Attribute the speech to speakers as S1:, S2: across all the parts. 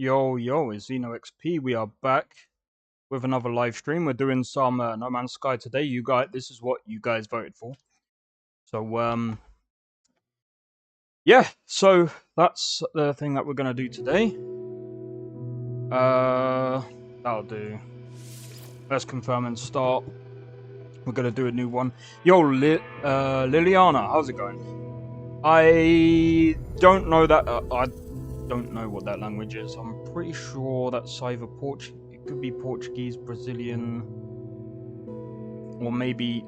S1: Yo, yo, it's XP. We are back with another live stream. We're doing some No Man's Sky today. This is what you guys voted for. So, yeah. So that's the thing that we're gonna do today. That'll do. Let's confirm and start. We're gonna do a new one. Yo, Liliana, how's it going? I don't know that. I don't know what that language is. I'm pretty sure that's either it could be Portuguese, Brazilian, or maybe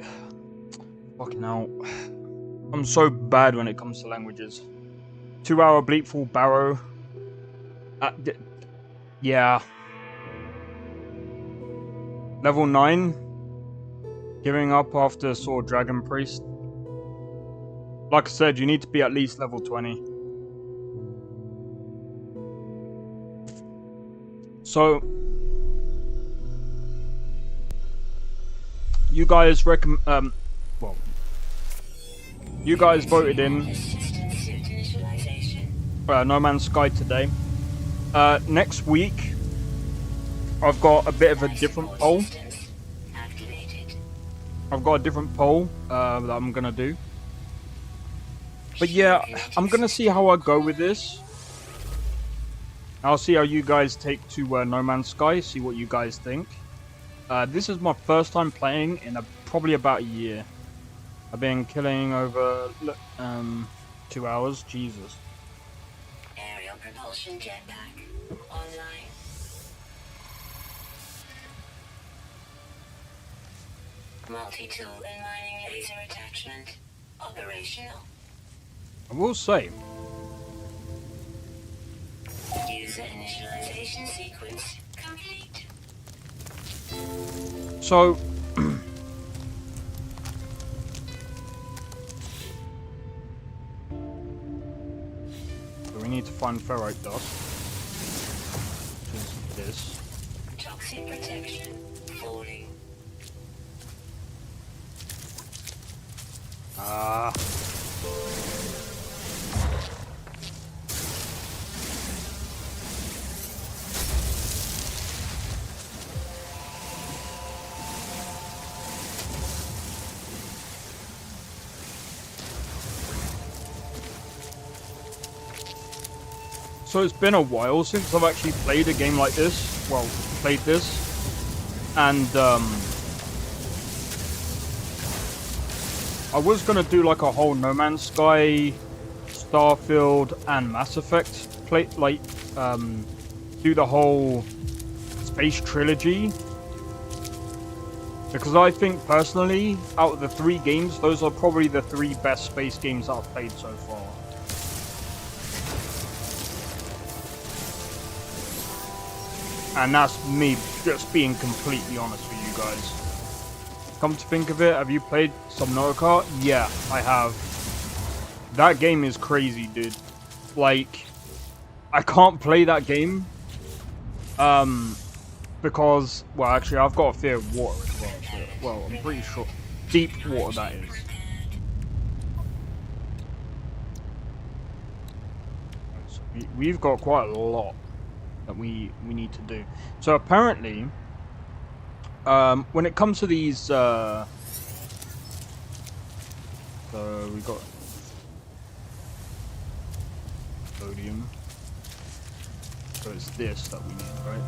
S1: fucking hell. I'm so bad when it comes to languages. 2-hour bleepful barrow. Yeah. Level 9. Giving up after saw Dragon Priest. Like I said, you need to be at least level 20. So, you guys you guys voted in No Man's Sky today. Next week, I've got a bit of a different poll. I've got a different poll that I'm gonna do. But yeah, I'm gonna see how I go with this. I'll see how you guys take to No Man's Sky, see what you guys think. This is my first time playing in probably about a year. I've been killing over 2 hours. Jesus.
S2: Aerial propulsion jetpack online. Multi-tool and mining laser attachment operational.
S1: I will say.
S2: User initialization sequence complete.
S1: So, we need to find ferrite dust, which is this.
S2: Toxic protection falling.
S1: So it's been a while since I've actually played a game like this. Well, played this. And, I was gonna do like a whole No Man's Sky, Starfield, and Mass Effect do the whole space trilogy. Because I think personally, out of the 3 games, those are probably the 3 best space games that I've played so far. And that's me just being completely honest with you guys. Come to think of it, have you played Subnautica? Yeah, I have. That game is crazy, dude. Like, I can't play that game. Because, well, actually, I've got a fear of water as well. So, well, I'm pretty sure deep water that is. So we've got quite a lot that we need to do. So apparently, when it comes to these, so we got sodium. So it's this that we need, right?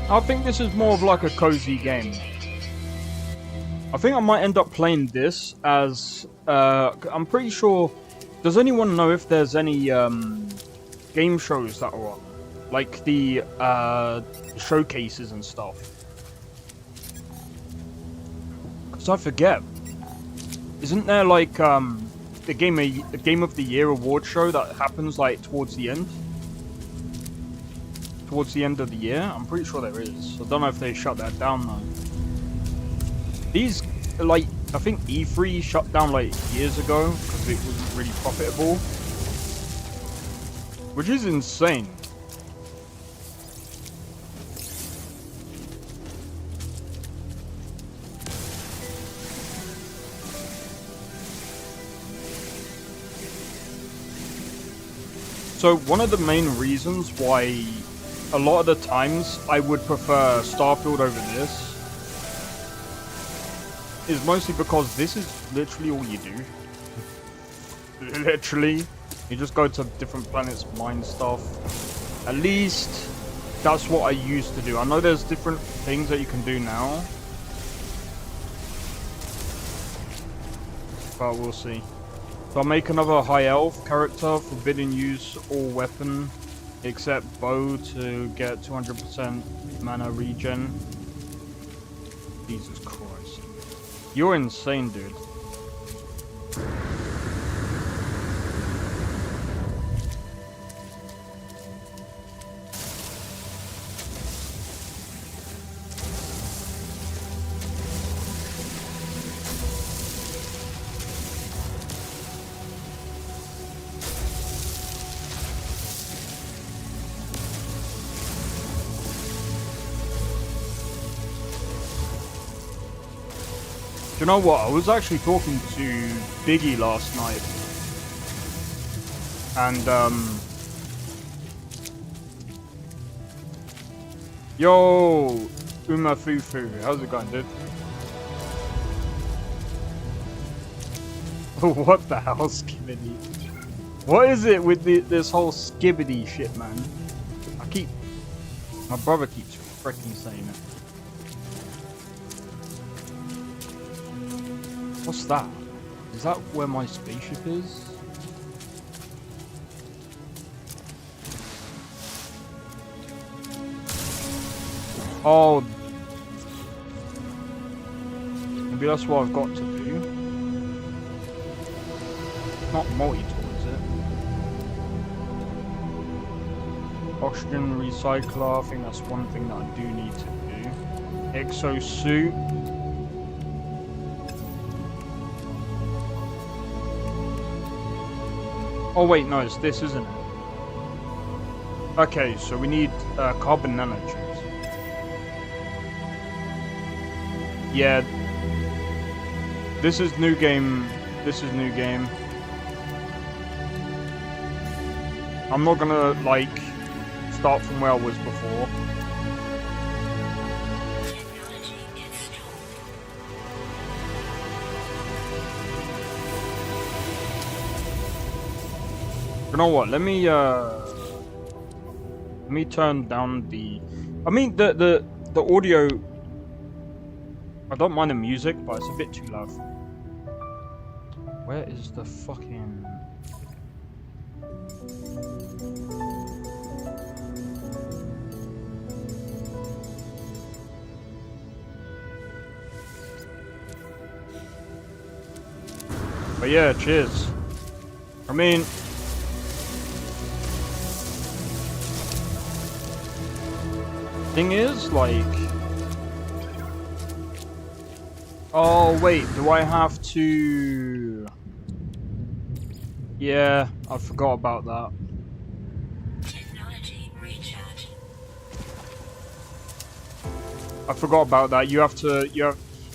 S1: I think this is more of like a cozy game. I think I might end up playing this as, I'm pretty sure, does anyone know if there's any game shows that are on? Like the showcases and stuff? Because I forget. Isn't there like the Game of the Year award show that happens like towards the end? Towards the end of the year? I'm pretty sure there is. I don't know if they shut that down though. These, like, I think E3 shut down like years ago because it wasn't really profitable, which is insane. So one of the main reasons why a lot of the times I would prefer Starfield over this is mostly because this is literally all you do. Literally. You just go to different planets, mine stuff. At least that's what I used to do. I know there's different things that you can do now. But we'll see. So I'll make another high elf character, forbidden use all weapon except bow to get 200% mana regen. Jesus Christ. You're insane, dude. Do you know what? I was actually talking to Biggie last night. And, yo, Uma Fufu, how's it going, dude? What the hell, Skibbity? What is it with this whole Skibbity shit, man? My brother keeps freaking saying it. What's that? Is that where my spaceship is? Oh. Maybe that's what I've got to do. Not multi-tool, is it? Oxygen recycler, I think that's one thing that I do need to do. Exosuit. Oh wait, no, it's this, isn't it? Okay, so we need carbon nanotubes. Yeah. This is new game. This is new game. I'm not gonna, like, start from where I was before. You know what? Let me turn down the. I mean the audio. I don't mind the music, but it's a bit too loud. Where is the fucking? But yeah, cheers. I mean. Thing is, like, oh wait, do I have to? Yeah, I forgot about that.
S2: Technology recharge.
S1: I forgot about that. You have to.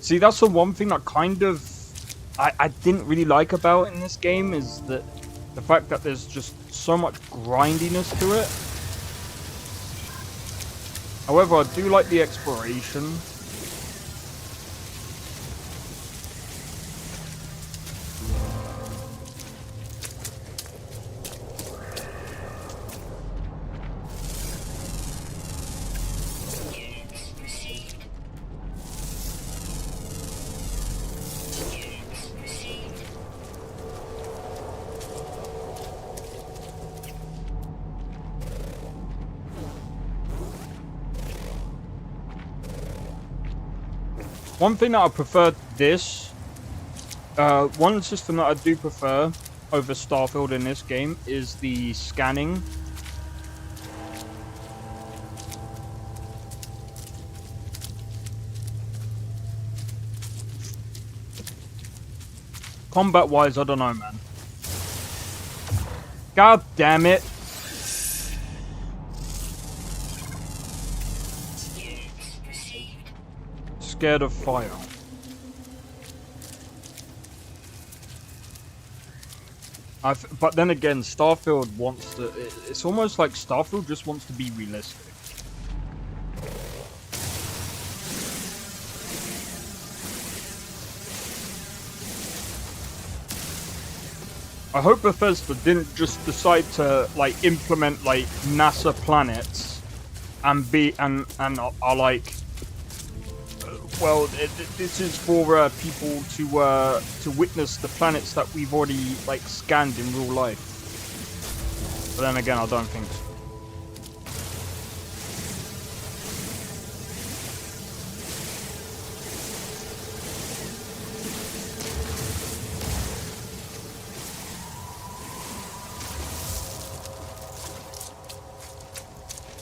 S1: See, that's the one thing that kind of I didn't really like about in this game is that the fact that there's just so much grindiness to it. However, I do like the exploration.
S2: Units received. Units received.
S1: One thing that I prefer this, one system that I do prefer over Starfield in this game is the scanning. Combat-wise, I don't know, man. God damn it. Scared of fire. But then again, Starfield wants to... It's almost like Starfield just wants to be realistic. I hope Bethesda didn't just decide to like implement like NASA planets and are like, well, this is for people to witness the planets that we've already like scanned in real life. But then again, I don't think so.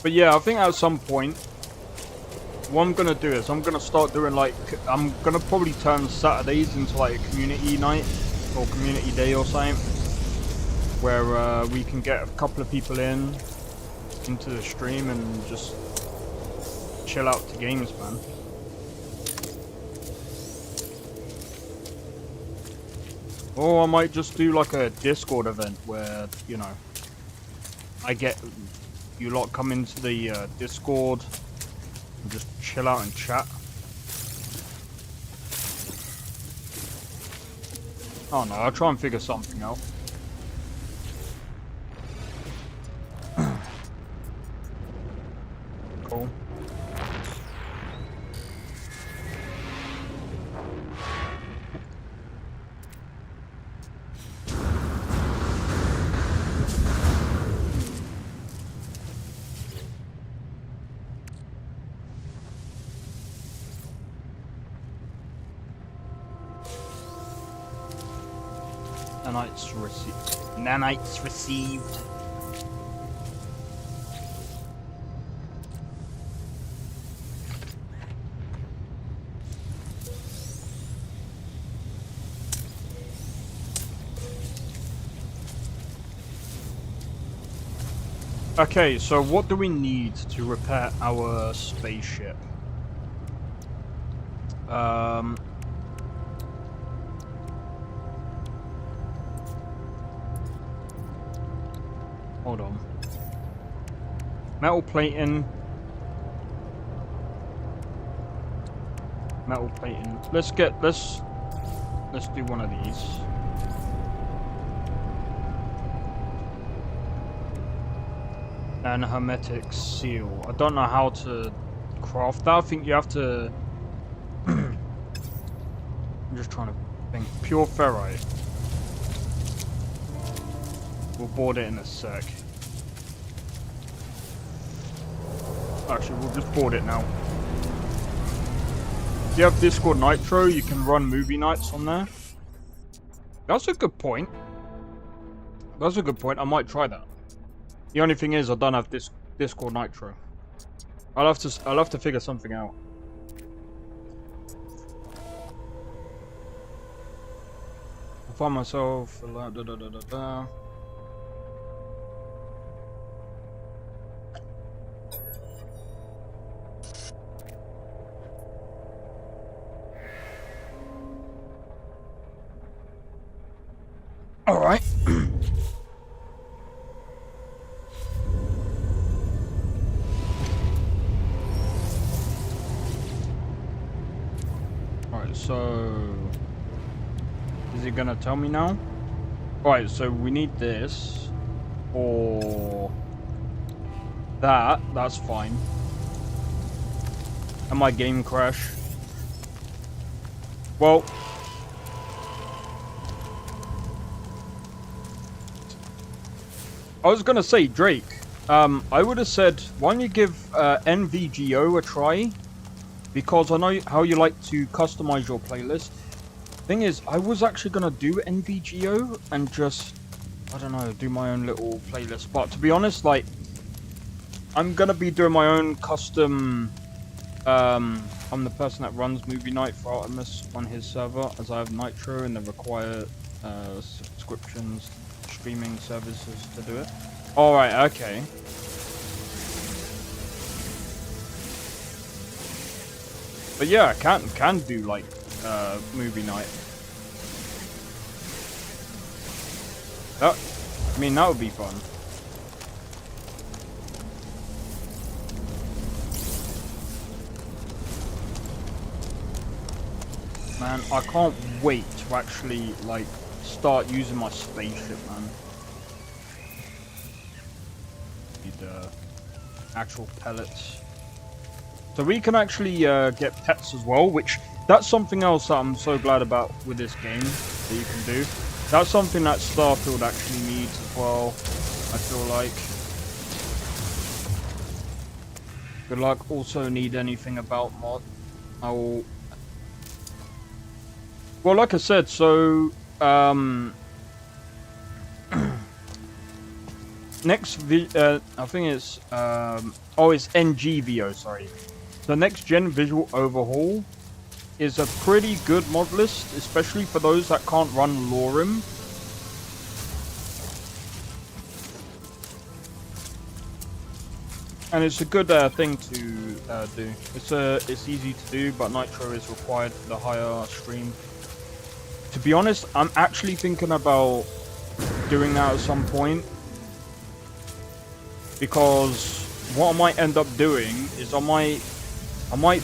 S1: But yeah, I think at some point, what I'm gonna do is I'm gonna start doing like, I'm gonna probably turn Saturdays into like a community night or community day or something, where we can get a couple of people into the stream and just chill out to games, man. Or I might just do like a Discord event where, you know, you lot come into the Discord and just chill out and chat. Oh no, I'll try and figure something out. Cool. Nanites received. Okay, so what do we need to repair our spaceship? Hold on. Metal plating. Metal plating. Let's do one of these. And hermetic seal. I don't know how to craft that. I think you have to... I'm just trying to think. Pure ferrite. We'll board it in a sec. Actually, we'll just board it now. If you have Discord Nitro, you can run movie nights on there. That's a good point. That's a good point. I might try that. The only thing is, I don't have Discord Nitro. I'll have to figure something out. I find myself. All right. Alright, so is it gonna tell me now? Alright, so we need this or that. That's fine. And my game crash. Well, I was gonna say, Drake, I would have said, why don't you give NVGO a try? Because I know how you like to customize your playlist. Thing is, I was actually gonna do NVGO and just, I don't know, do my own little playlist. But to be honest, like, I'm gonna be doing my own custom, I'm the person that runs Movie Night for Artemis on his server, as I have Nitro and they require subscriptions, streaming services to do it. Alright, okay. But yeah, I can do like Movie Night. That, I mean, that would be fun. Man, I can't wait to actually, like, start using my spaceship, man. Need, actual pellets. So we can actually, get pets as well, which, that's something else that I'm so glad about with this game, that you can do. That's something that Starfield actually needs as well, I feel like. Good luck. Also need anything about mod. I will... Well, like I said, so next I think it's it's NGVO, sorry. The next gen visual overhaul is a pretty good mod list, especially for those that can't run Lorem. And it's a good thing to do. It's easy to do, but Nitro is required for the higher stream. To be honest, I'm actually thinking about doing that at some point, because what I might end up doing is I might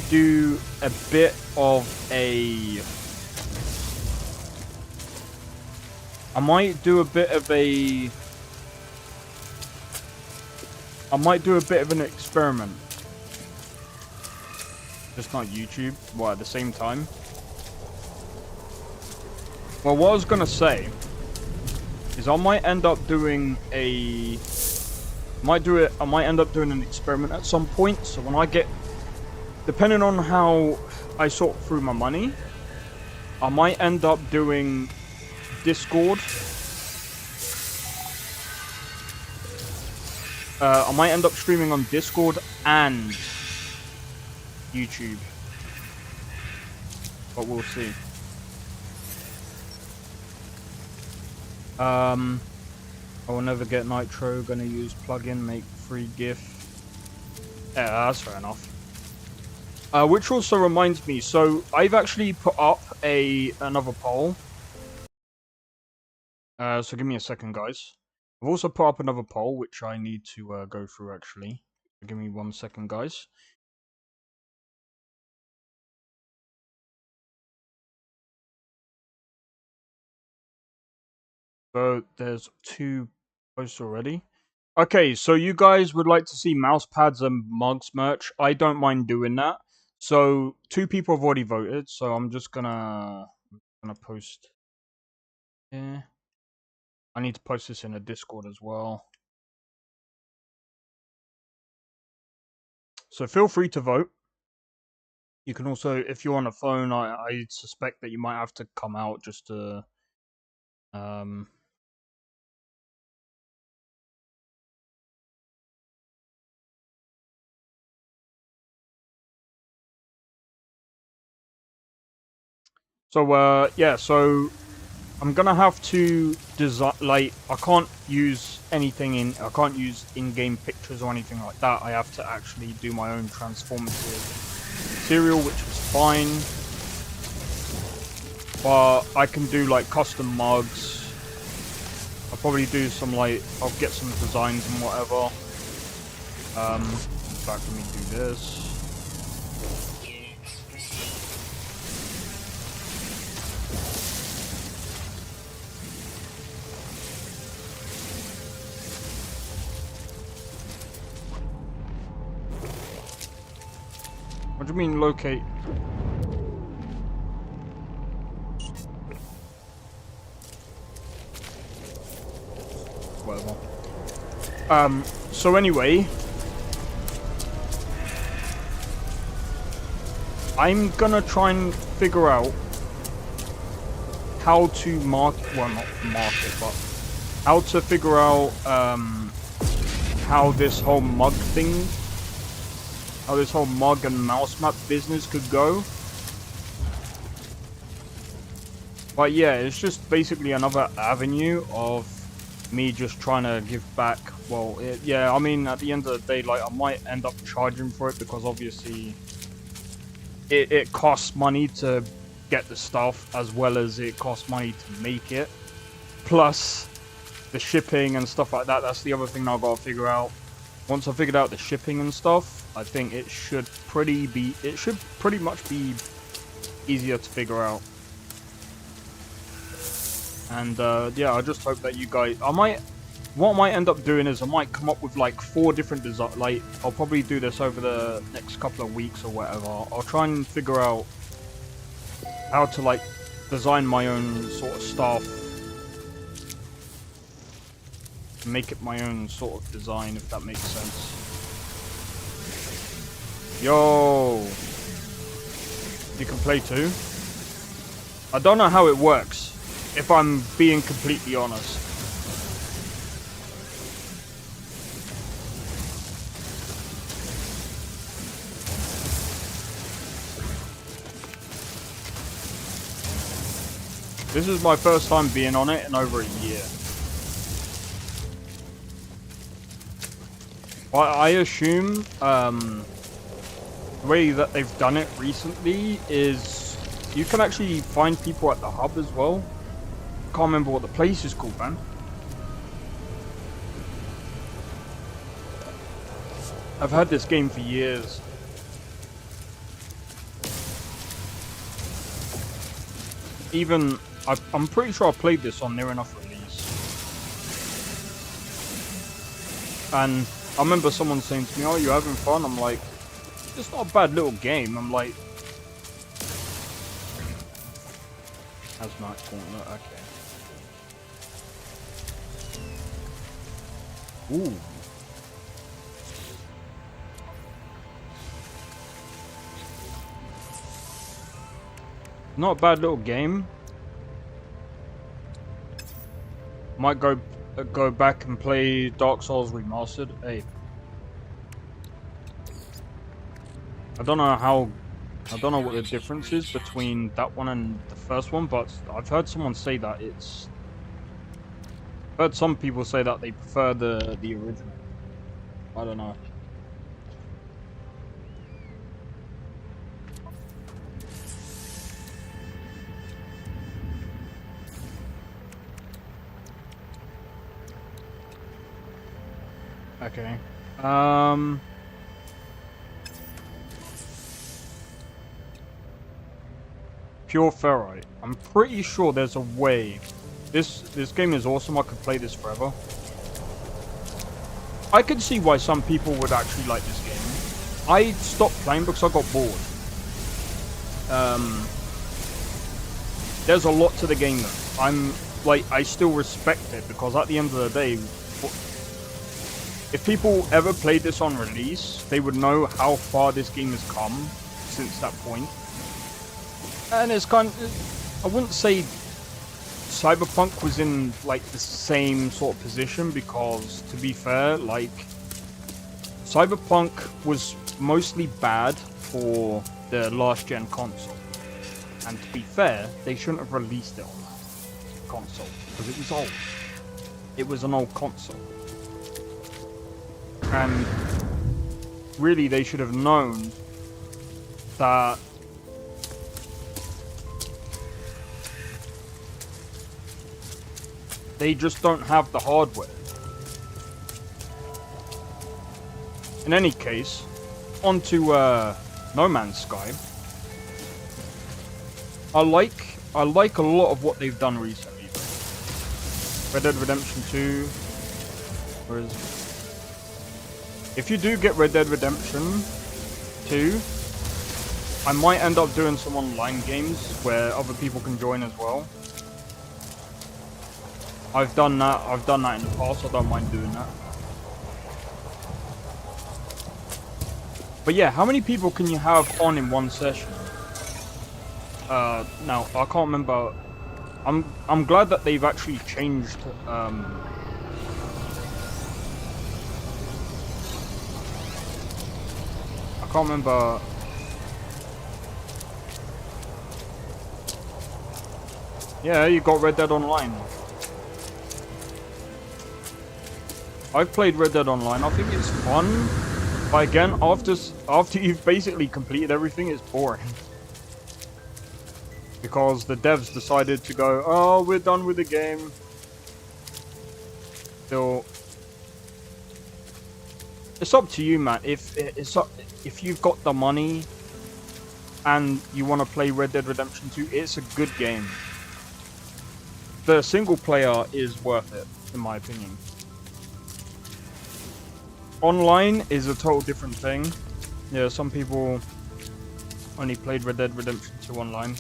S1: do a bit of a I might do a bit of an experiment. Just not YouTube, well, at the same time. Well, what I was gonna say is I might end up doing I might end up doing an experiment at some point. So when I get, depending on how I sort through my money, I might end up doing Discord. I might end up streaming on Discord and YouTube, but we'll see. I will never get Nitro. Gonna use plugin, make free GIF. Yeah, that's fair enough. Which also reminds me, so I've actually put up another poll. So give me a second, guys. I've also put up another poll, which I need to go through actually. Give me 1 second, guys. So there's 2 posts already. Okay, so you guys would like to see mouse pads and mugs merch. I don't mind doing that. So 2 people have already voted, so I'm just gonna post here. I need to post this in a Discord as well. So feel free to vote. You can also, if you're on a phone, I suspect that you might have to come out just to So yeah, so I'm gonna have to design, like, I can't use in-game pictures or anything like that. I have to actually do my own transformative material, which is fine. But I can do like custom mugs. I'll probably do some, like, I'll get some designs and whatever. In fact, let me do this. What do you mean locate? Whatever. So anyway, I'm gonna try and figure out how to well, not market, but how to figure out how this whole mug thing, how this whole mug and mouse map business could go. But yeah, it's just basically another avenue of me just trying to give back. Well, yeah, I mean, at the end of the day, like, I might end up charging for it because obviously it costs money to get the stuff as well as it costs money to make it. Plus, the shipping and stuff like that. That's the other thing I've got to figure out. Once I figured out the shipping and stuff, I think it should pretty much be easier to figure out. And yeah, I just hope that you guys, what I might end up doing is I might come up with like 4 different designs. Like, I'll probably do this over the next couple of weeks or whatever. I'll try and figure out how to like design my own sort of stuff, make it my own sort of design, if that makes sense. Yo, you can play too? I don't know how it works, if I'm being completely honest. This is my first time being on it in over a year. I assume the way that they've done it recently is you can actually find people at the hub as well. Can't remember what the place is called, man. I've had this game for years. Even I'm pretty sure I played this on Near Enough release. And I remember someone saying to me, "Oh, you having fun?" I'm like, "It's not a bad little game." I'm like, "That's night gauntlet, okay." Ooh. Not a bad little game. Might go back and play Dark Souls Remastered. Hey, I don't know what the difference is between that one and the first one, but I've heard someone say that I've heard some people say that they prefer the original. I don't know. Okay. Pure ferrite. I'm pretty sure there's a way. This game is awesome. I could play this forever. I could see why some people would actually like this game. I stopped playing because I got bored. There's a lot to the game though. I still respect it because at the end of the day, if people ever played this on release, they would know how far this game has come since that point. And it's kind of, I wouldn't say Cyberpunk was in like the same sort of position because, to be fair, like Cyberpunk was mostly bad for the last gen console. And to be fair, they shouldn't have released it on that console because it was old. It was an old console. And really, they should have known that they just don't have the hardware. In any case, onto No Man's Sky. I like a lot of what they've done recently. Red Dead Redemption 2. Where is it? If you do get Red Dead Redemption 2, I might end up doing some online games where other people can join as well. I've done that in the past, I don't mind doing that. But yeah, how many people can you have on in one session? Now, I can't remember. I'm glad that they've actually changed I can't remember. Yeah, you got Red Dead Online. I've played Red Dead Online. I think it's fun, but again, after you've basically completed everything, it's boring. Because the devs decided to go, "Oh, we're done with the game." still, it's up to you, man. If you've got the money and you want to play Red Dead Redemption 2, it's a good game. The single player is worth it, in my opinion. Online is a total different thing. Yeah, some people only played Red Dead Redemption 2 online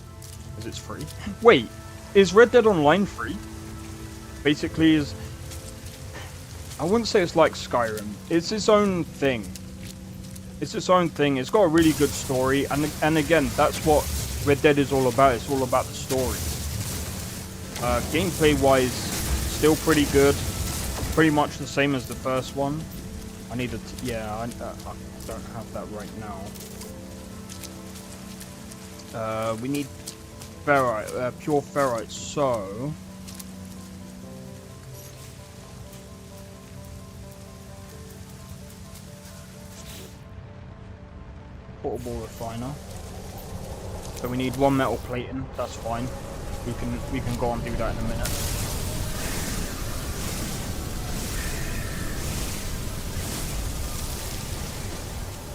S1: because it's free. Wait, is Red Dead Online free? Basically, is, I wouldn't say it's like Skyrim. It's its own thing. It's its own thing. It's got a really good story, and again, that's what Red Dead is all about. It's all about the story. Gameplay-wise, still pretty good. Pretty much the same as the first one. I need to, yeah, I don't have that right now. We need ferrite, pure ferrite. So. Portable refiner. So we need 1 metal plating. That's fine. We can go and do that in a minute.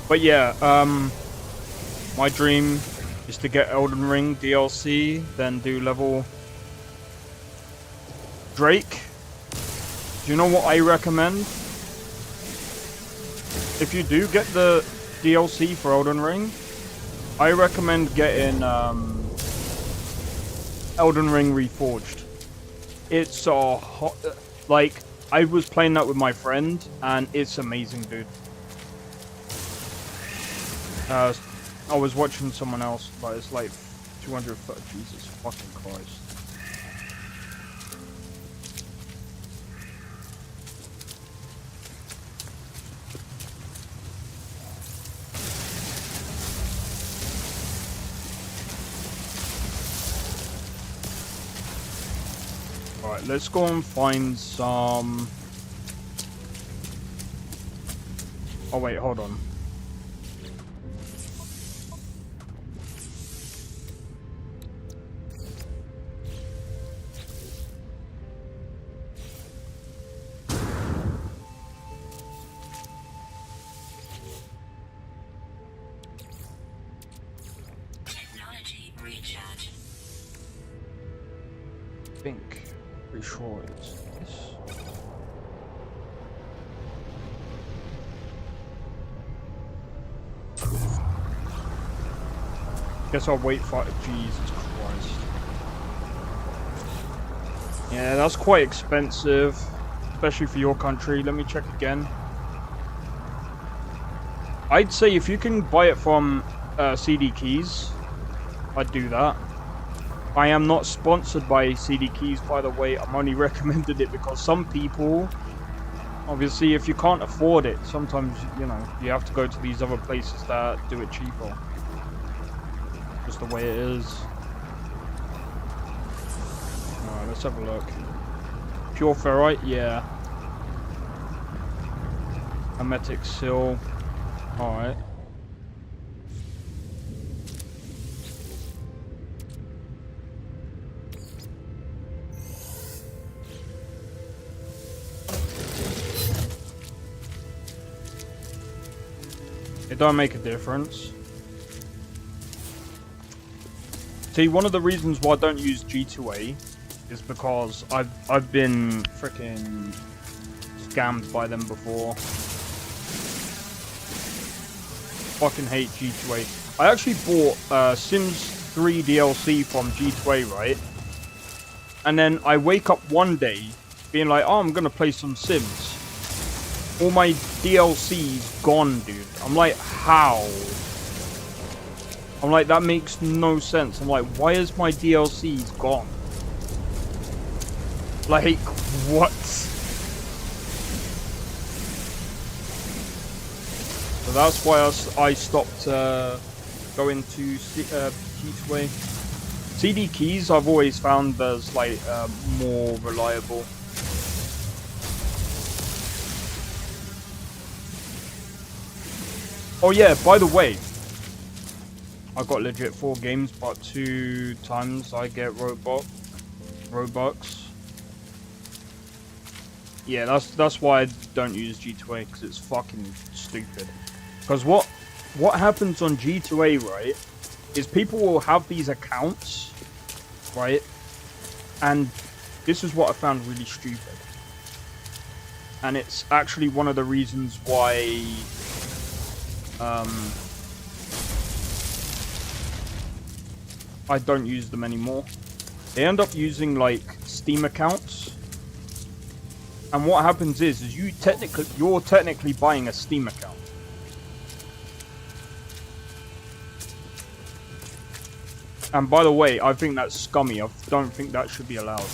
S1: But yeah, my dream is to get Elden Ring DLC, then do level Drake. Do you know what I recommend? If you do get the DLC for Elden Ring, I recommend getting Elden Ring Reforged. It's a hot, like, I was playing that with my friend, and it's amazing, dude. I was watching someone else, but it's like 200. Jesus fucking Christ. Alright, let's go and find some. Oh, wait, hold on. Pretty sure it's this. Guess I'll wait for it. Jesus Christ. Yeah, that's quite expensive, especially for your country. Let me check again. I'd say if you can buy it from CD Keys, I'd do that. I am not sponsored by CD Keys, by the way. I'm only recommended it because some people, obviously, if you can't afford it, sometimes, you know, you have to go to these other places that do it cheaper. Just the way it is. Alright, let's have a look. Pure ferrite, yeah. Hermetic seal. Alright. It don't make a difference. See, one of the reasons why I don't use G2A is because I've been freaking scammed by them before. Fucking hate G2A. I actually bought Sims 3 DLC from G2A, right? And then I wake up one day being like, oh, I'm gonna play some Sims. All my DLC's gone, dude. I'm like, how? I'm like, that makes no sense. I'm like, why is my DLC's gone? Like, what? So that's why I stopped going to G2A. CD Keys I've always found as like more reliable. Oh yeah, by the way, I got legit 4 games, but 2 times I get Robux. Yeah, that's why I don't use G2A, because it's fucking stupid. Because what happens on G2A, right, is people will have these accounts, right, and this is what I found really stupid. And it's actually one of the reasons why I don't use them anymore. They end up using like Steam accounts. And what happens is you're technically buying a Steam account. And by the way, I think that's scummy. I don't think that should be allowed.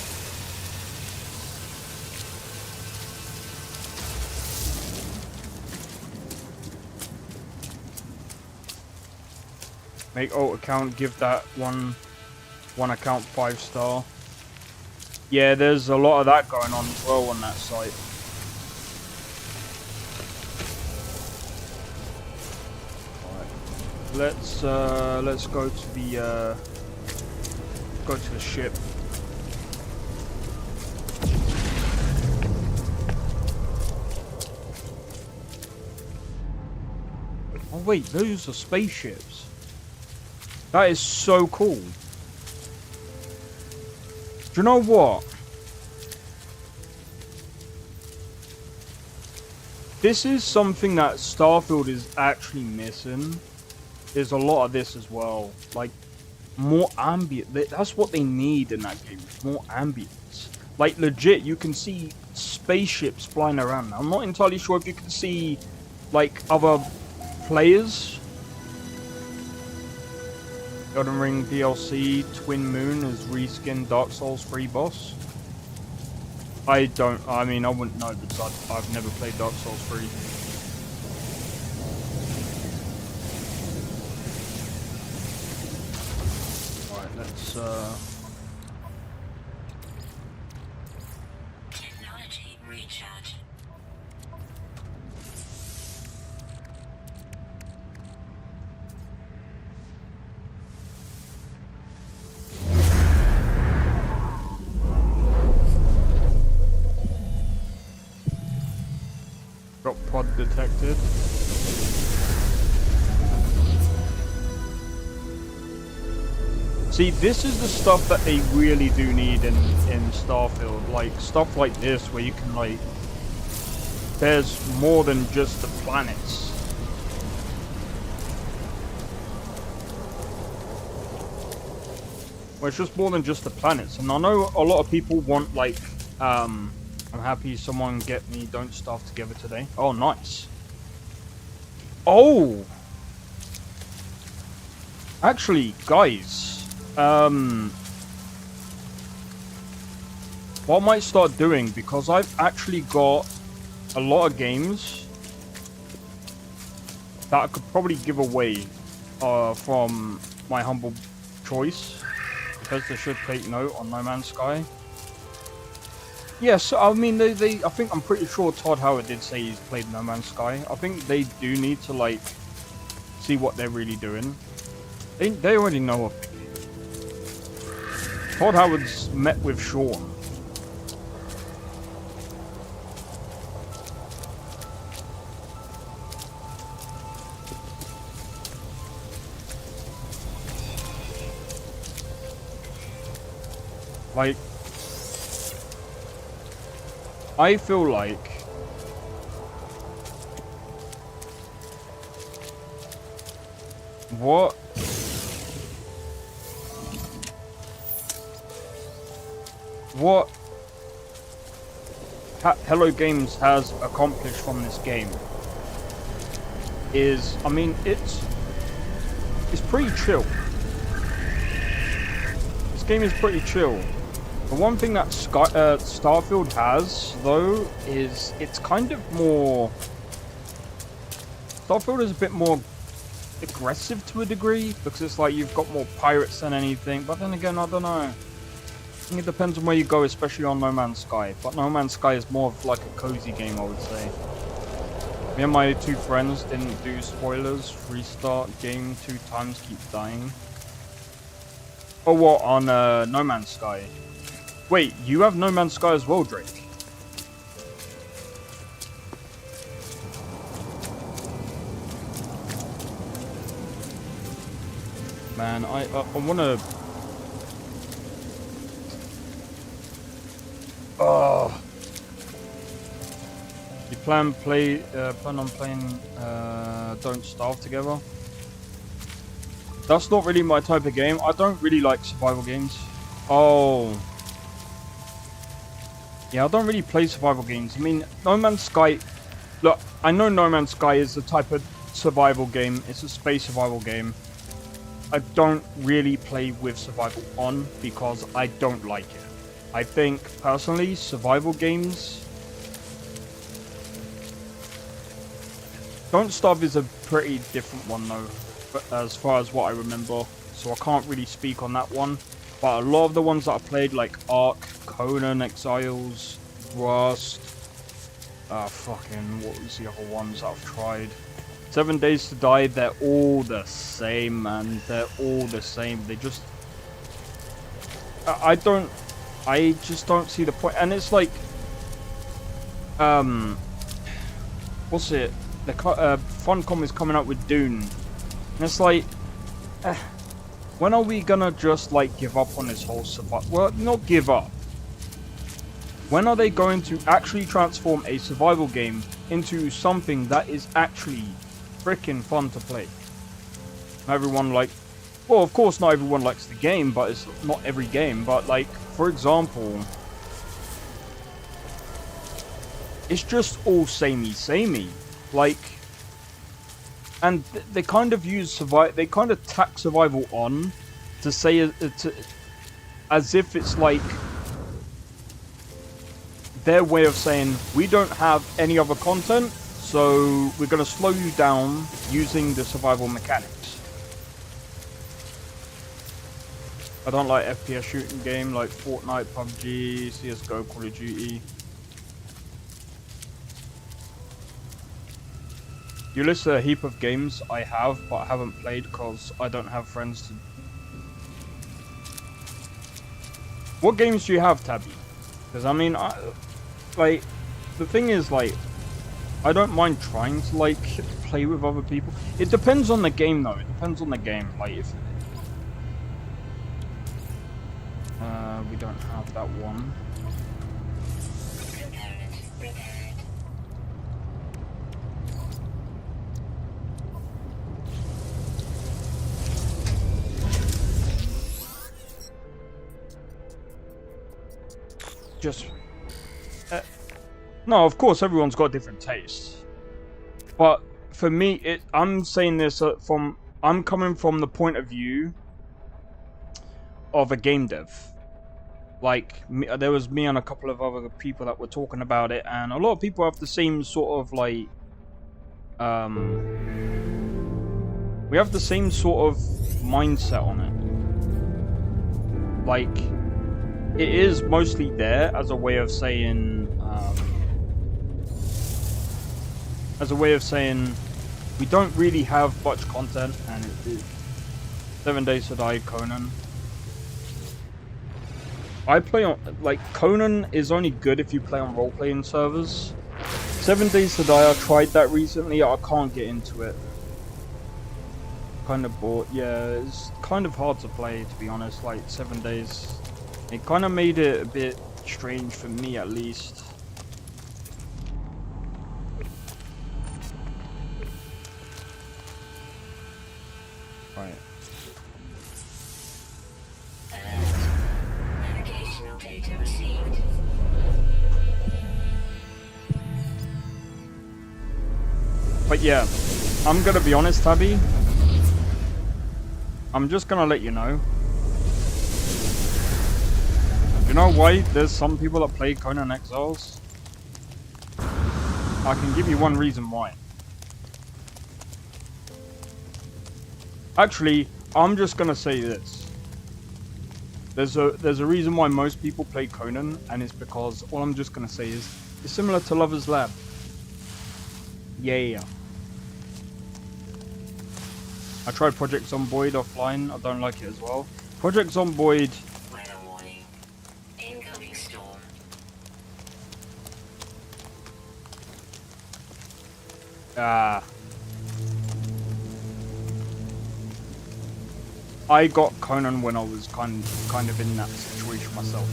S1: Make alt account, give that one account 5-star. Yeah, there's a lot of that going on as well on that site. Alright. Let's go to the ship. Oh wait, those are spaceships. That is so cool. Do you know what? This is something that Starfield is actually missing. There's a lot of this as well. Like, more ambient. That's what they need in that game. More ambience. Like, legit, you can see spaceships flying around. I'm not entirely sure if you can see, like, other players. Elden Ring DLC, Twin Moon as reskinned Dark Souls 3 boss. I mean, I wouldn't know because I've never played Dark Souls 3. Alright, let's
S2: Technology recharge.
S1: Drop pod detected. See, this is the stuff that they really do need in Starfield. Like, stuff like this where you can, like... There's more than just the planets. Well, it's just more than just the planets. And I know a lot of people want, like, I'm happy someone get me Don't Starve Together today. Oh, nice. Oh! Actually, guys, what I might start doing, because I've actually got a lot of games that I could probably give away from my humble choice. Bethesda should take note on No Man's Sky. Yes, I mean, I think I'm pretty sure Todd Howard did say he's played No Man's Sky. I think they do need to, like, see what they're really doing. They already know of the game. Todd Howard's met with Sean. Like, I feel like what Hello Games has accomplished from this game is, I mean, it's pretty chill. This game is pretty chill. The one thing that Starfield has, though, is it's kind of more... Starfield is a bit more aggressive to a degree, because it's like you've got more pirates than anything, but then again, I don't know. I think it depends on where you go, especially on No Man's Sky. But No Man's Sky is more of like a cozy game, I would say. Me and my two friends didn't do spoilers. Restart game 2 times, keep dying. Oh, what, on No Man's Sky? Wait, you have No Man's Sky as well, Drake? Man, I wanna. Oh. You plan on playing Don't Starve together? That's not really my type of game. I don't really like survival games. Oh. Yeah, I don't really play survival games. I mean, No Man's Sky... Look, I know No Man's Sky is a type of survival game. It's a space survival game. I don't really play with survival on because I don't like it. I think, personally, survival games... Don't Starve is a pretty different one, though, as far as what I remember. So I can't really speak on that one. But a lot of the ones that I played, like Ark, Conan, Exiles, Rust, what was the other ones that I've tried? 7 Days to Die, they're all the same, man. They're all the same. They just... I just don't see the point. And it's like... What's it? The Funcom is coming out with Dune. And it's like... when are we gonna just, like, give up on this whole survival... Well, not give up. When are they going to actually transform a survival game into something that is actually freaking fun to play? Everyone, like... Well, of course, not everyone likes the game, but it's not every game. But, like, for example... It's just all samey. Like... And they kind of use they kind of tack survival on to say as if it's like their way of saying we don't have any other content, so we're gonna slow you down using the survival mechanics. I don't like FPS shooting game like Fortnite, PUBG, CS:GO, Call of Duty. You list a heap of games I have, but I haven't played because I don't have friends to... What games do you have, Tabby? Because, I mean, like, the thing is, like, I don't mind trying to, like, play with other people. It depends on the game, though. It depends on the game. Like, if... we don't have that one. No, of course everyone's got different tastes, but for me, I'm saying this I'm coming from the point of view of a game dev. Like, there was me and a couple of other people that were talking about it, and a lot of people have the same sort of, like, we have the same sort of mindset on it. Like, it is mostly there as a way of saying, we don't really have much content, and it 7 Days to Die, Conan. I play on, like, Conan is only good if you play on role-playing servers. 7 Days to Die, I tried that recently, I can't get into it. Kind of bored, yeah, it's kind of hard to play, to be honest, like, 7 Days. It kind of made it a bit strange for me, at least. Right.
S2: Navigational data received.
S1: But yeah, I'm gonna be honest, Tabby. I'm just gonna let you know. You know why there's some people that play Conan Exiles? I can give you one reason why. Actually, I'm just gonna say this. There's a reason why most people play Conan, and it's because all I'm just gonna say is it's similar to Lover's Lab. Yeah. I tried Project Zomboid offline. I don't like it as well. Project Zomboid.
S2: Weather warning. Incoming storm.
S1: I got Conan when I was kind of in that situation myself.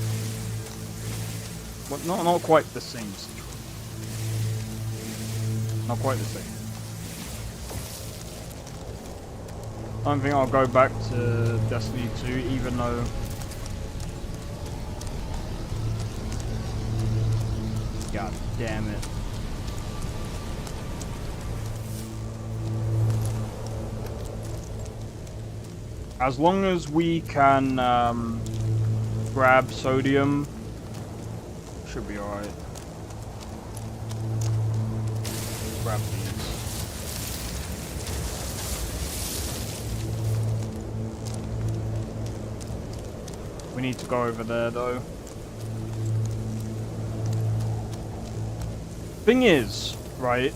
S1: But not quite the same situation. Not quite the same. I don't think I'll go back to Destiny 2, even though God damn it. As long as we can grab sodium, should be alright. Grab these. We need to go over there though. Thing is, right?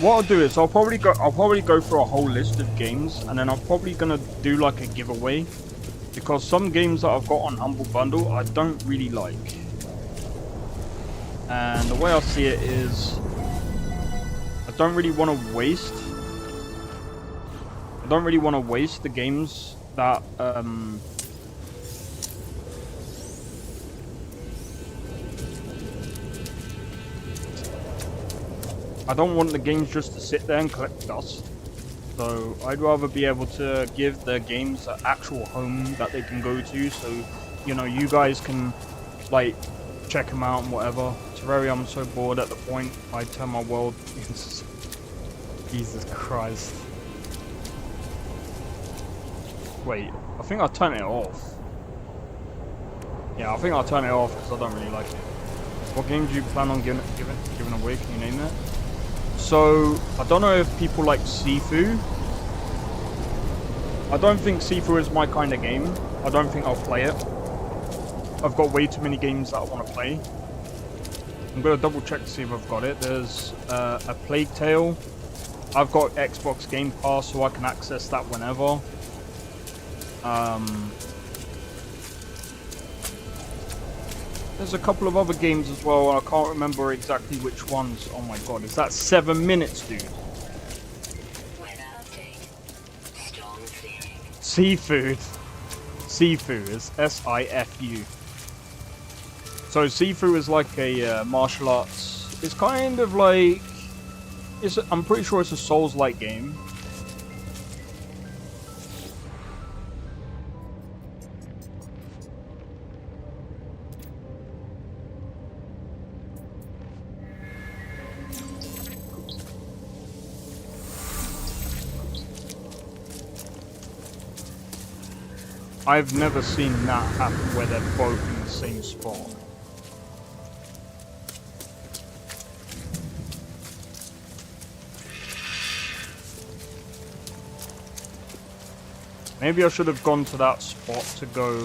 S1: What I'll do is I'll probably go through a whole list of games, and then I'm probably gonna do like a giveaway, because some games that I've got on Humble Bundle I don't really like. And the way I see it is, I don't really want to waste the games that I don't want the games just to sit there and collect dust. So I'd rather be able to give the games an actual home that they can go to, so you know, you guys can like check them out and whatever. I'm so bored at the point I turn my world into... Jesus Christ. Wait, I think I'll turn it off. Yeah, I think I'll turn it off because I don't really like it. What game do you plan on giving away? Can you name it? So, I don't know if people like Sifu. I don't think Sifu is my kind of game. I don't think I'll play it. I've got way too many games that I want to play. I'm going to double check to see if I've got it. There's a Plague Tale. I've got Xbox Game Pass, so I can access that whenever. There's a couple of other games as well, I can't remember exactly which ones. Oh my god, is that 7 minutes, dude? Seafood. Sifu is S-I-F-U. So Sifu is like a martial arts. It's kind of like... I'm pretty sure it's a Souls-like game. I've never seen that happen where they're both in the same spot. Maybe I should have gone to that spot to go...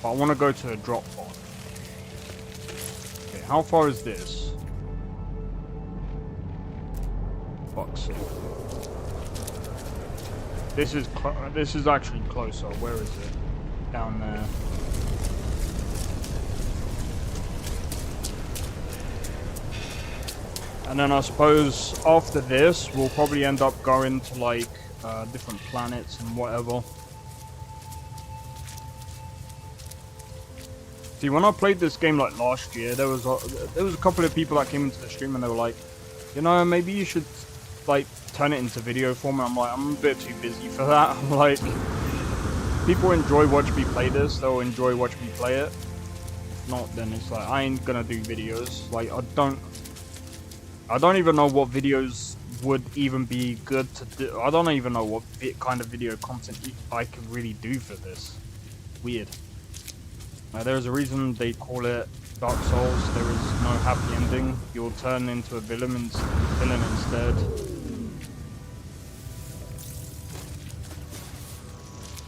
S1: But I want to go to a drop pod. Okay, how far is this? Fuck's sake. This is actually closer. Where is it? Down there. And then I suppose after this, we'll probably end up going to like different planets and whatever. See, when I played this game like last year, there was a couple of people that came into the stream and they were like, you know, maybe you should like turn it into video form. And I'm like, I'm a bit too busy for that. I'm like, people enjoy watching me play this, they'll enjoy watching me play it. If not, then it's like, I ain't gonna do videos. Like, I don't even know what videos would even be good to do. I don't even know what kind of video content I could really do for this. Weird. There's a reason they call it Dark Souls. There is no happy ending. You'll turn into a villain instead.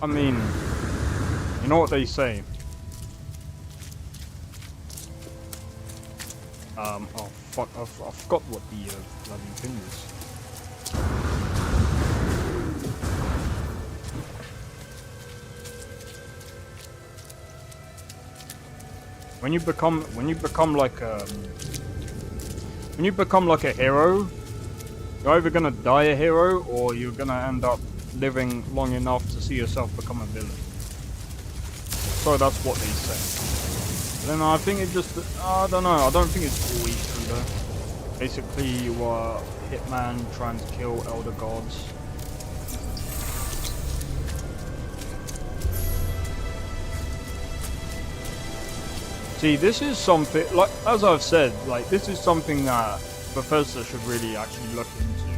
S1: I mean, you know what they say. Oh fuck, I forgot what the bloody thing is. When you become like a hero, You're either gonna die a hero, or you're gonna end up living long enough to see yourself become a villain. So that's what they say. But then I think it just, I don't know, I don't think it's always true though. Basically, you are a hitman trying to kill elder gods. See, this is something, like, as I've said, like, this is something that Bethesda should really actually look into.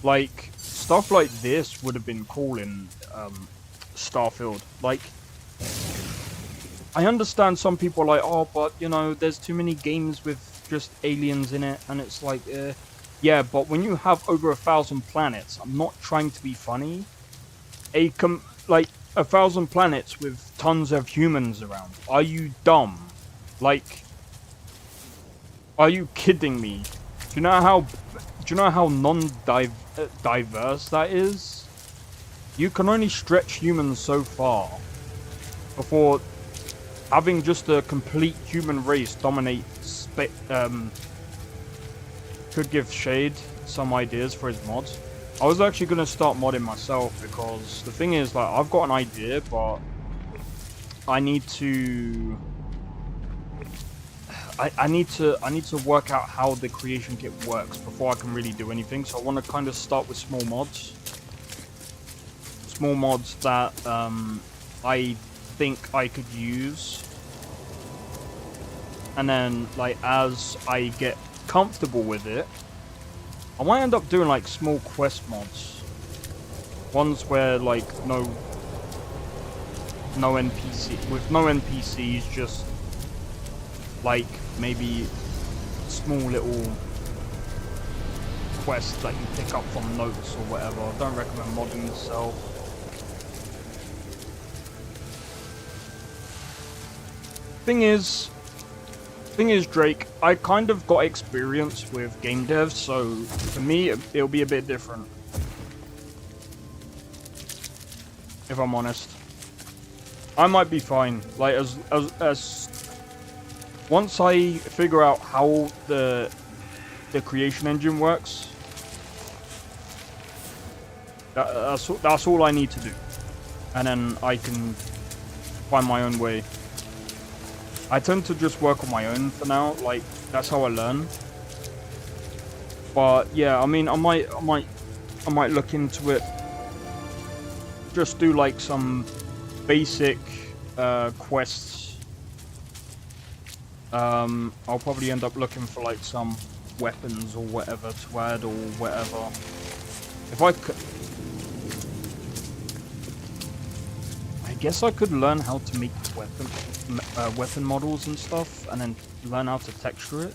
S1: Like, stuff like this would have been cool in Starfield. Like, I understand some people are like, oh, but, you know, there's too many games with just aliens in it, and it's like, yeah, but when you have over 1,000 planets, I'm not trying to be funny, like, 1,000 planets with tons of humans around. Are you dumb? Like, are you kidding me? Do you know how non-diverse that is? You can only stretch humans so far before having just a complete human race dominate could give Shade some ideas for his mods. I was actually going to start modding myself, because the thing is, like, I've got an idea, but I need to work out how the creation kit works before I can really do anything. So I want to kind of start with small mods that I think I could use, and then, like, as I get comfortable with it, I might end up doing like small quest mods, ones where like no NPCs, just like maybe small little quests that you pick up from notes or whatever. I don't recommend modding yourself. Thing is, Drake, I kind of got experience with game dev, so for me, it'll be a bit different. If I'm honest. I might be fine. Like, as once I figure out how the creation engine works, that's all I need to do. And then I can find my own way. I tend to just work on my own for now, like, that's how I learn. But yeah, I mean, I might look into it. Just do like some basic quests. I'll probably end up looking for like some weapons or whatever to add or whatever. If I could, I guess I could learn how to make weapon models and stuff, and then learn how to texture it.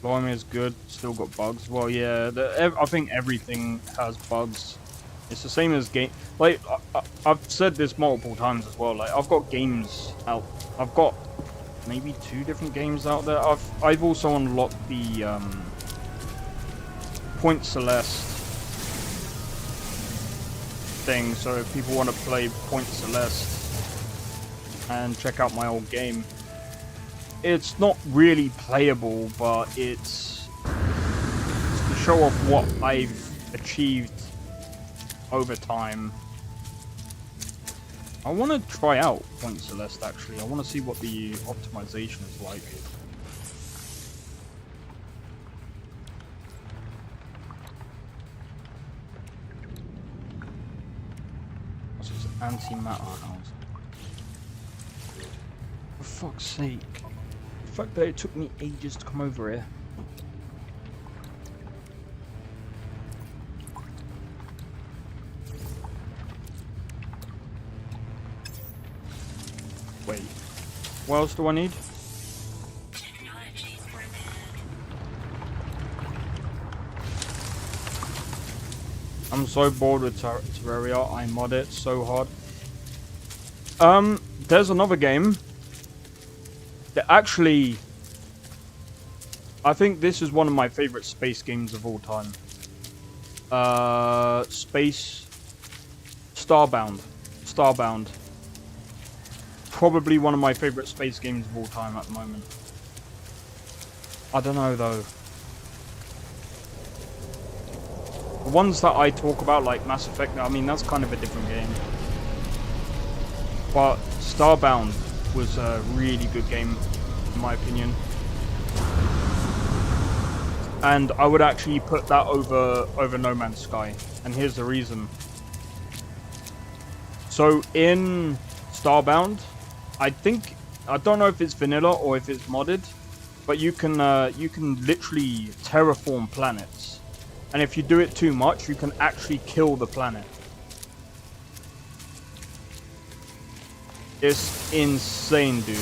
S1: Blimey is good, still got bugs. Well, yeah, I think everything has bugs. It's the same as game. Like, I've said this multiple times as well. Like, I've got games out. I've got maybe 2 different games out there. I've also unlocked the Point Celeste thing, so if people want to play Point Celeste and check out my old game, it's not really playable, but it's to show off what I've achieved over time. I want to try out Point Celeste, actually. I want to see what the optimization is like. Antimatter house. For fuck's sake. The fact that it took me ages to come over here. Wait. What else do I need? I'm so bored with Terraria, I mod it so hard. There's another game that actually, I think this is one of my favorite space games of all time. Starbound. probably one of my favorite space games of all time at the moment. I don't know though. The ones that I talk about, like Mass Effect, I mean, that's kind of a different game. But Starbound was a really good game, in my opinion. And I would actually put that over No Man's Sky. And here's the reason. So in Starbound, I don't know if it's vanilla or if it's modded, but you can literally terraform planets. And if you do it too much, you can actually kill the planet. It's insane, dude.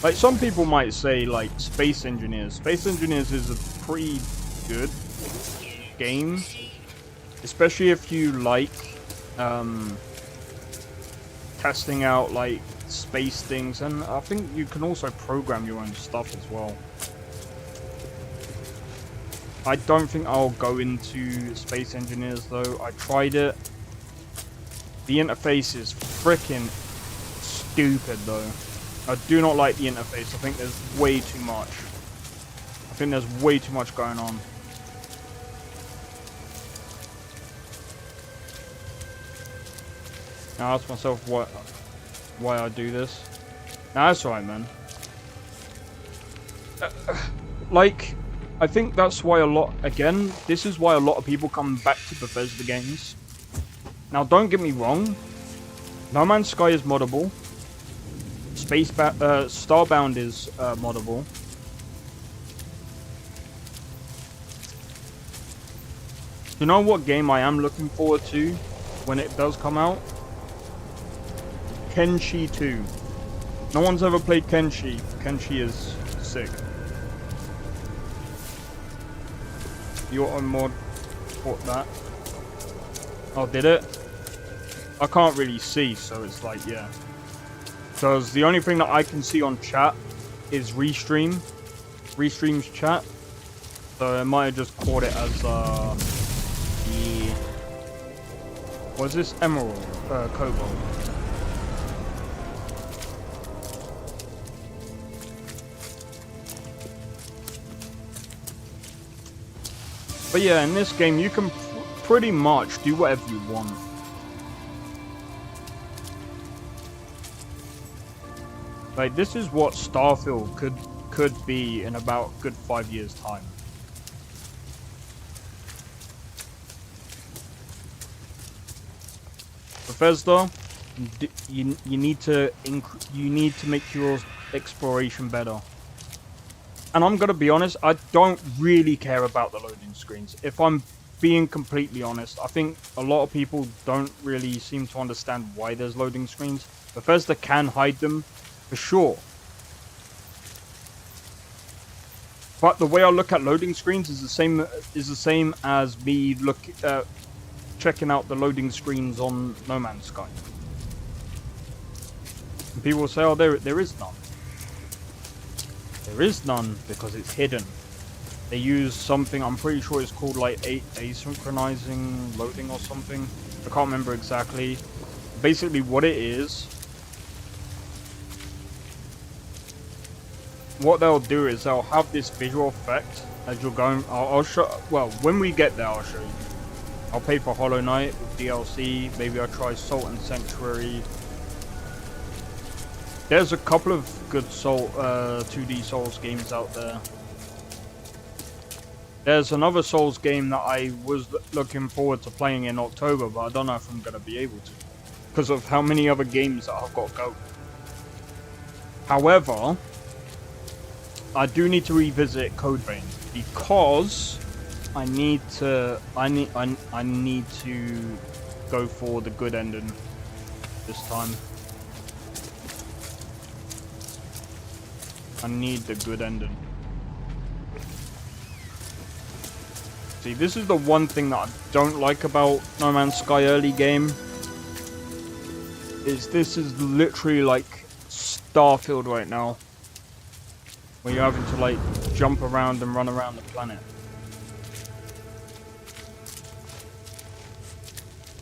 S1: Like, some people might say, like, Space Engineers. Space Engineers is a pretty good game. Especially if you like, testing out, like, space things. And I think you can also program your own stuff as well. I don't think I'll go into Space Engineers, though. I tried it. The interface is freaking stupid, though. I do not like the interface. I think there's way too much. I think there's way too much going on. Now I ask myself why I do this. Nah, that's alright, man. Like, I think that's why this is why a lot of people come back to Bethesda games. Now, don't get me wrong. No Man's Sky is moddable. Starbound is moddable. You know what game I am looking forward to when it does come out? Kenshi 2. No one's ever played Kenshi. Kenshi is sick. The auto mod bought that. Oh, did it? I can't really see, so it's like, yeah. Because the only thing that I can see on chat is Restream's chat. So I might have just caught it as what is this? Emerald, Cobalt. But yeah, in this game you can pretty much do whatever you want. Like, this is what Starfield could be in about a good 5 years' time. Bethesda, you need to make your exploration better. And I'm gonna be honest, I don't really care about the loading screens. If I'm being completely honest, I think a lot of people don't really seem to understand why there's loading screens. Bethesda can hide them, for sure. But the way I look at loading screens is the same as me checking out the loading screens on No Man's Sky. And people will say, "Oh, there is none." There is none because it's hidden. They use something, I'm pretty sure it's called like asynchronizing loading or something. I can't remember exactly. Basically what it is, what they'll do is they'll have this visual effect as you're going. I'll show, well, when we get there I'll show you. I'll pay for Hollow Knight with DLC, maybe I'll try Salt and Sanctuary. There's a couple of good 2D Souls games out there. There's another Souls game that I was looking forward to playing in October, but I don't know if I'm going to be able to, because of how many other games that I've got to go. However, I do need to revisit Code Vein, because I need to go for the good ending this time. I need the good ending. See, this is the one thing that I don't like about No Man's Sky early game. This is literally like Starfield right now, where you're having to like jump around and run around the planet.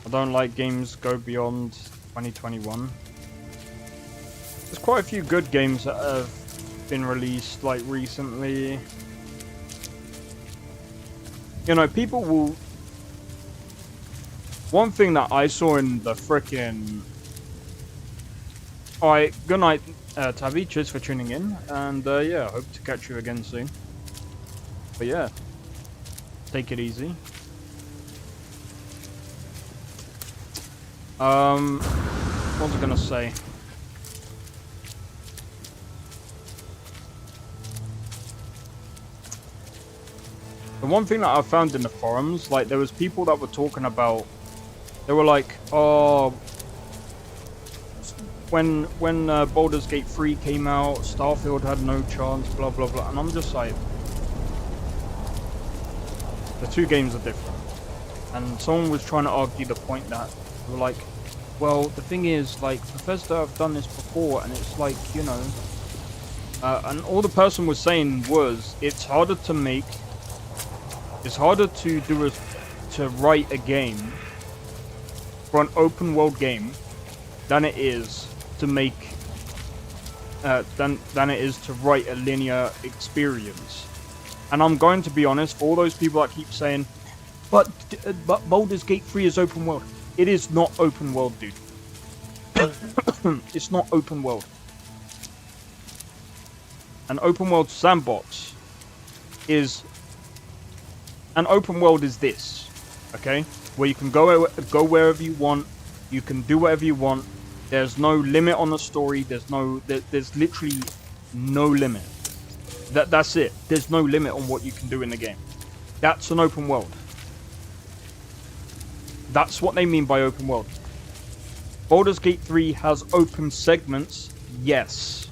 S1: I don't like games go beyond 2021. There's quite a few good games that have been released like recently. You know, people will... One thing that I saw in the frickin'... Alright, good night, Tabby. Cheers for tuning in. And, yeah, hope to catch you again soon. But, yeah. Take it easy. What was I gonna say? The one thing that I found in the forums, like, there was people that were talking about... They were like, oh... When Baldur's Gate 3 came out, Starfield had no chance, blah blah blah, and I'm just like, the two games are different. And someone was trying to argue the point that they were like, well, the thing is, like, Bethesda have done this before, and it's like, you know, and all the person was saying was, it's harder to make, it's harder to do to write a game for an open world game than it is to make than it is to write a linear experience. And I'm going to be honest, for all those people that keep saying, but Baldur's Gate 3 is open world. It is not open world, dude. It's not open world. An open world sandbox is... An open world is this, okay? Where you can go wherever you want, you can do whatever you want. There's no limit on the story. There's literally no limit. That's it. There's no limit on what you can do in the game. That's an open world. That's what they mean by open world. Baldur's Gate 3 has open segments, yes.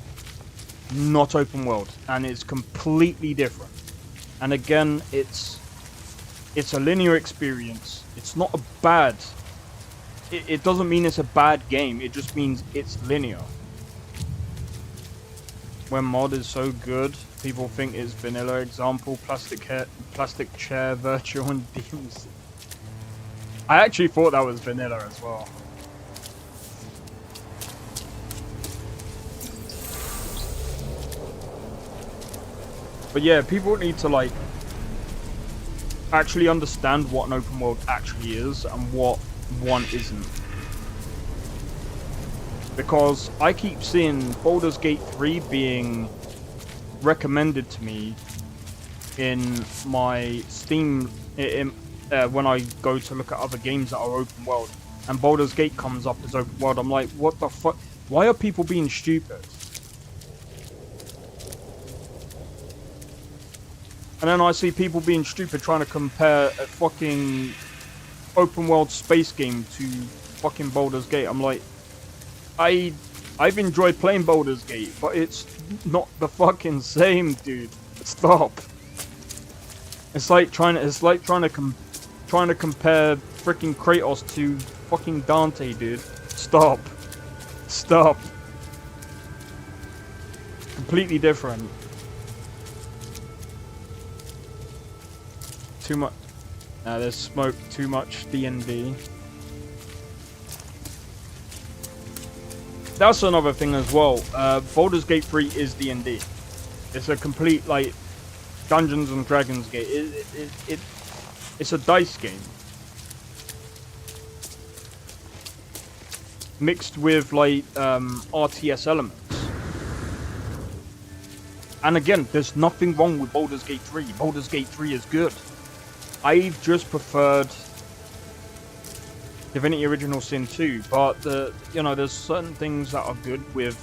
S1: Not open world, and it's completely different. And again, it's a linear experience. It's not a bad... It doesn't mean it's a bad game, it just means it's linear. When mod is so good, people think it's vanilla. Example, plastic chair, virtual, and DLC. I actually thought that was vanilla as well. But yeah, people need to, like, actually understand what an open world actually is and what one isn't. Because I keep seeing Baldur's Gate 3 being recommended to me in my Steam when I go to look at other games that are open world, and Baldur's Gate comes up as open world. I'm like, what the fuck? Why are people being stupid? And then I see people being stupid trying to compare a fucking open world space game to fucking Baldur's Gate. I'm like, I've enjoyed playing Baldur's Gate, but it's not the fucking same, dude. Stop. It's like trying to compare freaking Kratos to fucking Dante, dude. Stop. Stop. Completely different. Too much. There's smoke. Too much D&D. That's another thing as well. Baldur's Gate 3 is D&D. It's a complete, like, Dungeons and Dragons game. It's a dice game. Mixed with, like, RTS elements. And again, there's nothing wrong with Baldur's Gate 3. Baldur's Gate 3 is good. I've just preferred Divinity Original Sin 2, but you know, there's certain things that are good with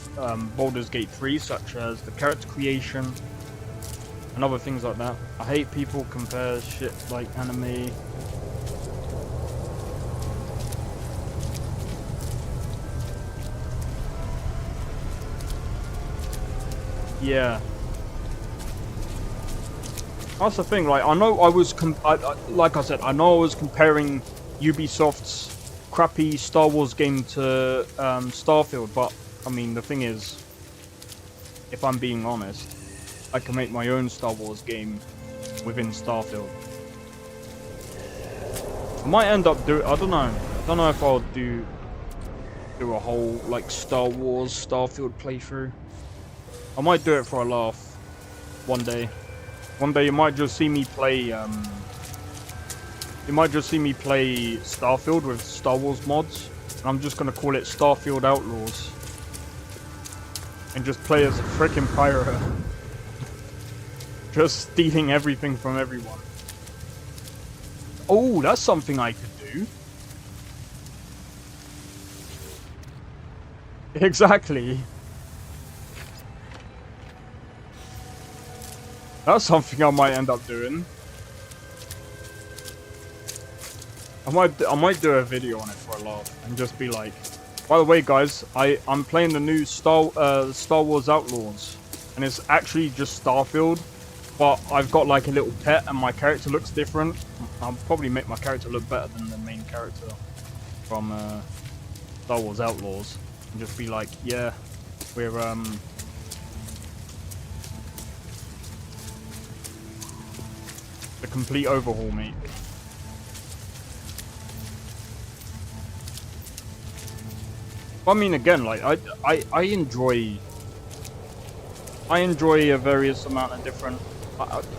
S1: Baldur's Gate 3, such as the character creation and other things like that. I hate people compare shit like anime. Yeah. That's the thing, like, I know I was, like I said, I know I was comparing Ubisoft's crappy Star Wars game to Starfield, but, I mean, the thing is, if I'm being honest, I can make my own Star Wars game within Starfield. I might end up doing, I don't know. Don't know if I'll do a whole like Star Wars Starfield playthrough. I might do it for a laugh one day. One day you might just see me play Starfield with Star Wars mods, and I'm just gonna call it Starfield Outlaws and just play as a freaking pirate. Just stealing everything from everyone. Oh, that's something I could do. Exactly. That's something I might end up doing. I might do a video on it for a laugh and just be like, by the way guys, I'm playing the new Star Wars Outlaws, and it's actually just Starfield, but I've got like a little pet and my character looks different. I'll probably make my character look better than the main character from Star Wars Outlaws, and just be like, yeah, we're the complete overhaul, mate. I mean, again, like I enjoy a various amount of different.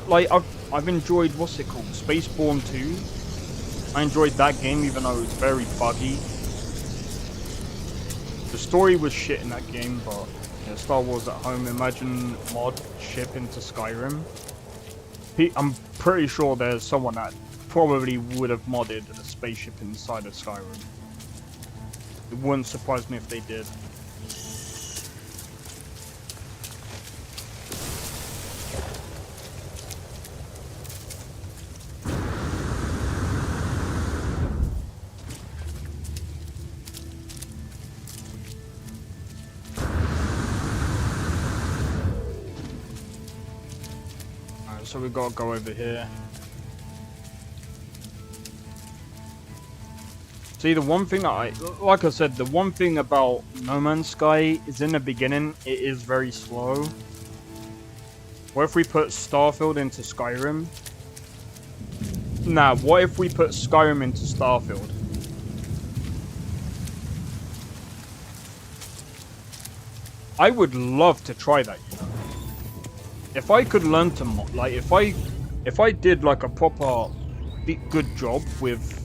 S1: Like I've enjoyed, what's it called, Spaceborne 2. I enjoyed that game even though it was very buggy. The story was shit in that game, but yeah, Star Wars at home. Imagine mod ship into Skyrim. I'm pretty sure there's someone that probably would have modded a spaceship inside of Skyrim. It wouldn't surprise me if they did. Alright, so we gotta go over here. See, the one thing like I said, the one thing about No Man's Sky is in the beginning, it is very slow. What if we put Starfield into Skyrim? Nah, what if we put Skyrim into Starfield? I would love to try that, you know. If I could learn to mod, like if I did like a proper good job with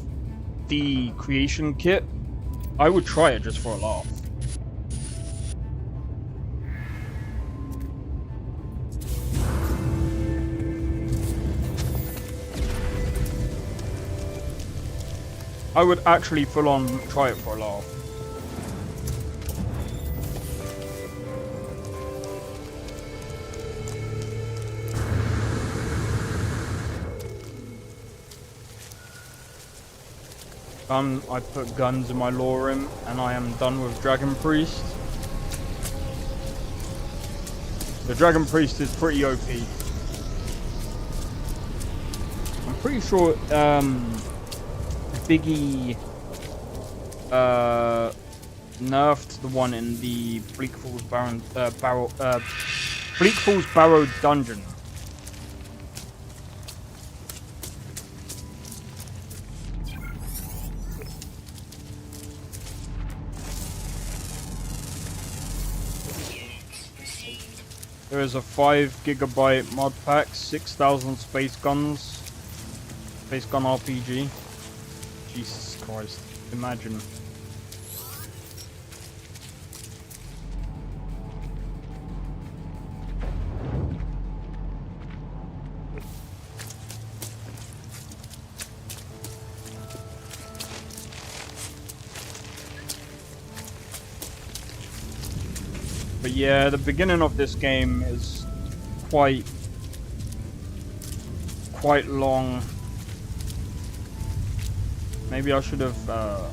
S1: the creation kit, I would try it just for a laugh. I would actually full on try it for a laugh. I put guns in my lore room, and I am done with Dragon Priest. The Dragon Priest is pretty OP. I'm pretty sure Biggie nerfed the one in the Bleak Falls Barrow dungeon. There is a 5 GB mod pack, 6,000 space gun RPG. Jesus Christ, imagine. But yeah, the beginning of this game is quite long. Maybe I should have, I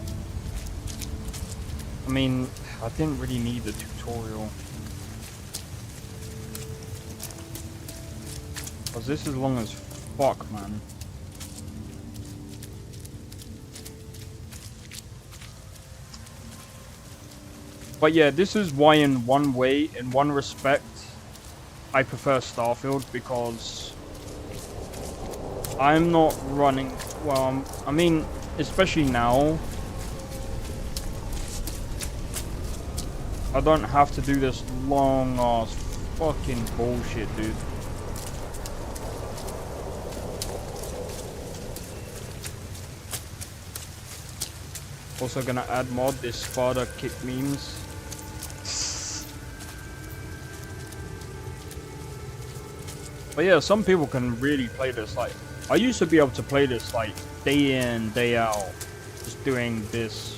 S1: mean, I didn't really need the tutorial. Cause this is long as fuck, man. But yeah, this is why in one respect, I prefer Starfield, because I'm not running, well, I mean, especially now, I don't have to do this long ass fucking bullshit, dude. Also gonna add mod this Sparta kick memes. But yeah, some people can really play this. Like, I used to be able to play this like day in, day out, just doing this,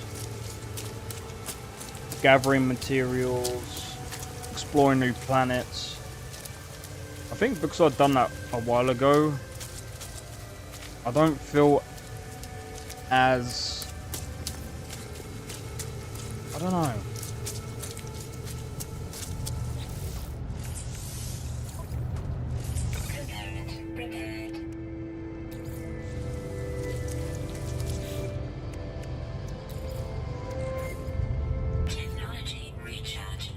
S1: gathering materials, exploring new planets. I think because I've done that a while ago, I don't feel as, I don't know.
S2: Component prepared. Technology recharge.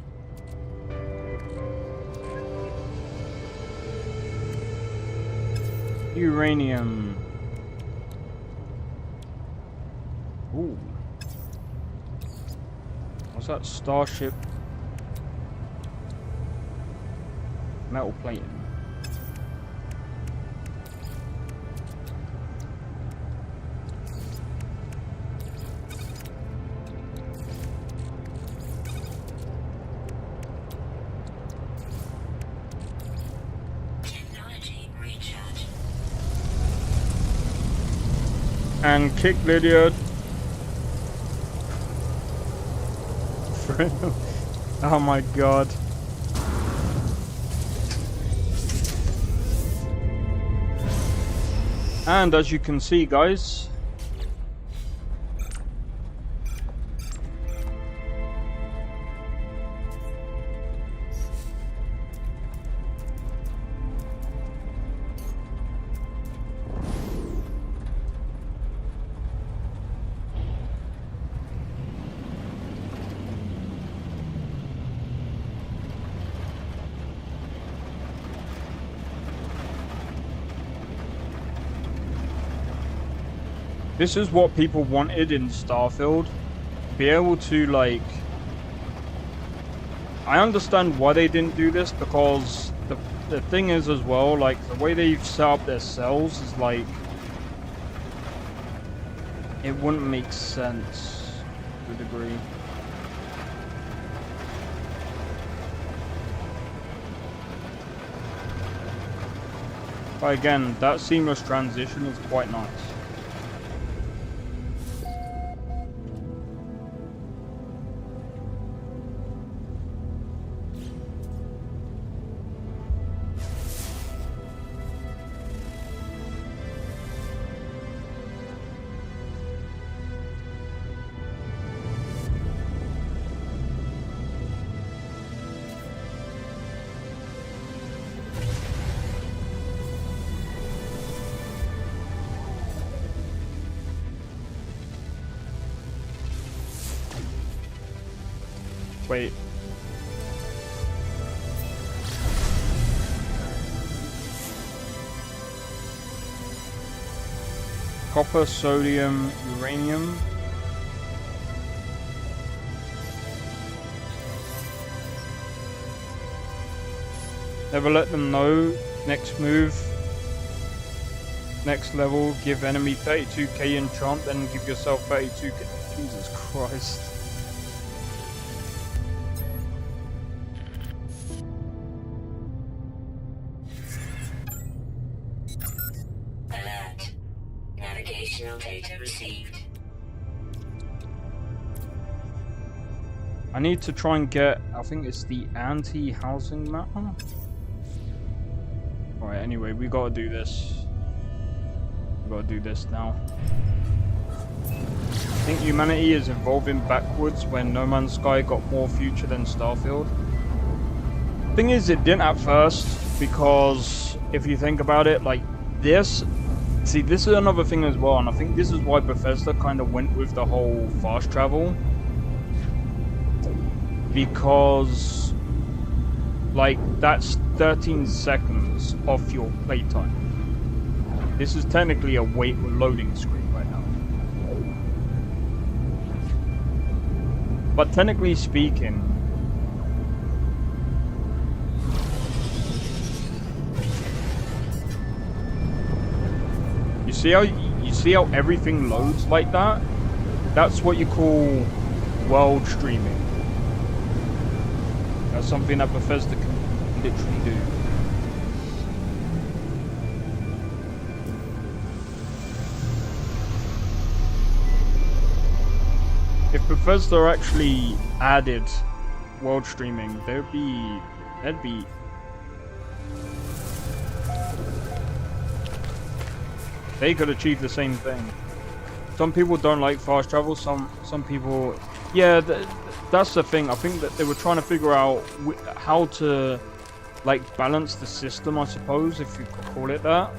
S1: Uranium. Ooh. What's that? Starship. Metal plating.
S2: Technology recharge.
S1: And kick Lydia. Oh my god. And as you can see, guys, this is what people wanted in Starfield. Be able to, like, I understand why they didn't do this, because the thing is as well, like, the way they've set up their cells is like, it wouldn't make sense to a degree. But again, that seamless transition is quite nice. Wait. Copper, sodium, uranium. Never let them know. Next move. Next level. Give enemy 32k enchant, then give yourself 32k. Jesus Christ.
S2: Alert. Navigational data received.
S1: I need to try and get, I think it's the anti-housing matter. Alright, anyway, we gotta do this. We gotta do this now. I think humanity is evolving backwards when No Man's Sky got more future than Starfield. Thing is, it didn't at first, because if you think about it, like this, see, this is another thing as well, and I think this is why Bethesda kind of went with the whole fast travel. Because, like, that's 13 seconds off your playtime. This is technically a wait loading screen right now. But technically speaking, you see how everything loads like that? That's what you call world streaming. That's something that Bethesda can literally do. If Bethesda actually added world streaming, there'd be they could achieve the same thing. Some people don't like fast travel. Some people, yeah. That's the thing. I think that they were trying to figure out how to, like, balance the system, I suppose, if you could call it that.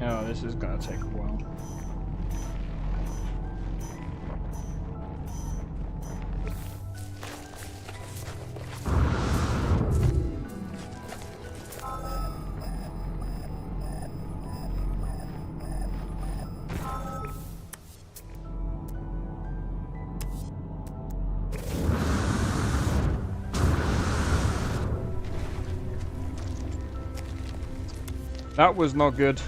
S1: Oh, this is gonna take a while. That was not good.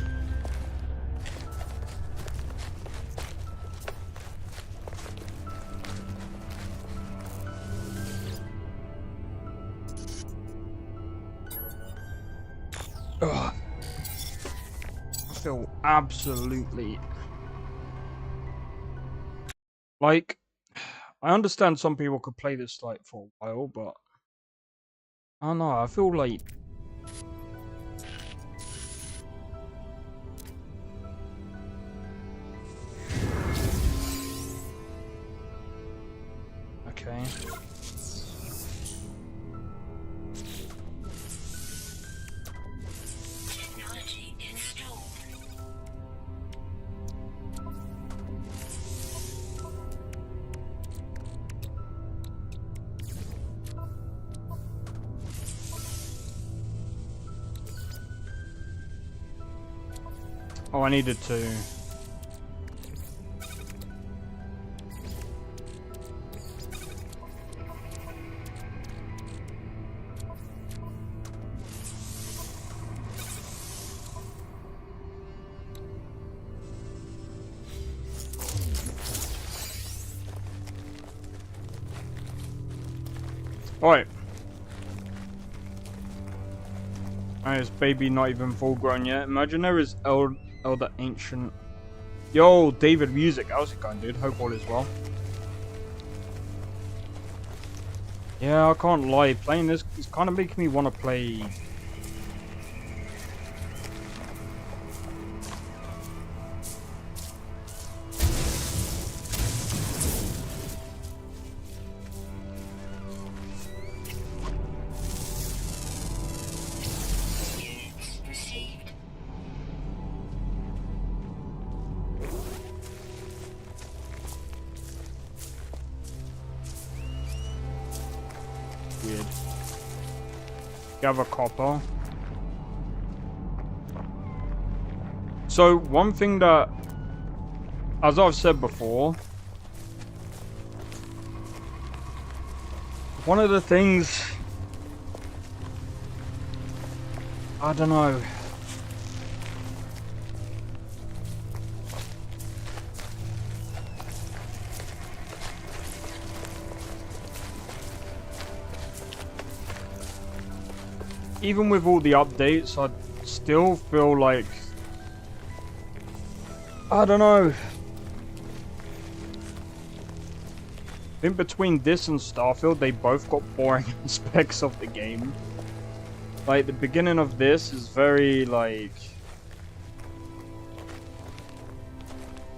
S1: Ugh. I feel absolutely... Like, I understand some people could play this, like, for a while, but... I don't know, I feel like... Okay.
S2: Technology installed.
S1: Oh, I needed to... Alright. And this baby not even full grown yet. Imagine there is elder ancient. Yo, David Music, how's it going, dude? Hope all is well. Yeah, I can't lie. Playing this is kind of making me want to play. Weird. Gather copper. So one thing that, as I've said before, one of the things I don't know. Even with all the updates, I still feel like, I don't know. I think between this and Starfield, they both got boring aspects of the game. Like, the beginning of this is very, like...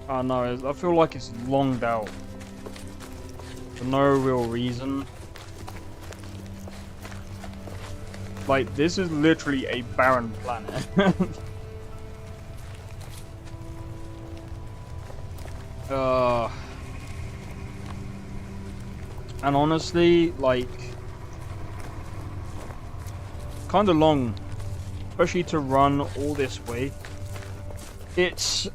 S1: I don't know, I feel like it's longed out. For no real reason. Like, this is literally a barren planet. And honestly, like... kind of long, especially to run all this way. It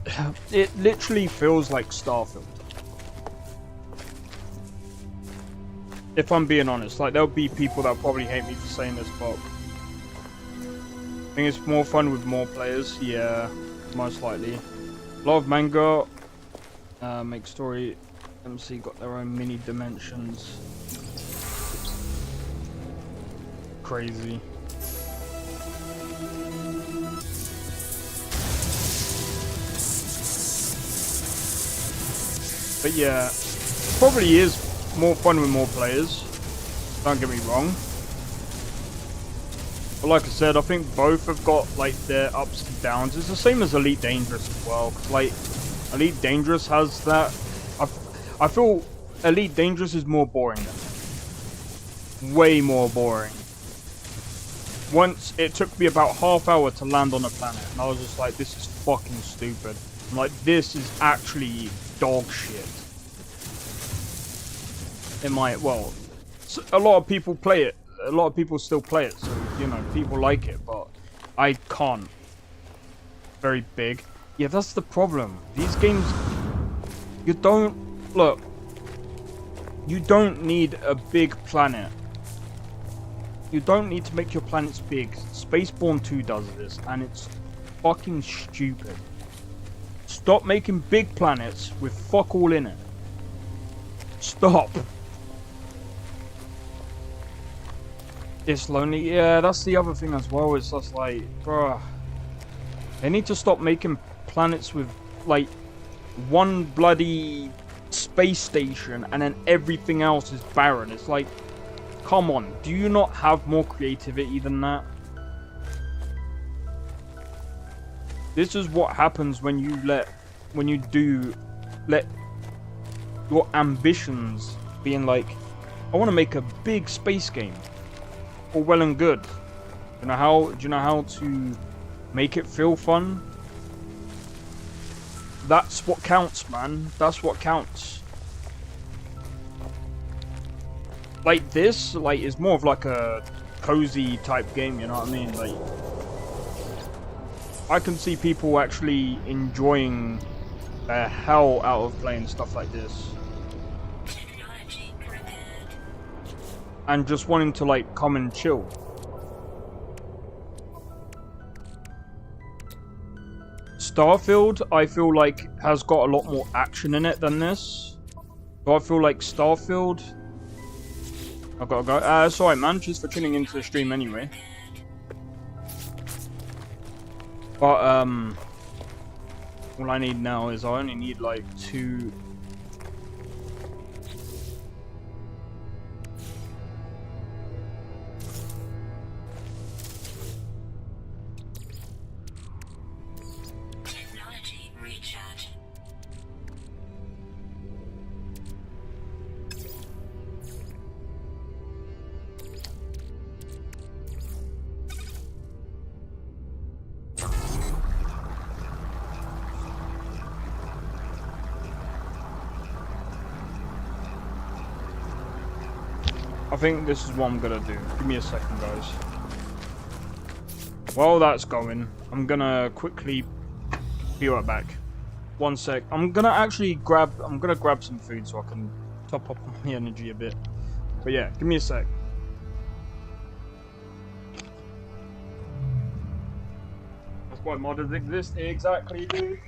S1: literally feels like Starfield, if I'm being honest. Like, there'll be people that probably hate me for saying this, but I think it's more fun with more players. Yeah, most likely. A lot of manga make story MC got their own mini dimensions. Crazy. But yeah, probably is more fun with more players. Don't get me wrong. But like I said, I think both have got like their ups and downs. It's the same as Elite Dangerous as well. 'Cause, like, Elite Dangerous has that. I feel Elite Dangerous is more boring than it. Way more boring. Once it took me about half hour to land on a planet, and I was just like, this is fucking stupid. I'm like, this is actually dog shit. It might, well, a lot of people play it. A lot of people still play it, so, you know, people like it, but I can't. Very big. Yeah, that's the problem. These games, you don't, look, you don't need a big planet. You don't need to make your planets big. Spaceborne 2 does this, and it's fucking stupid. Stop making big planets with fuck all in it. Stop. It's lonely. Yeah, that's the other thing as well. It's just like, bruh. They need to stop making planets with, like, one bloody space station and then everything else is barren. It's like, come on. Do you not have more creativity than that? This is what happens when you let your ambitions being like, I want to make a big space game. All well and good. Do you know how to make it feel fun? That's what counts, man. That's what counts. Like this, like, is more of like a cozy type game, you know what I mean? Like, I can see people actually enjoying the hell out of playing stuff like this. And just wanting to, like, come and chill. Starfield, I feel like, has got a lot more action in it than this. So I feel like Starfield... I've got to go. Sorry, man. Just for tuning into the stream anyway. But, all I need now is I only need, like, 2... I think this is what I'm gonna do. Give me a second, guys. While that's going, I'm gonna quickly be right back. One sec. I'm gonna grab some food so I can top up my energy a bit. But yeah, give me a sec. That's why modders exist. Exactly, dude.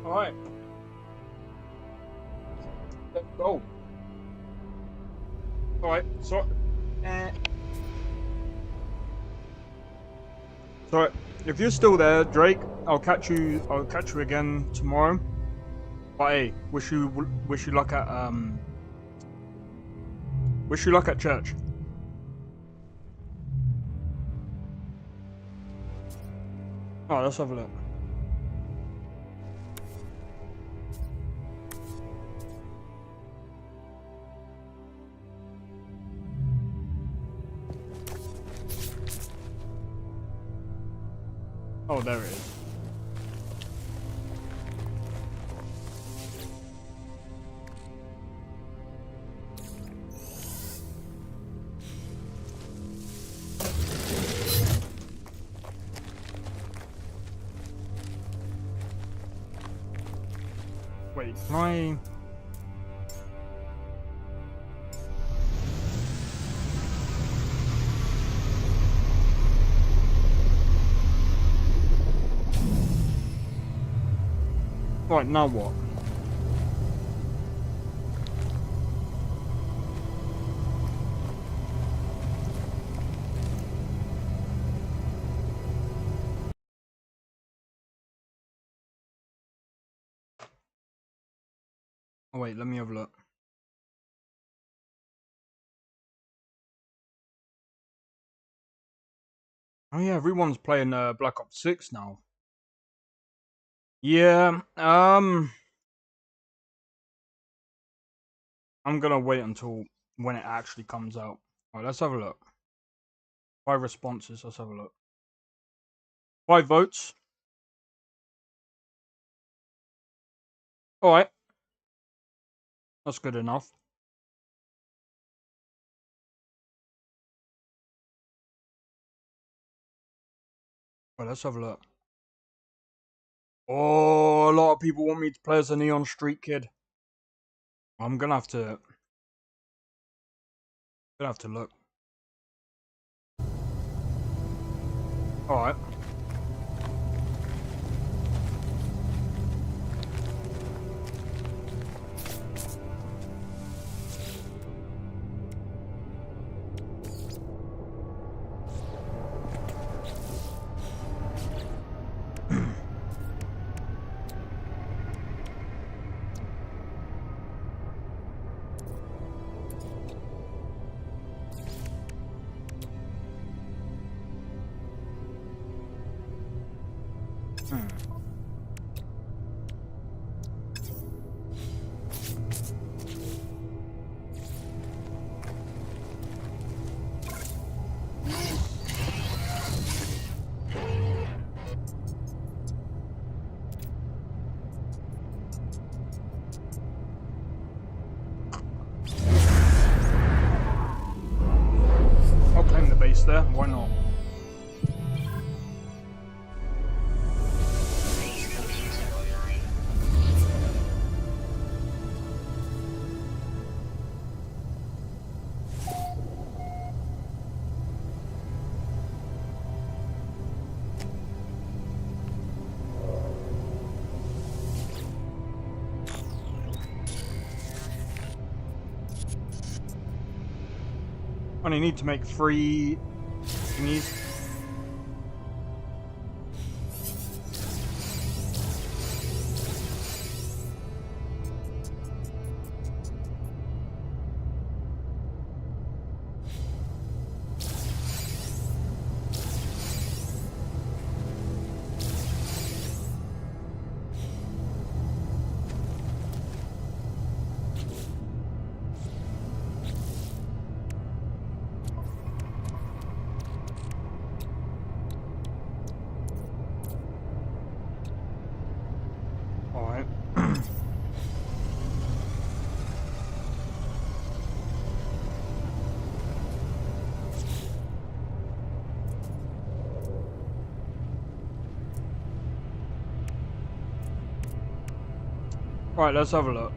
S1: Alright. Let's go. Alright, so... So, if you're still there, Drake, I'll catch you again tomorrow. But hey, wish you luck at church. Oh, let's have a look. Oh, there it is. Wait, can I... Right, now what? Oh wait, let me have a look. Oh yeah, everyone's playing Black Ops 6 now. Yeah, I'm gonna wait until when it actually comes out. Alright, let's have a look. 5 responses, let's have a look. 5 votes. Alright. That's good enough. Well, let's have a look. Oh, a lot of people want me to play as a Neon Street Kid. I'm gonna have to look. Alright. I'll claim the base there, why not? Only need to make 3 thingies. Alright. Right, let's have a look.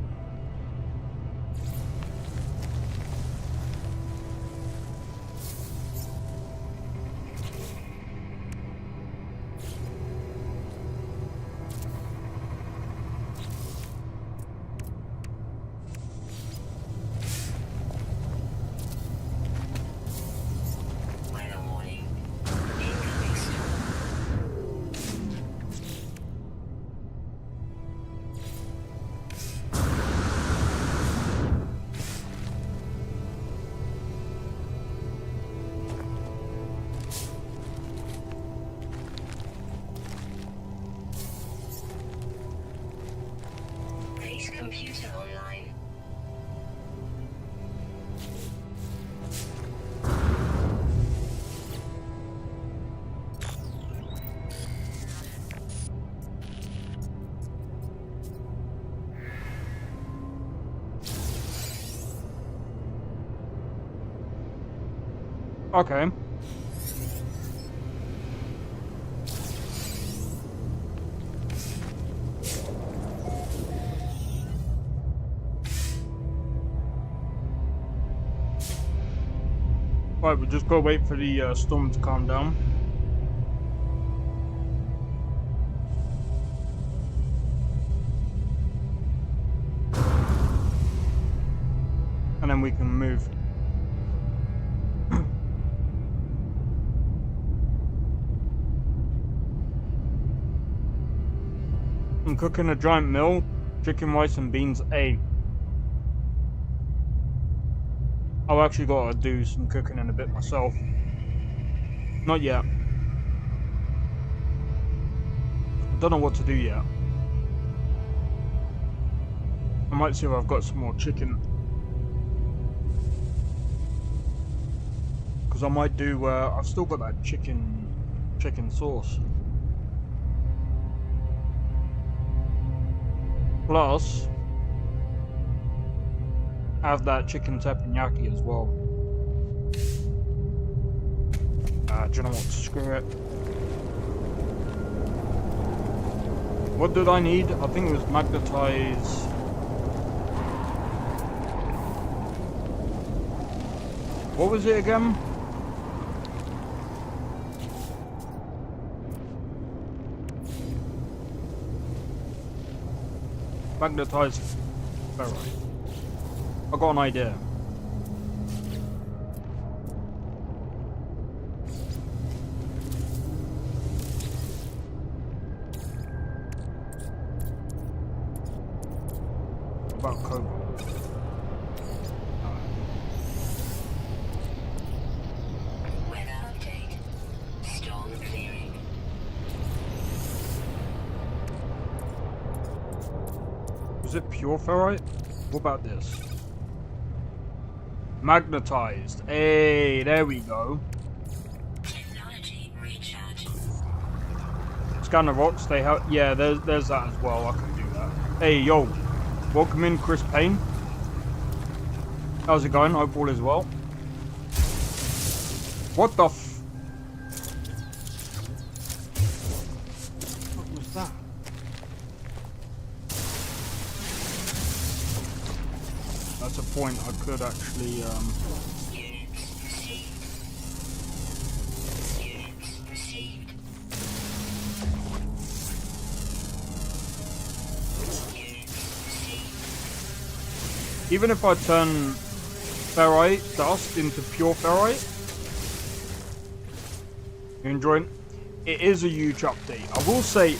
S2: Computer online.
S1: Okay. Right, we just gotta wait for the storm to calm down. then we can move. I'm cooking a giant meal, chicken, rice, and beans. I've actually got to do some cooking in a bit myself. Not yet. Don't know what to do yet. I might see if I've got some more chicken. Because I might do, I've still got that chicken sauce. Plus, have that chicken teppanyaki as well. Do you know what? Screw it. What did I need? I think it was magnetize. What was it again? Magnetized ferrite. I got an idea. What about cobalt?
S2: Weather update. Storm clearing.
S1: Was it pure ferrite? What about this? Magnetized. Hey, there we go.
S2: Technology recharge.
S1: Scan the rocks. They have. Yeah, there's that as well. I can do that. Hey, yo. Welcome in, Chris Payne. How's it going? Hope all is well. What the f... What was that? That's a point I could actually,
S2: Units received. Units received.
S1: Even if I turn ferrite dust into pure ferrite, you enjoying? It is a huge update. I will say,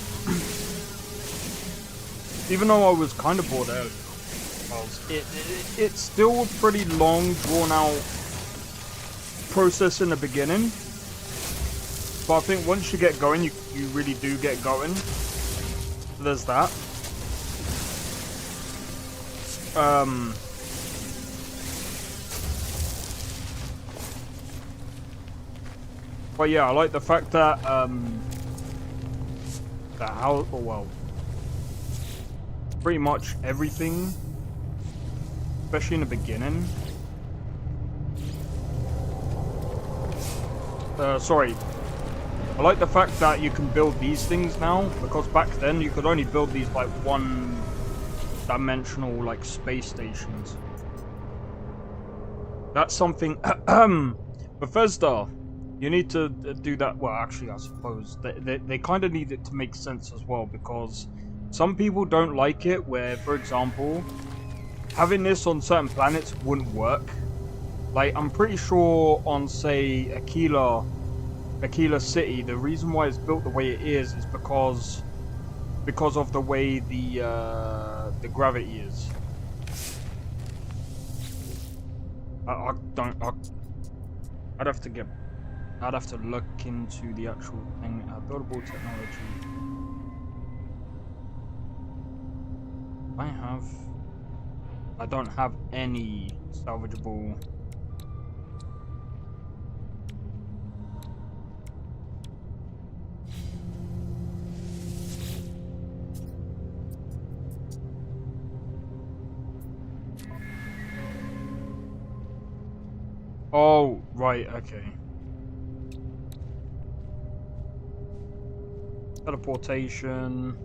S1: even though I was kind of bored out, it's still a pretty long, drawn-out process in the beginning. But I think once you get going, you really do get going. So there's that. But yeah, I like the fact that pretty much everything, especially in the beginning. Sorry. I like the fact that you can build these things now, because back then you could only build these like one-dimensional like space stations. That's something. Bethesda, you need to do that. Well, actually, I suppose they kind of need it to make sense as well, because some people don't like it. Where, for example, having this on certain planets wouldn't work. Like, I'm pretty sure on, say, Aquila City, the reason why it's built the way it is because of the way the gravity is. I'd have to look into the actual thing. Buildable technology. I don't have any salvageable. Oh, right, okay. Teleportation,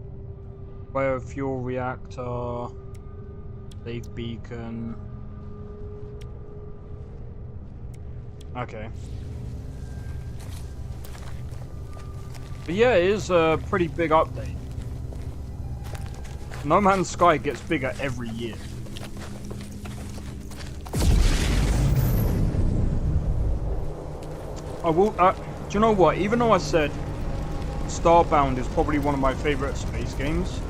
S1: biofuel reactor, safe beacon. Okay. But yeah, it is a pretty big update. No Man's Sky gets bigger every year. I will. Do you know what? Even though I said Starbound is probably one of my favorite space games,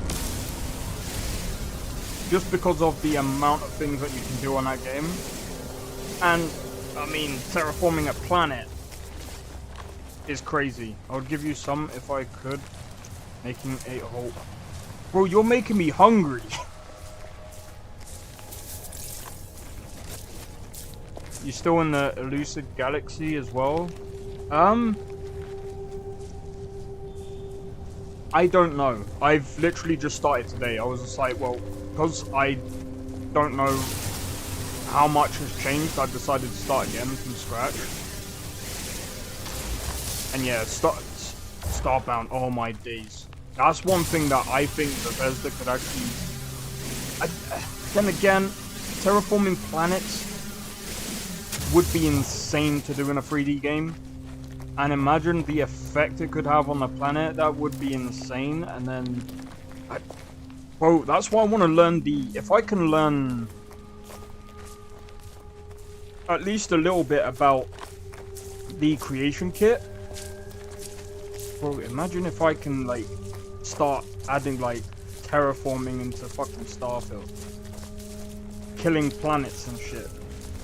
S1: just because of the amount of things that you can do on that game, and I mean, terraforming a planet is crazy. I would give you some if I could. Making a whole. Bro, you're making me hungry. You still in the elusive galaxy as well? I don't know. I've literally just started today. I was just like, well, because I don't know how much has changed, I've decided to start again from scratch. And yeah, Starbound, oh my days. That's one thing that I think Bethesda could actually... then again, terraforming planets would be insane to do in a 3D game. And imagine the effect it could have on the planet. That would be insane. And then... bro, that's why I want to learn the... If I can learn at least a little bit about the creation kit. Bro, imagine if I can, like, start adding, like, terraforming into fucking Starfield. Killing planets and shit.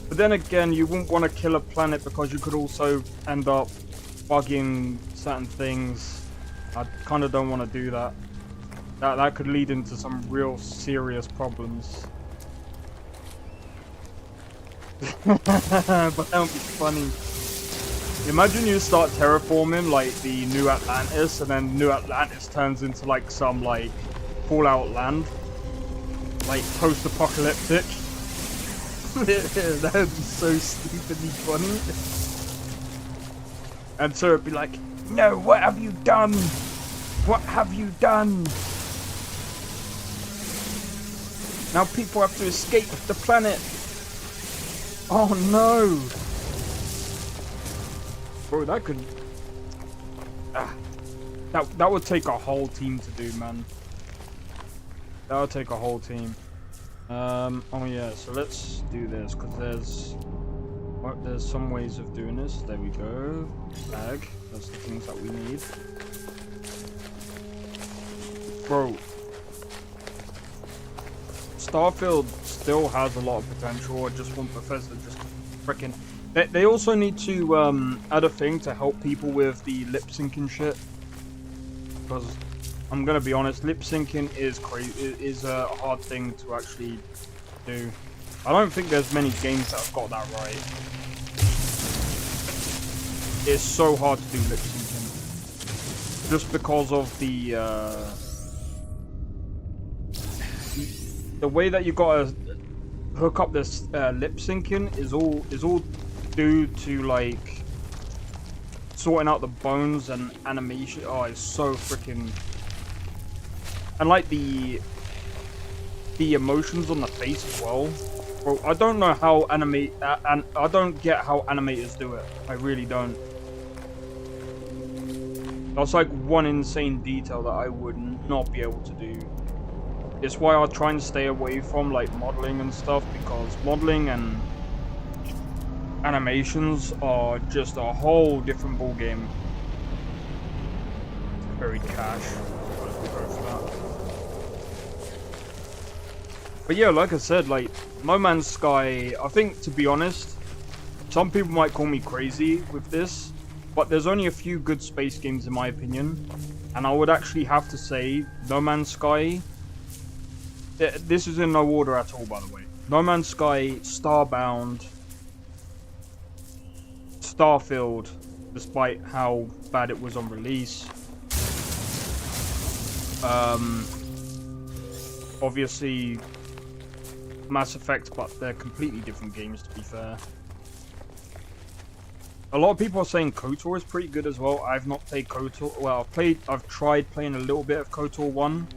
S1: But then again, you wouldn't want to kill a planet because you could also end up bugging certain things. I kind of don't want to do that. That could lead into some real serious problems. But that would be funny. Imagine you start terraforming like the New Atlantis, and then New Atlantis turns into like some like Fallout land, like post-apocalyptic. That would be so stupidly funny. And so it'd be like, no, what have you done? What have you done? Now people have to escape the planet. Oh no. Bro, that could... That would take a whole team to do, man. That would take a whole team. Oh yeah, so let's do this, because there's some ways of doing this. There we go. Bag. That's the things that we need. Bro. Starfield still has a lot of potential. I just want Bethesda just to frickin'... They also need to add a thing to help people with the lip syncing shit. Because I'm gonna be honest, lip syncing is a hard thing to actually do. I don't think there's many games that have got that right. It's so hard to do lip syncing, just because of the way that you gotta hook up this lip syncing is all due to like sorting out the bones and animation. Oh, it's so freaking... And like the emotions on the face as well. Bro, I don't know how and I don't get how animators do it. I really don't. That's like one insane detail that I would not be able to do. It's why I try and stay away from like modeling and stuff, because modeling and animations are just a whole different ball game. Buried cash. But yeah, like I said, like No Man's Sky, I think, to be honest, some people might call me crazy with this, but there's only a few good space games in my opinion, and I would actually have to say No Man's Sky. This is in no order at all, by the way. No Man's Sky, Starbound, Starfield, despite how bad it was on release. Obviously Mass Effect, but they're completely different games, to be fair. A lot of people are saying KOTOR is pretty good as well. I've not played KOTOR. Well, I've tried playing a little bit of KOTOR 1.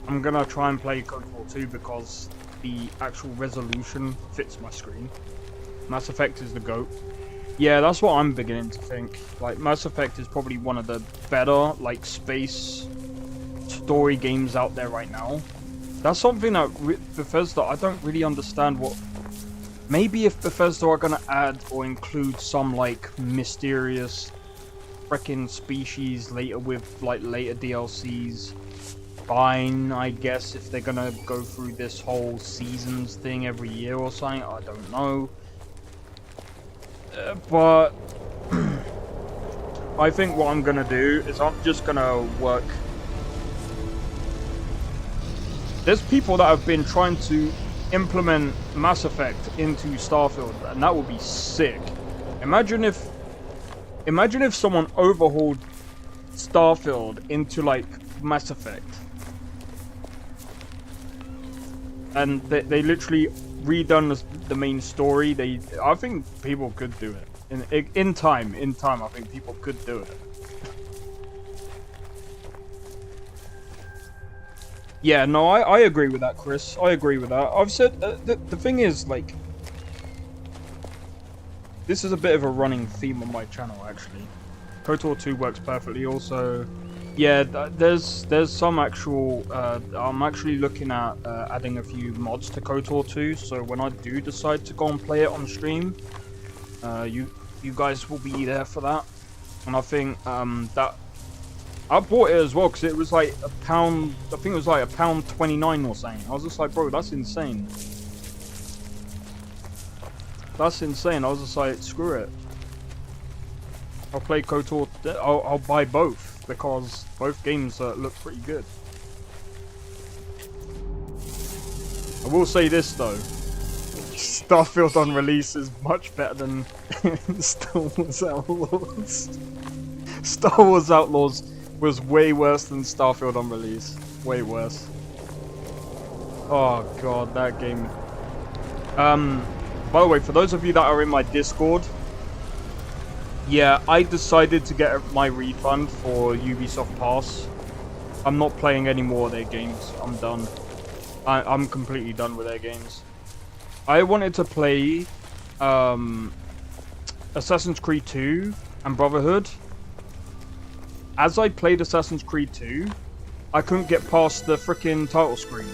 S1: I'm gonna try and play KOTOR 2 because the actual resolution fits my screen. Mass Effect is the GOAT. Yeah, that's what I'm beginning to think. Like, Mass Effect is probably one of the better, like, space story games out there right now. That's something that Bethesda, I don't really understand Maybe if Bethesda are gonna add or include some like mysterious freaking species later with like later DLCs, fine, I guess. If they're gonna go through this whole seasons thing every year or something, I don't know. But I think what I'm gonna do is I'm just gonna work. There's people that have been trying to implement Mass Effect into Starfield, and that would be sick. Imagine if someone overhauled Starfield into like Mass Effect, and they literally redone the main story. I think people could do it in time. I think people could do it. Yeah, no, I agree with that, Chris. I agree with that. I've said the thing is, like, this is a bit of a running theme on my channel actually. KOTOR 2 works perfectly. Also, yeah, there's some actual. I'm actually looking at adding a few mods to KOTOR 2. So when I do decide to go and play it on stream, you guys will be there for that. And I think that. I bought it as well because it was like £1. I think it was like £1.29 or something. I was just like, bro, that's insane. That's insane. I was just like, screw it. I'll play KOTOR. I'll buy both because both games look pretty good. I will say this though: Starfield on release is much better than Star Wars Outlaws. Star Wars Outlaws was way worse than Starfield on release. Way worse. Oh god, that game. By the way, for those of you that are in my Discord, yeah, I decided to get my refund for Ubisoft Pass. I'm not playing any more of their games. I'm done. I'm completely done with their games. I wanted to play Assassin's Creed 2 and Brotherhood. As I played Assassin's Creed 2, I couldn't get past the freaking title screen.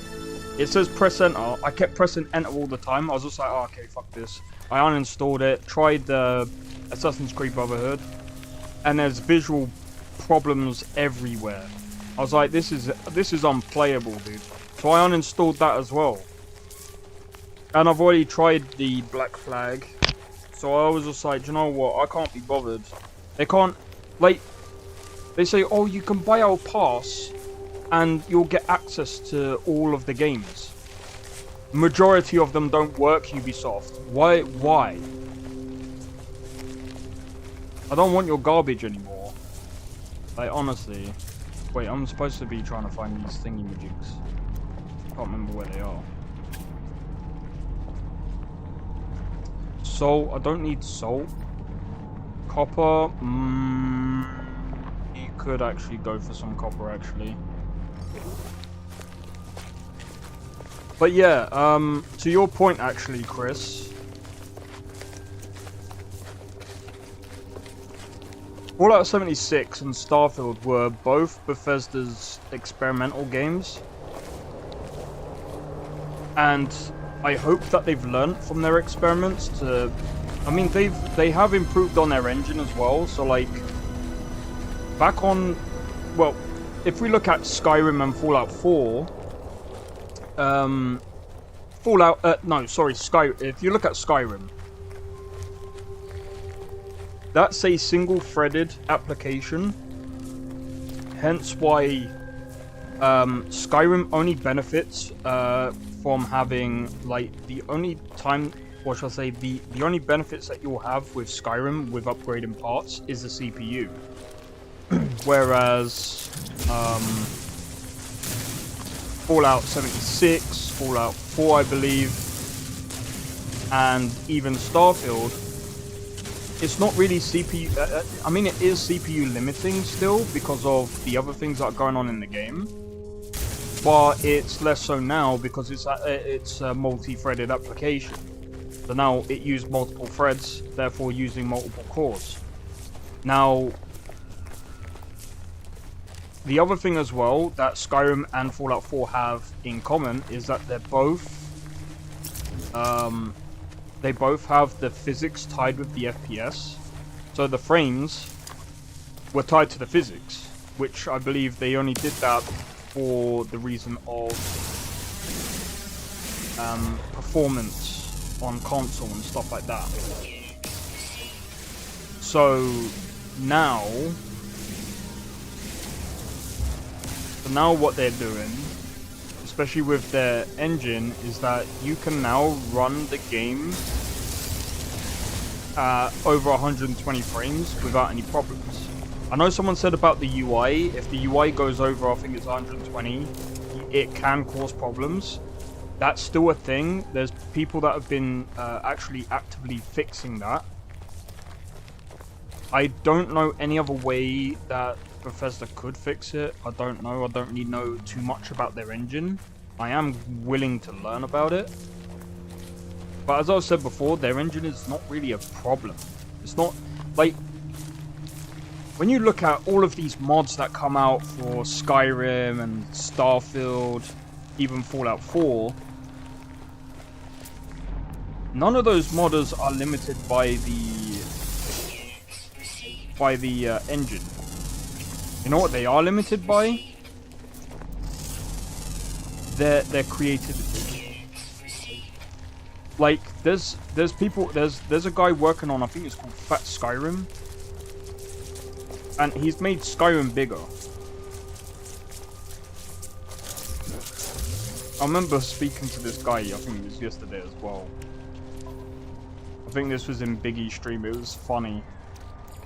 S1: It says press enter. I kept pressing enter all the time. I was just like, oh, okay, fuck this. I uninstalled it, tried the Assassin's Creed Brotherhood, and there's visual problems everywhere. I was like, this is unplayable, dude. So I uninstalled that as well. And I've already tried the Black Flag. So I was just like, you know what? I can't be bothered. They can't, like, they say, oh, you can buy our pass and you'll get access to all of the games. Majority of them don't work, Ubisoft. Why? I don't want your garbage anymore. Like, honestly. Wait, I'm supposed to be trying to find these thingy-majigs. Can't remember where they are. Salt. I don't need salt. Copper. You could actually go for some copper, actually. But yeah, to your point, actually, Chris. Fallout 76 and Starfield were both Bethesda's experimental games. And I hope that they've learnt from their experiments to... I mean, they have improved on their engine as well, so like... Back on... Well, if we look at Skyrim and Fallout 4... if you look at Skyrim... That's a single-threaded application. Hence why... Skyrim only benefits from having, like, the only time, or shall I say, the only benefits that you'll have with Skyrim with upgrading parts is the CPU. Whereas, Fallout 76, Fallout 4, I believe, and even Starfield, it's not really CPU, I mean, it is CPU limiting still because of the other things that are going on in the game. But it's less so now because it's a multi-threaded application. So now it used multiple threads, therefore using multiple cores. Now, the other thing as well that Skyrim and Fallout 4 have in common is that they're both they both have the physics tied with the FPS. So the frames were tied to the physics, which I believe they only did that for the reason of performance on console and stuff like that. So now what they're doing, especially with their engine, is that you can now run the game over 120 frames without any problems. I know someone said about the UI, if the UI goes over, I think it's 120, it can cause problems. That's still a thing. There's people that have been actually actively fixing that. I don't know any other way that Bethesda could fix it. I don't know. I don't really know too much about their engine. I am willing to learn about it. But as I said before, their engine is not really a problem. It's not like when you look at all of these mods that come out for Skyrim and Starfield, even Fallout 4, none of those modders are limited by the engine. You know what they are limited by? Their creativity. Like there's people, there's a guy working on, I think it's called Fat Skyrim, and he's made Skyrim bigger. I remember speaking to this guy, I think it was yesterday as well. I think this was in Biggie's stream. It was funny.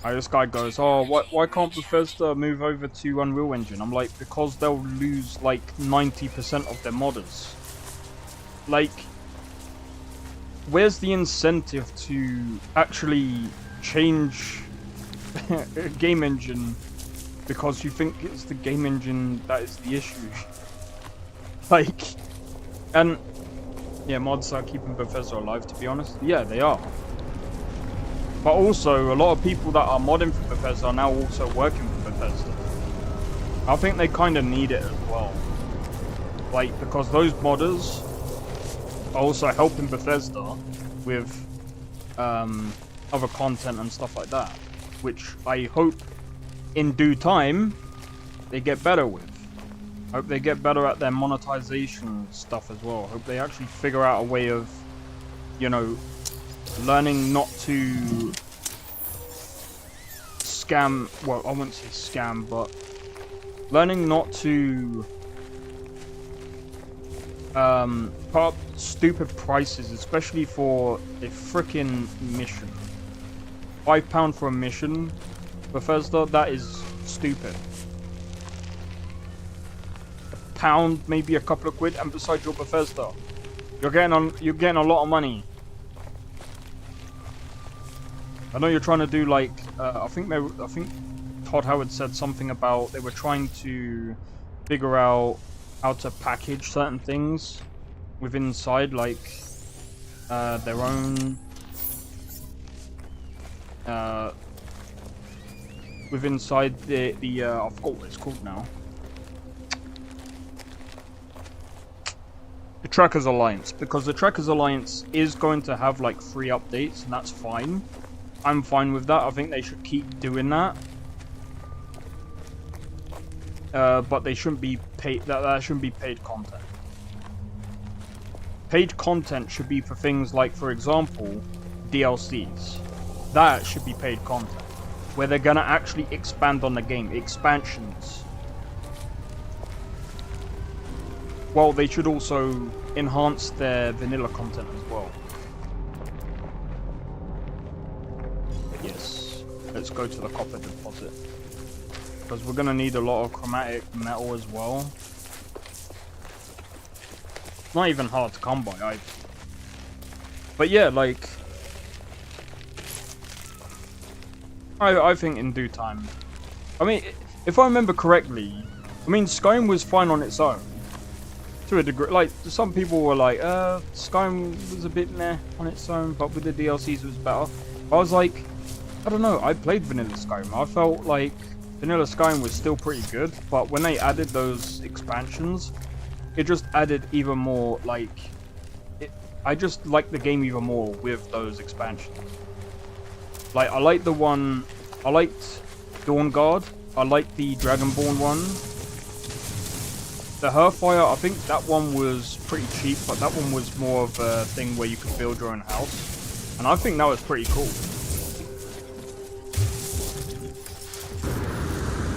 S1: This guy goes, "Oh, why can't Bethesda move over to Unreal Engine?" I'm like, because they'll lose like 90% of their modders. Like, where's the incentive to actually change a game engine because you think it's the game engine that is the issue? Like, and yeah, mods are keeping Bethesda alive, to be honest. Yeah, they are. But also, a lot of people that are modding for Bethesda are now also working for Bethesda. I think they kind of need it as well. Like, because those modders are also helping Bethesda with other content and stuff like that. Which I hope in due time they get better with. I hope they get better at their monetization stuff as well. I hope they actually figure out a way of, you know, learning not to scam, well, I wouldn't say scam, but learning not to put up stupid prices, especially for a freaking mission. £5 for a mission, Bethesda, that is stupid. £1, maybe a couple of quid, and besides, you're Bethesda. You're getting a lot of money. I know you're trying to do like I think Todd Howard said something about they were trying to figure out how to package certain things within inside, like their own within inside the I forgot what it's called now. The Trackers Alliance, because the Trackers Alliance is going to have like free updates, and that's fine. I'm fine with that. I think they should keep doing that. But they shouldn't be paid. That shouldn't be paid content. Paid content should be for things like, for example, DLCs. That should be paid content, where they're gonna actually expand on the game. Expansions. Well, they should also enhance their vanilla content as well. Yes, let's go to the copper deposit, because we're gonna need a lot of chromatic metal as well. It's not even hard to come by either. But yeah, like, I think in due time. I mean, if I remember correctly, I mean, Skyrim was fine on its own. To a degree, like, some people were like, Skyrim was a bit meh on its own, but with the DLCs it was better. I was like, I don't know, I played Vanilla Skyrim. I felt like Vanilla Skyrim was still pretty good, but when they added those expansions, it just added even more, like, I just like the game even more with those expansions. Like, I like the one... I liked Dawn Guard. I liked the Dragonborn one. The Hearthfire, I think that one was pretty cheap, but that one was more of a thing where you could build your own house. And I think that was pretty cool.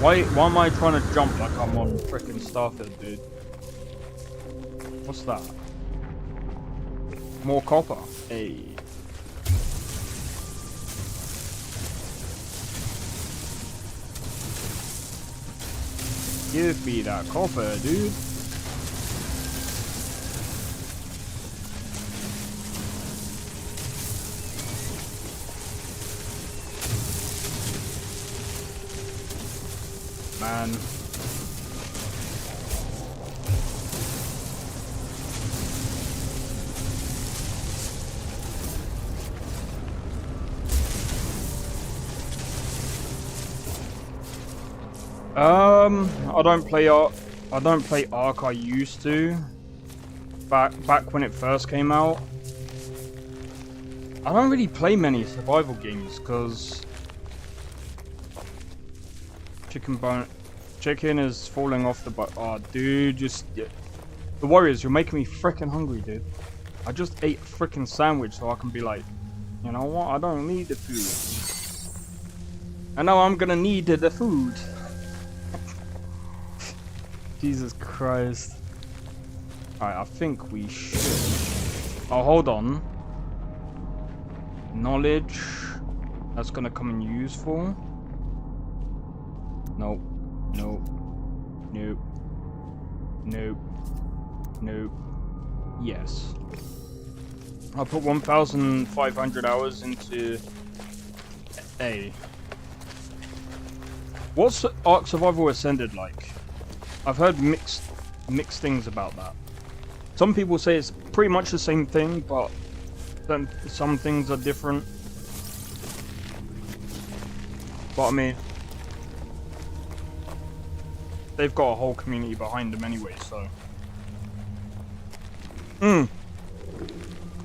S1: Why am I trying to jump like I'm on frickin' Starfield, dude? What's that? More copper. Hey. Give me that copper, dude. Man. I don't play Ark. I used to. Back when it first came out. I don't really play many survival games because chicken is falling off the butt. Oh, dude, the Warriors, you're making me freaking hungry, dude. I just ate a freaking sandwich so I can be like, you know what? I don't need the food. And now I'm gonna need the food. Jesus Christ. Alright, I think we should. Oh, hold on. Knowledge. That's gonna come in useful. Nope. Nope. Nope. Nope. Nope. Yes. I'll put 1,500 hours into A. What's Ark Survival Ascended like? I've heard mixed things about that. Some people say it's pretty much the same thing, but then some things are different. But I mean, they've got a whole community behind them anyway, so.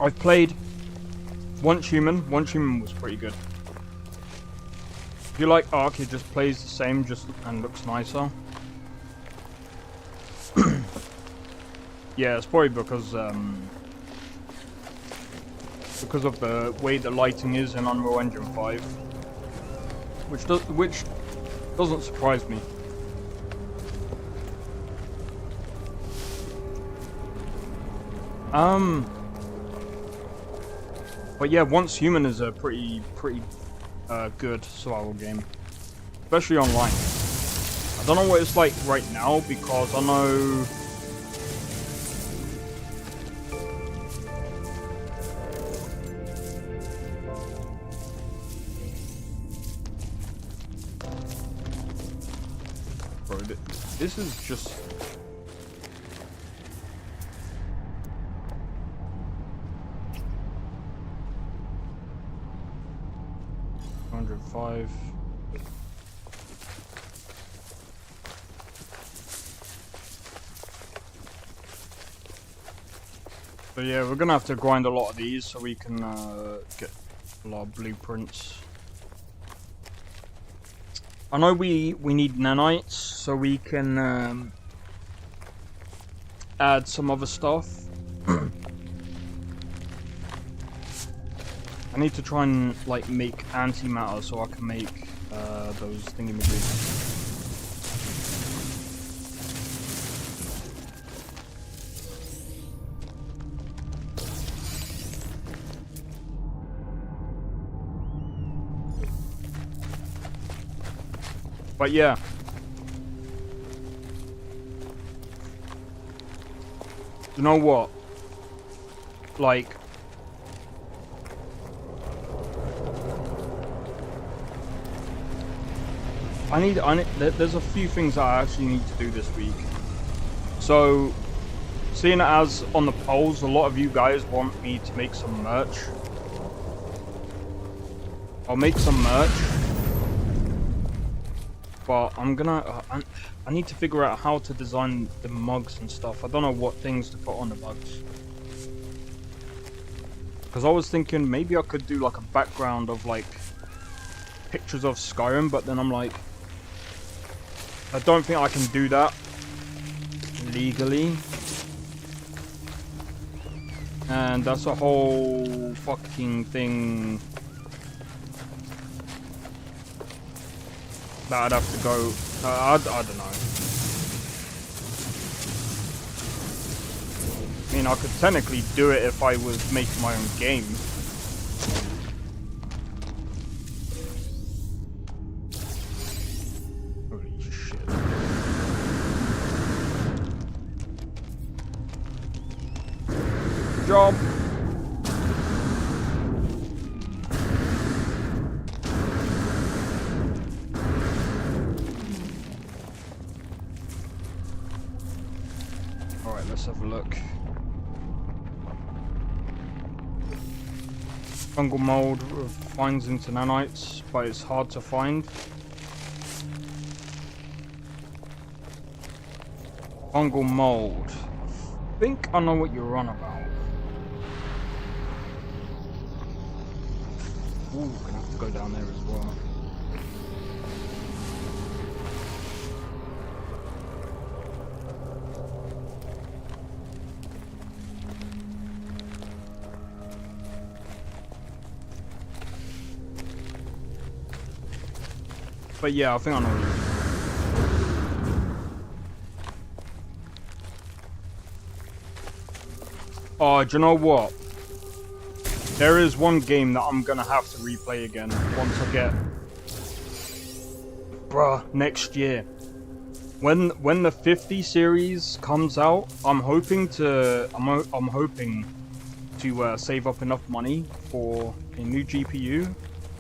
S1: I've played Once Human. Once Human was pretty good. If you like Ark, it just plays the same, and looks nicer. Yeah, it's probably because of the way the lighting is in Unreal Engine 5, which doesn't surprise me. But yeah, Once Human is a pretty good survival game, especially online. I don't know what it's like right now because I know. Bro, this is just. $105. So yeah, we're gonna have to grind a lot of these so we can get a lot of blueprints. I know we need nanites so we can add some other stuff. I need to try and like make antimatter so I can make those thingy-majiggies. But yeah. You know what? Like, I need, there's a few things that I actually need to do this week. So, seeing as on the polls, a lot of you guys want me to make some merch. I'll make some merch. But I'm gonna, I need to figure out how to design the mugs and stuff. I don't know what things to put on the mugs. Because I was thinking maybe I could do like a background of like pictures of Skyrim, but then I'm like, I don't think I can do that legally. And that's a whole fucking thing that I'd have to go. I don't know. I mean, I could technically do it if I was making my own game. Holy shit. Good job. Alright, let's have a look. Fungal mold finds into nanites, but it's hard to find. Fungal mold. I think I know what you're on about. Ooh, gonna have to go down there as well. But yeah, I think I know what you mean. Oh, do you know what? There is one game that I'm gonna have to replay again once I get... Bruh, next year. When the 50 series comes out, I'm hoping to save up enough money for a new GPU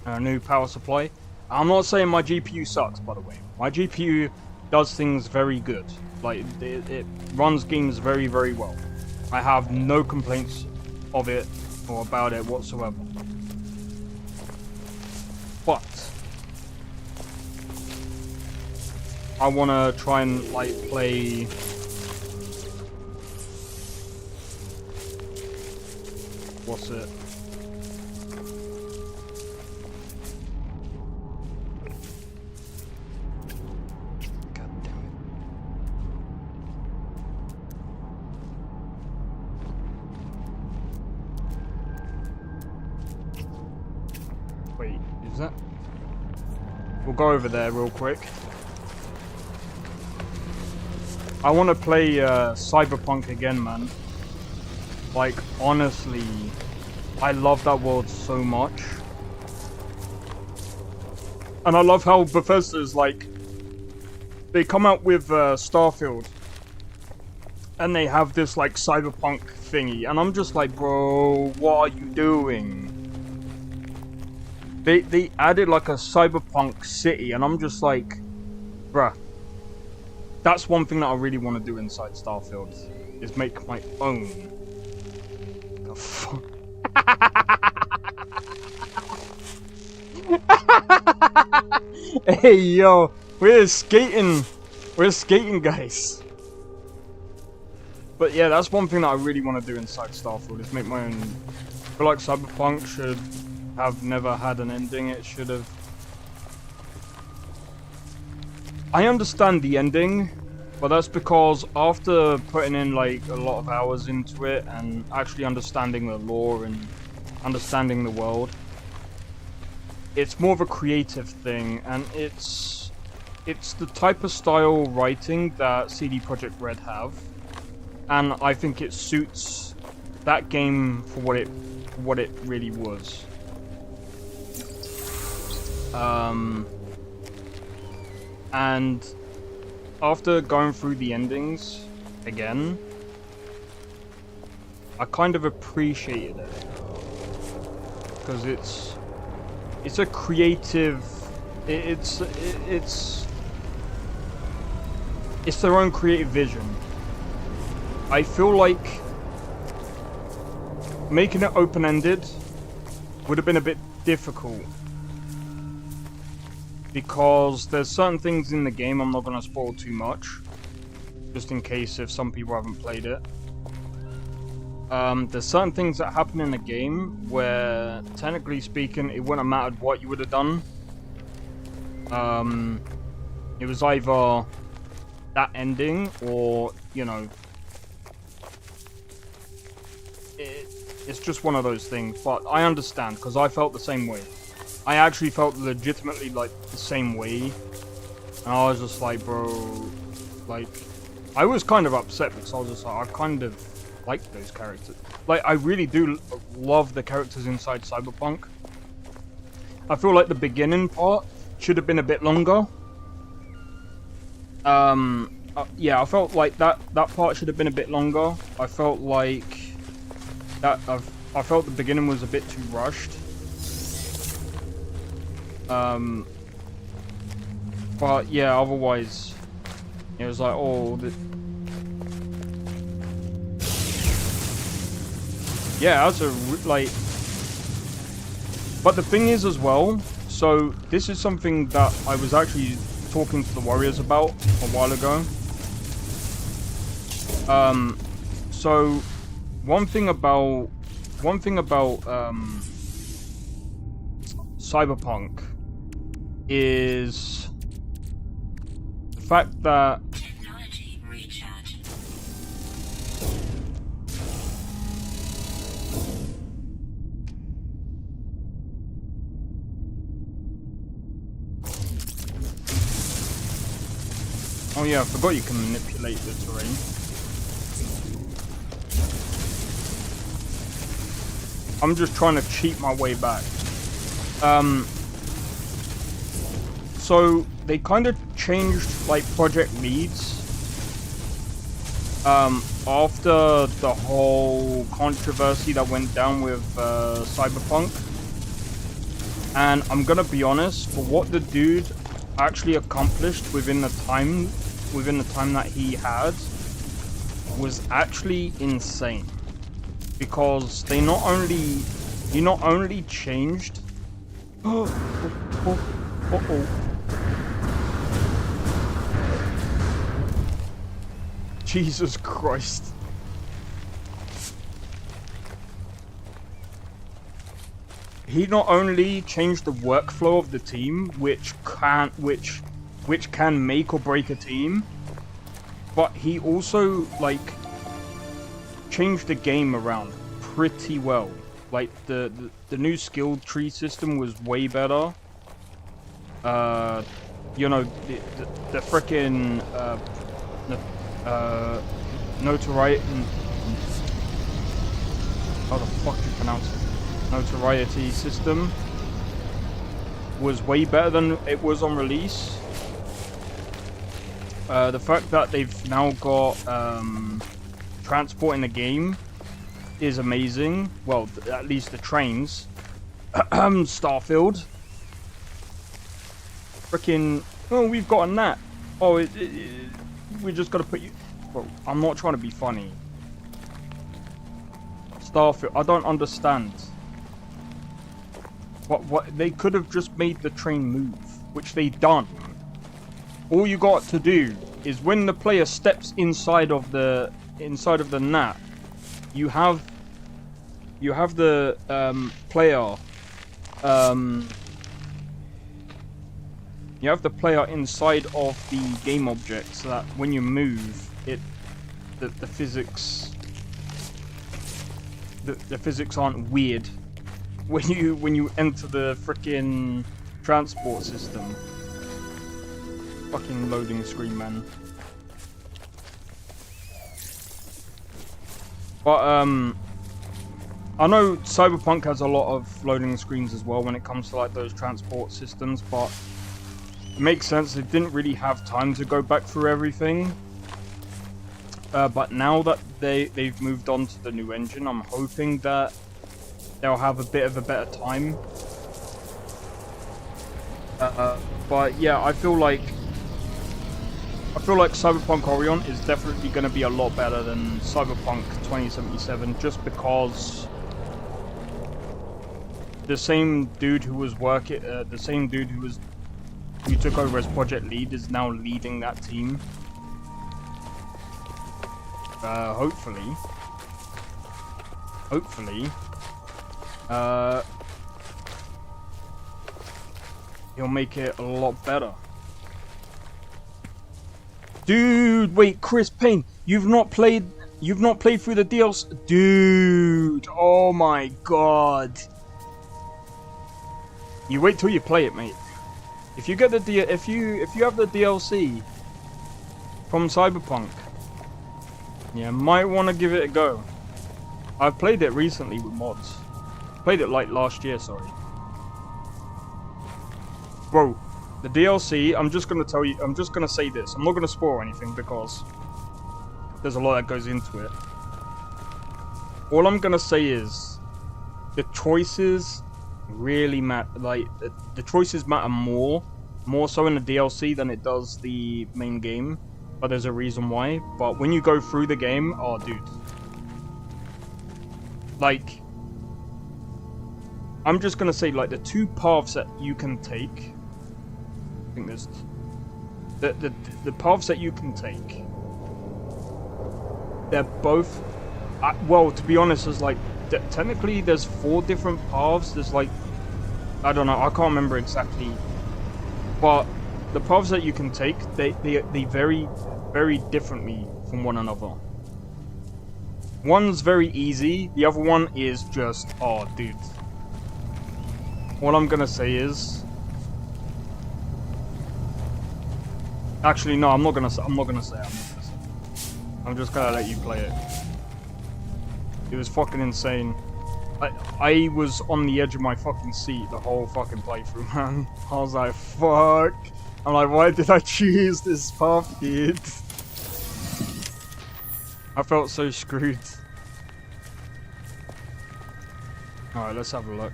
S1: and a new power supply. I'm not saying my GPU sucks, by the way. My GPU does things very good. Like, it runs games very, very well. I have no complaints of it or about it whatsoever. But I want to try and, like, play... What's it? Wait, is that? We'll go over there real quick. I want to play Cyberpunk again, man. Like, honestly, I love that world so much. And I love how Bethesda's like, they come out with Starfield. And they have this like Cyberpunk thingy. And I'm just like, bro, what are you doing? They added like a cyberpunk city, and I'm just like, bruh. That's one thing that I really want to do inside Starfield, is make my own. The fuck? Hey yo, we're skating, guys. But yeah, that's one thing that I really want to do inside Starfield, is make my own. I feel like Cyberpunk should have never had an ending. It should have. I understand the ending, but that's because after putting in like a lot of hours into it and actually understanding the lore and understanding the world, it's more of a creative thing, and it's the type of style writing that CD Projekt Red have, and I think it suits that game for what it really was. And after going through the endings again, I kind of appreciated it, because it's a creative, it's their own creative vision. I feel like making it open-ended would have been a bit difficult, because there's certain things in the game, I'm not going to spoil too much, just in case if some people haven't played it. there's certain things that happen in the game where, technically speaking, it wouldn't have mattered what you would have done. It was either that ending or, you know, it's just one of those things. But I understand, because I felt the same way. I actually felt legitimately like the same way. And I was just like, bro, like, I was kind of upset because I was just like, I kind of like those characters. Like, I really do love the characters inside Cyberpunk. I feel like the beginning part should have been a bit longer. Yeah, I felt like that part should have been a bit longer. I felt like that I felt the beginning was a bit too rushed. But yeah, otherwise, it was like, oh, yeah, that's like. But the thing is as well. So this is something that I was actually talking to the Warriors about a while ago. So one thing about Cyberpunk is the fact that
S2: Technology recharge.
S1: oh yeah, I forgot you can manipulate the terrain. I'm just trying to cheat my way back. So they kind of changed like project leads after the whole controversy that went down with Cyberpunk. And I'm gonna be honest, for what the dude actually accomplished within the time that he had was actually insane. Because he not only changed. Oh. Jesus Christ. He not only changed the workflow of the team, which can make or break a team, but he also like changed the game around pretty well. Like the new skill tree system was way better. You know, the frickin' notoriety. How the fuck do you pronounce it? Notoriety system was way better than it was on release. The fact that they've now got transport in the game is amazing. Well, at least the trains. Starfield. Frickin', oh, we've got a gnat. Oh, we just gotta put you. Well, I'm not trying to be funny. Starfield, I don't understand. What they could have just made the train move, which they done. All you got to do is when the player steps inside of the gnat, you have the player. You have the player inside of the game object, so that when you move, the physics aren't weird when you enter the frickin' transport system. Fucking loading screen, man. But I know Cyberpunk has a lot of loading screens as well when it comes to like those transport systems, but it makes sense. They didn't really have time to go back through everything. But now that they've moved on to the new engine, I'm hoping that they'll have a bit of a better time. But yeah, I feel like Cyberpunk Orion is definitely going to be a lot better than Cyberpunk 2077, just because the same dude who was who took over as project lead is now leading that team. Hopefully. hopefully, he'll make it a lot better. Dude, wait, Chris Payne, you've not played through the DLC, dude. Oh my god. You wait till you play it, mate. If you get the if you have the DLC from Cyberpunk, yeah, might want to give it a go. I've played it recently with mods. Played it like last year, sorry. Bro, the DLC, I'm just gonna tell you, I'm just gonna say this. I'm not gonna spoil anything because there's a lot that goes into it. All I'm gonna say is the choices really matter. Like the choices matter more so in the DLC than it does the main game. But there's a reason why. But when you go through the game, oh dude, like I'm just gonna say like the two paths that you can take. I think there's the paths that you can take. They're both, well, to be honest, there's like technically there's 4 different paths. There's like, I don't know, I can't remember exactly, but the paths that you can take, they vary very differently from one another. One's very easy, the other one is just, oh dude. What I'm gonna say is, actually no, I'm not gonna say it. I'm just gonna let you play it. It was fucking insane. I was on the edge of my fucking seat the whole fucking playthrough, man. I was like, fuck. I'm like, why did I choose this path, dude? I felt so screwed. Alright, let's have a look.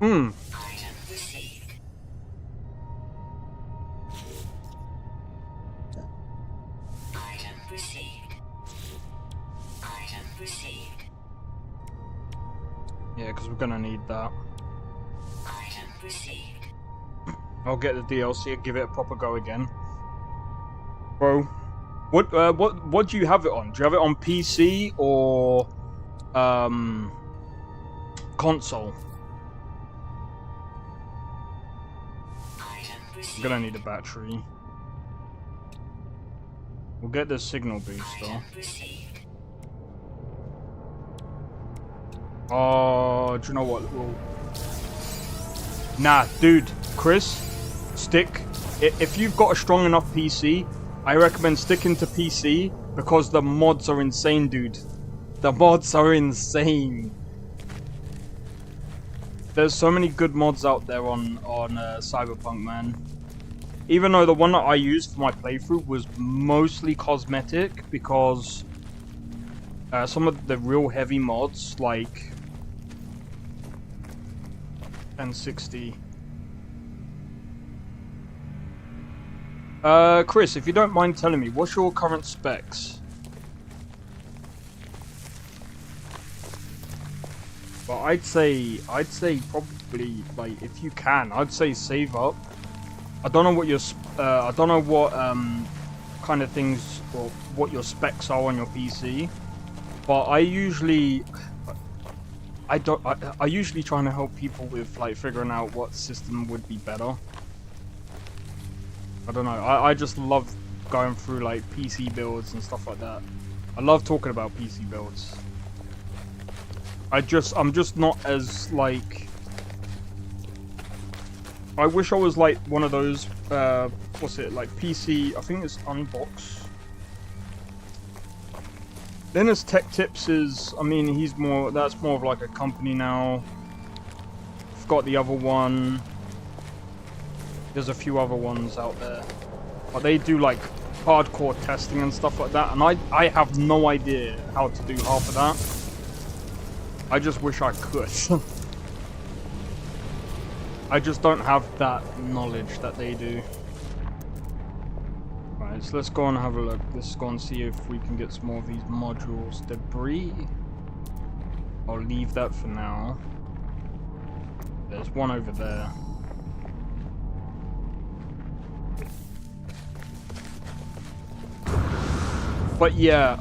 S2: Item received. Item received. Item received.
S1: Yeah, because we're gonna need that.
S2: Item received.
S1: I'll get the DLC and give it a proper go again. Bro, what do you have it on? Do you have it on PC or console? I'm gonna need a battery. We'll get the signal booster. Oh, do you know what? Nah, dude, Chris, stick. If you've got a strong enough PC, I recommend sticking to PC because the mods are insane, dude. The mods are insane. There's so many good mods out there on Cyberpunk, man. Even though the one that I used for my playthrough was mostly cosmetic, because some of the real heavy mods, like 1060. Chris, if you don't mind telling me, what's your current specs? But I'd say probably, like, if you can, I'd say save up. I don't know what your kind of things or what your specs are on your PC, but I usually try to help people with like figuring out what system would be better. I don't know. I just love going through like PC builds and stuff like that. I love talking about PC builds. I'm just not as like. I wish I was like one of those. What's it like? PC. I think it's Unbox. Then as Tech Tips is. I mean, he's more. That's more of like a company now. I've got the other one. There's a few other ones out there, but they do like hardcore testing and stuff like that, and I have no idea how to do half of that. I just wish I could. I just don't have that knowledge that they do. Right, so let's go and have a look. Let's go and see if we can get some more of these modules. Debris. I'll leave that for now. There's one over there. But yeah,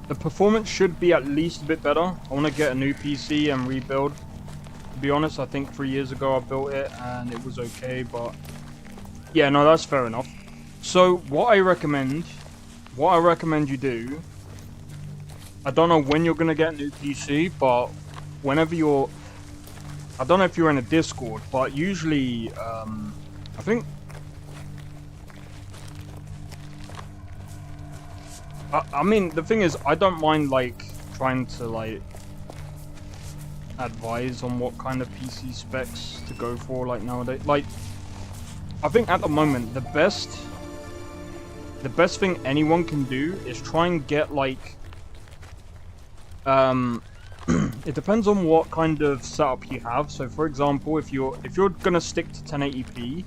S1: the performance should be at least a bit better. I want to get a new PC and rebuild. To be honest, I think 3 years ago I built it and it was okay, but yeah, no, that's fair enough. So what I recommend you do, I don't know when you're gonna get a new PC, but whenever you're, I don't know if you're in a Discord, but usually, I think, I mean, the thing is, I don't mind, like, trying to, like, advise on what kind of PC specs to go for, like, nowadays. Like, I think at the moment, the best thing anyone can do is try and get, like, it depends on what kind of setup you have. So, for example, if you're gonna stick to 1080p,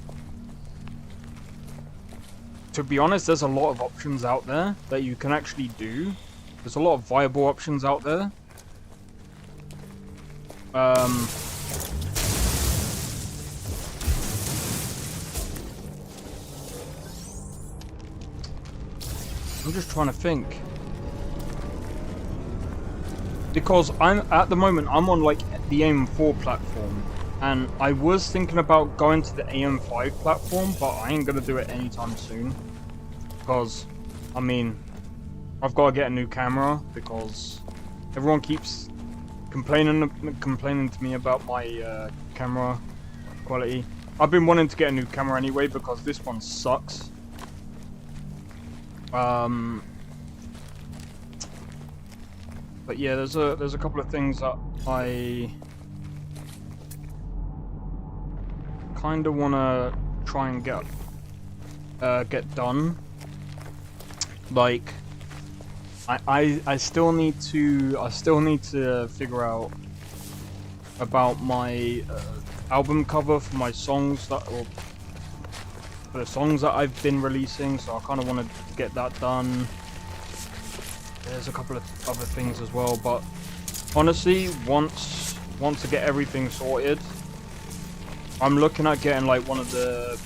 S1: to be honest, there's a lot of options out there that you can actually do. There's a lot of viable options out there. I'm just trying to think. Because at the moment, I'm on like the AM4 platform. And I was thinking about going to the AM5 platform, but I ain't gonna do it anytime soon. Because, I mean, I've got to get a new camera because everyone keeps complaining to me about my camera quality. I've been wanting to get a new camera anyway because this one sucks. But yeah, there's a couple of things that I kind of want to try and get done. Like, I still need to figure out about my album cover for my songs or for the songs that I've been releasing. So I kind of want to get that done. There's a couple of other things as well, but honestly, once I get everything sorted, I'm looking at getting like one of the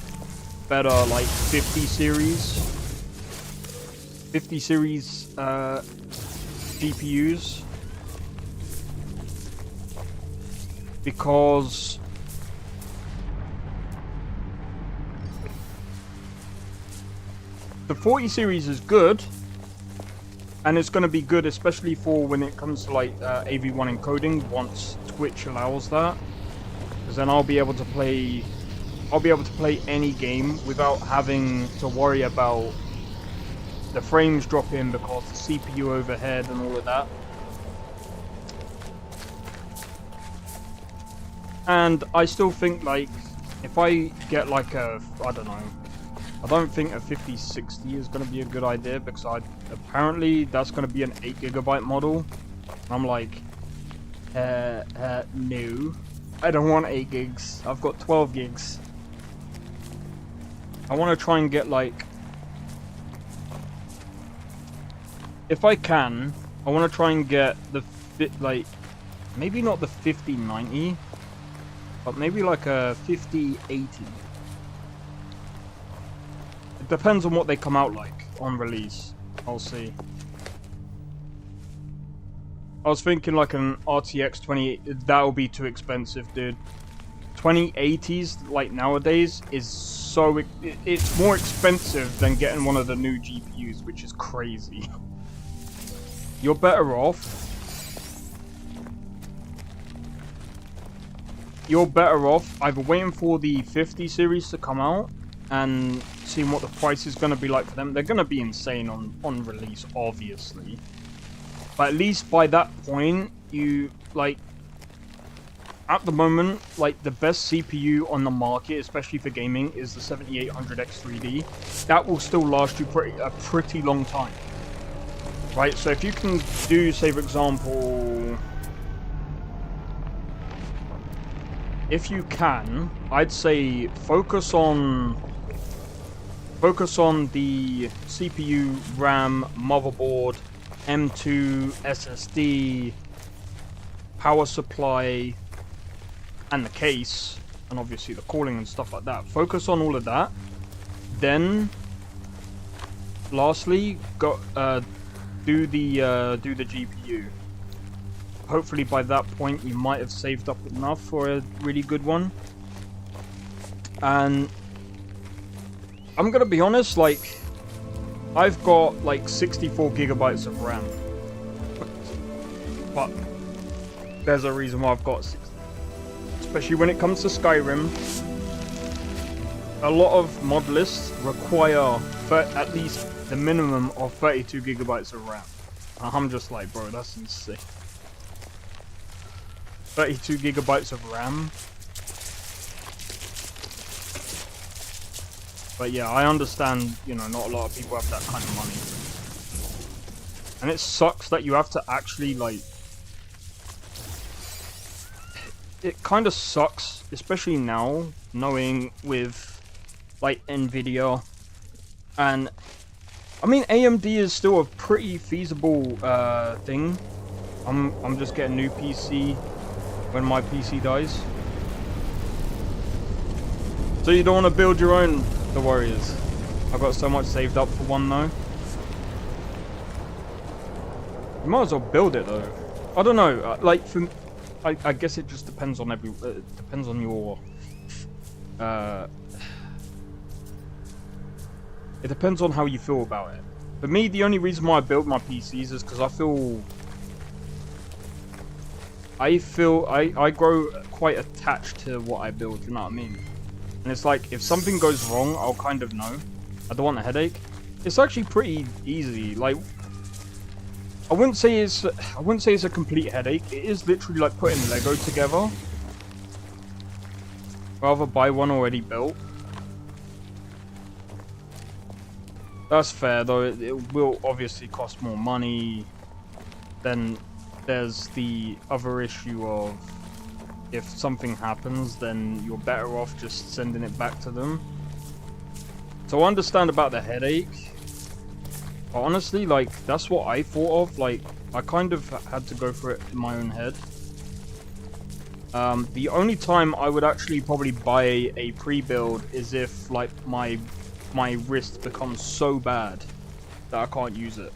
S1: better like 50 series GPUs, because the 40 series is good. And it's going to be good, especially for when it comes to like AV1 encoding, once Twitch allows that. Because then I'll be able to play any game without having to worry about the frames dropping because the CPU overhead and all of that. And I still think, like, if I get like a, I don't know, I don't think a 5060 is going to be a good idea because apparently that's going to be an 8GB model. I'm like, no, I don't want 8 gigs. I've got 12 gigs. I want to try and get like, if I can, I want to try and get the like, maybe not the 5090, but maybe like a 5080. It depends on what they come out like on release. I'll see. I was thinking like an RTX 20. That'll be too expensive, dude. 2080s like nowadays is so it's more expensive than getting one of the new GPUs, which is crazy. You're better off. Either waiting for the 50 series to come out and seeing what the price is going to be like for them. They're going to be insane on release, obviously. But at least by that point, you, like, at the moment, like, the best CPU on the market, especially for gaming, is the 7800X3D. That will still last you a pretty long time. Right, so if you can do, say, for example, if you can, I'd say focus on the CPU, RAM, motherboard, M2, SSD, power supply, and the case, and obviously the cooling and stuff like that. Focus on all of that. Then lastly, do the GPU. Hopefully by that point you might have saved up enough for a really good one. And I'm gonna be honest, like, I've got like 64 gigabytes of RAM, but there's a reason why I've got 60. Especially when it comes to Skyrim, a lot of mod lists require at least the minimum of 32 gigabytes of RAM. I'm just like, bro, that's insane. 32 gigabytes of RAM. But yeah, I understand, you know, not a lot of people have that kind of money. And it sucks that you have to actually, like... It kind of sucks, especially now, knowing with, like, Nvidia. And, I mean, AMD is still a pretty feasible thing. I'm just getting a new PC when my PC dies. So you don't want to build your own, the Warriors. I've got so much saved up for one though. You might as well build it though. I don't know. Like, I guess it just depends on depends on your. It depends on how you feel about it. For me, the only reason why I build my PCs is because I grow quite attached to what I build. You know what I mean? And it's like, if something goes wrong, I'll kind of know. I don't want a headache. It's actually pretty easy. Like, I wouldn't say it's a complete headache. It is literally like putting Lego together. Rather buy one already built. That's fair though. It will obviously cost more money. Then there's the other issue of, if something happens, then you're better off just sending it back to them. So I understand about the headache. But honestly, like, that's what I thought of. Like, I kind of had to go for it in my own head. The only time I would actually probably buy a pre-build is if, like, my wrist becomes so bad that I can't use it.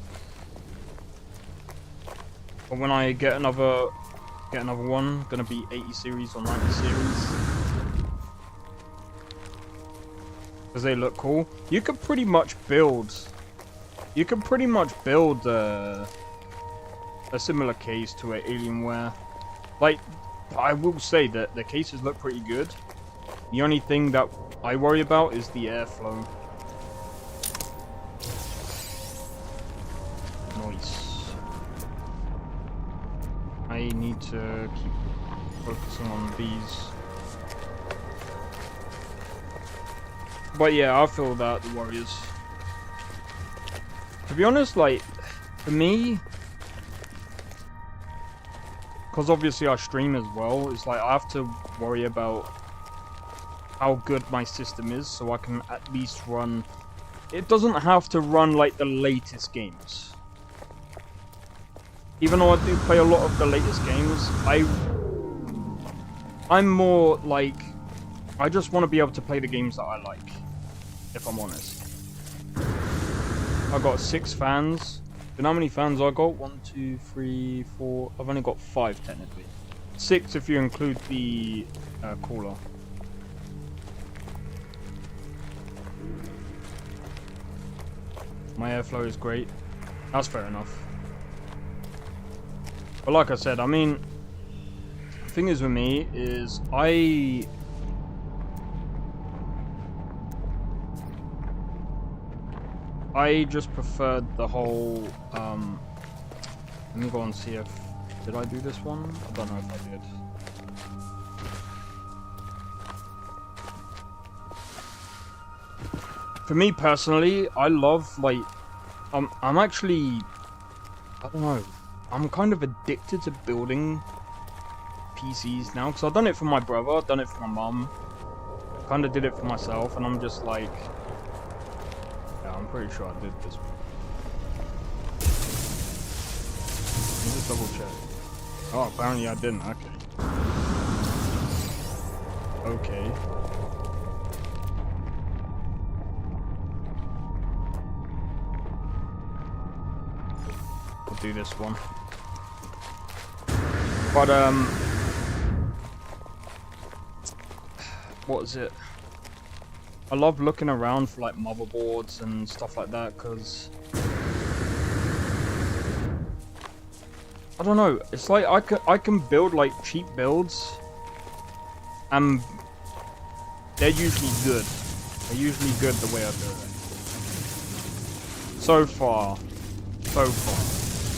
S1: But when I get another one, gonna be 80 series or 90 series, because they look cool. You could pretty much build a similar case to an Alienware. Like, I will say that the cases look pretty good. The only thing that I worry about is the airflow. Nice. I need to keep focusing on these. But yeah, I feel that, the Warriors. To be honest, like, for me, because obviously I stream as well, it's like I have to worry about how good my system is so I can at least run. It doesn't have to run like the latest games. Even though I do play a lot of the latest games, I'm more like, I just want to be able to play the games that I like, if I'm honest. I got 6 fans. You know how many fans I got? 1, 2, 3, 4. I've only got 5 technically. 6 if you include the caller. My airflow is great. That's fair enough. But like I said, I mean, the thing is with me is I just preferred the whole, let me go and see if, did I do this one? I don't know if I did. For me personally, I love, like, I'm actually, I don't know, I'm kind of addicted to building PCs now, because I've done it for my brother, I've done it for my mum, kind of did it for myself, and I'm just like, yeah, I'm pretty sure I did this one. Let me just double check. Oh, apparently I didn't, okay. Okay. do this one. But what is it? I love looking around for like motherboards and stuff like that because I don't know. It's like I can build like cheap builds, and they're usually good. They're usually good the way I do it. So far.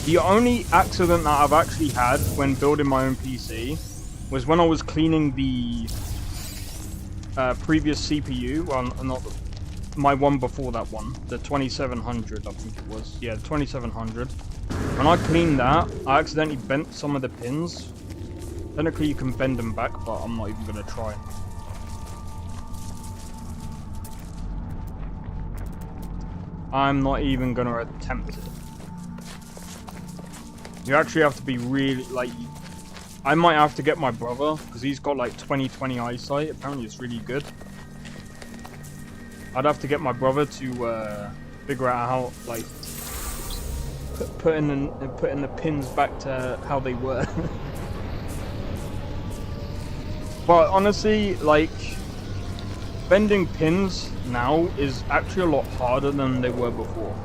S1: The only accident that I've actually had when building my own PC was when I was cleaning the previous CPU. Well, not my one before that one, the 2700, I think it was. Yeah, the 2700. When I cleaned that, I accidentally bent some of the pins. Technically, you can bend them back, but I'm not even going to try. I'm not even going to attempt it. You actually have to be really, like... I might have to get my brother, because he's got like 20/20 eyesight. Apparently, it's really good. I'd have to get my brother to figure out how, like... putting the pins back to how they were. But honestly, like, bending pins now is actually a lot harder than they were before.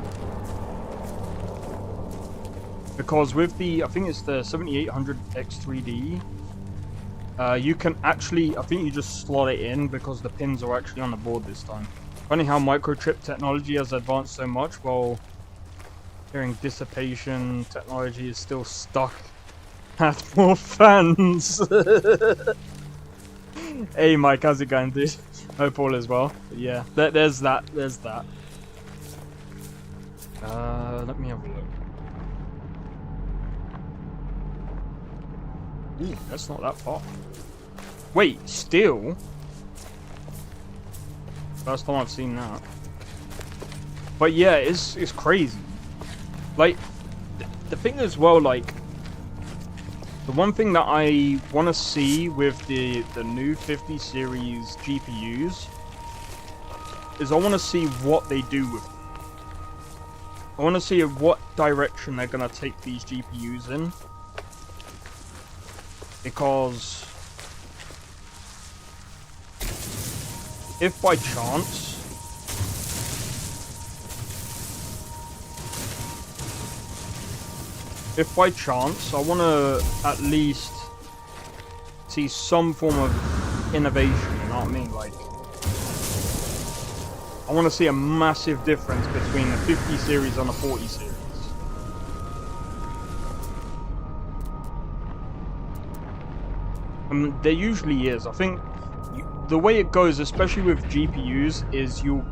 S1: Because with the, I think it's the 7800 X3D, you can actually, I think you just slot it in because the pins are actually on the board this time. Funny how microchip technology has advanced so much while hearing dissipation technology is still stuck at more fans. Hey Mike, how's it going, dude? Hope all is well. But yeah, there's that. Let me have a look. Ooh, that's not that far. Wait, still? First time I've seen that. But yeah, it's crazy. Like, the thing as well, like, the one thing that I want to see with the new 50 series GPUs is I want to see what they do with them. I want to see what direction they're going to take these GPUs in. Because if by chance I want to at least see some form of innovation, you know what I mean? Like, I want to see a massive difference between the 50 series and the 40 series. There usually is. I think the way it goes, especially with GPUs, is you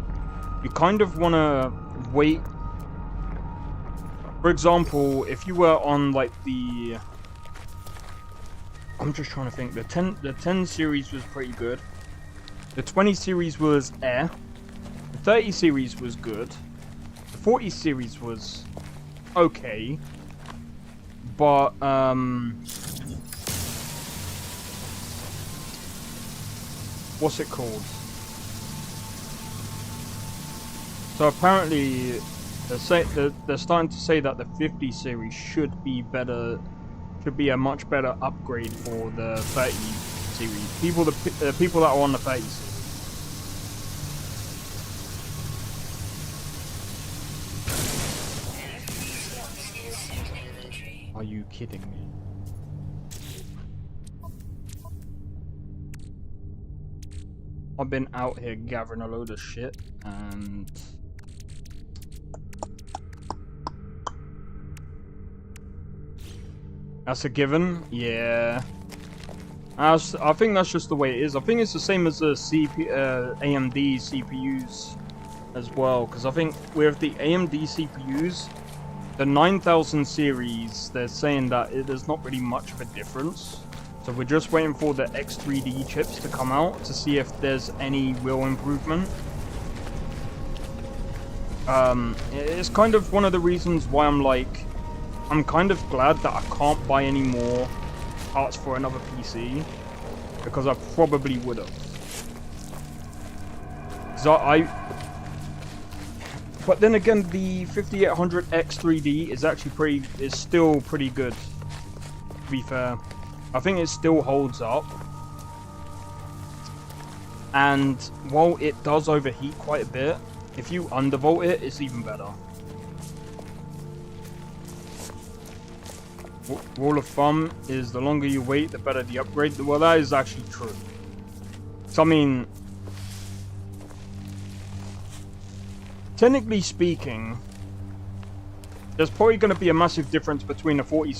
S1: kind of want to wait. For example, if you were on like the... I'm just trying to think. The 10 series was pretty good. The 20 series was The 30 series was good. The 40 series was okay. But, what's it called? So apparently... They're starting to say that the 50 series should be better, should be a much better upgrade for the 30 series. People that are on the 30 series. Are you kidding me? I've been out here gathering a load of shit and... That's a given, yeah. I think that's just the way it is. I think it's the same as the AMD CPUs as well, because I think with the AMD CPUs, the 9000 series, they're saying that there's not really much of a difference. So we're just waiting for the X3D chips to come out to see if there's any real improvement. It's kind of one of the reasons why I'm kind of glad that I can't buy any more parts for another PC, because I probably would have. So But then again, the 5800X 3D is actually still pretty good, to be fair. I think it still holds up. And while it does overheat quite a bit, if you undervolt it, it's even better. Rule of thumb is the longer you wait, the better the upgrade. Well, that is actually true. So, I mean, technically speaking, there's probably going to be a massive difference between the 40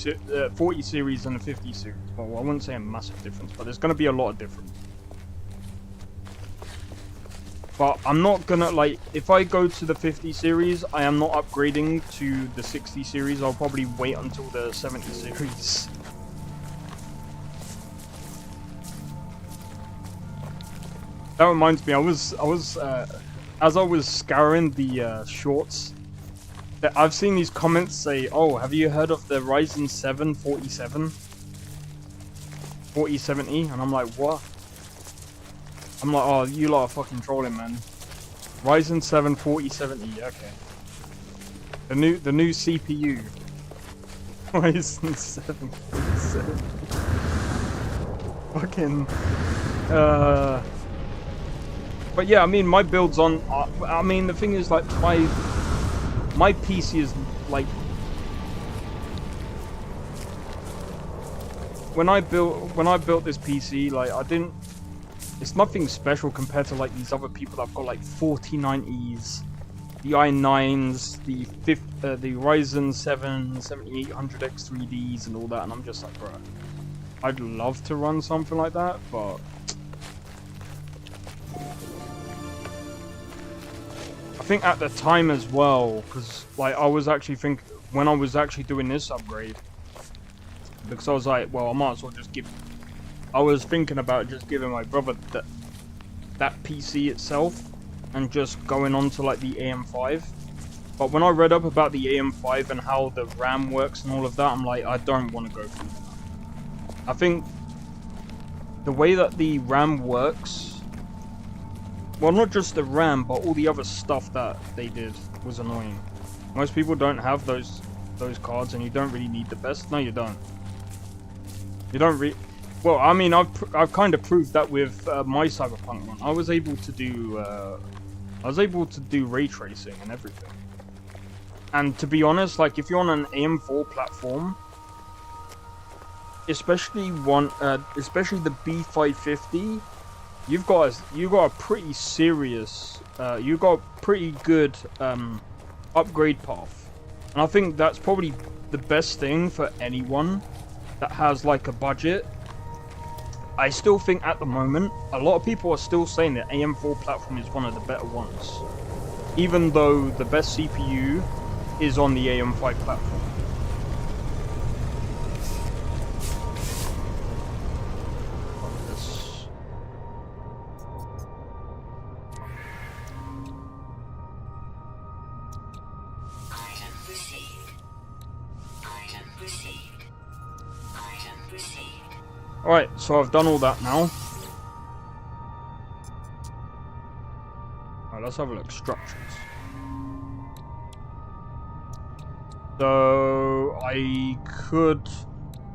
S1: series and the 50 series. Well, I wouldn't say a massive difference, but there's going to be a lot of difference. But I'm not gonna, like, if I go to the 50 series, I am not upgrading to the 60 series. I'll probably wait until the 70 series. That reminds me, as I was scouring the shorts, I've seen these comments say, "Oh, have you heard of the Ryzen 7 4070?" And I'm like, what? I'm like, oh, you lot are fucking trolling, man. Ryzen 7 4070, okay. The new CPU. Ryzen 7 4070. Fucking. But yeah, I mean, my build's on. I mean, the thing is, like, my PC is like. When I built this PC, like, I didn't. It's nothing special compared to, like, these other people that've got, like, 4090s, the i9s, the Ryzen 7 7800X 3Ds and all that, and I'm just like, bro, I'd love to run something like that, but I think at the time as well, because, like, I was actually when I was actually doing this upgrade, because I was like, well, I might as well just I was thinking about just giving my brother that PC itself and just going on to, like, the AM5. But when I read up about the AM5 and how the RAM works and all of that, I'm like, I don't want to go through that. I think the way that the RAM works, well, not just the RAM, but all the other stuff that they did was annoying. Most people don't have those cards, and you don't really need the best. No, you don't. You don't really. Well, I mean, I've kind of proved that with my Cyberpunk one. I was able to do ray tracing and everything. And to be honest, like, if you're on an AM4 platform, especially the B550, you've got a pretty serious, you've got a pretty good upgrade path. And I think that's probably the best thing for anyone that has, like, a budget. I still think at the moment, a lot of people are still saying that AM4 platform is one of the better ones. Even though the best CPU is on the AM5 platform.
S2: Item received. Item received. Item received.
S1: Alright, so I've done all that now. Alright, let's have a look. Structures. So, I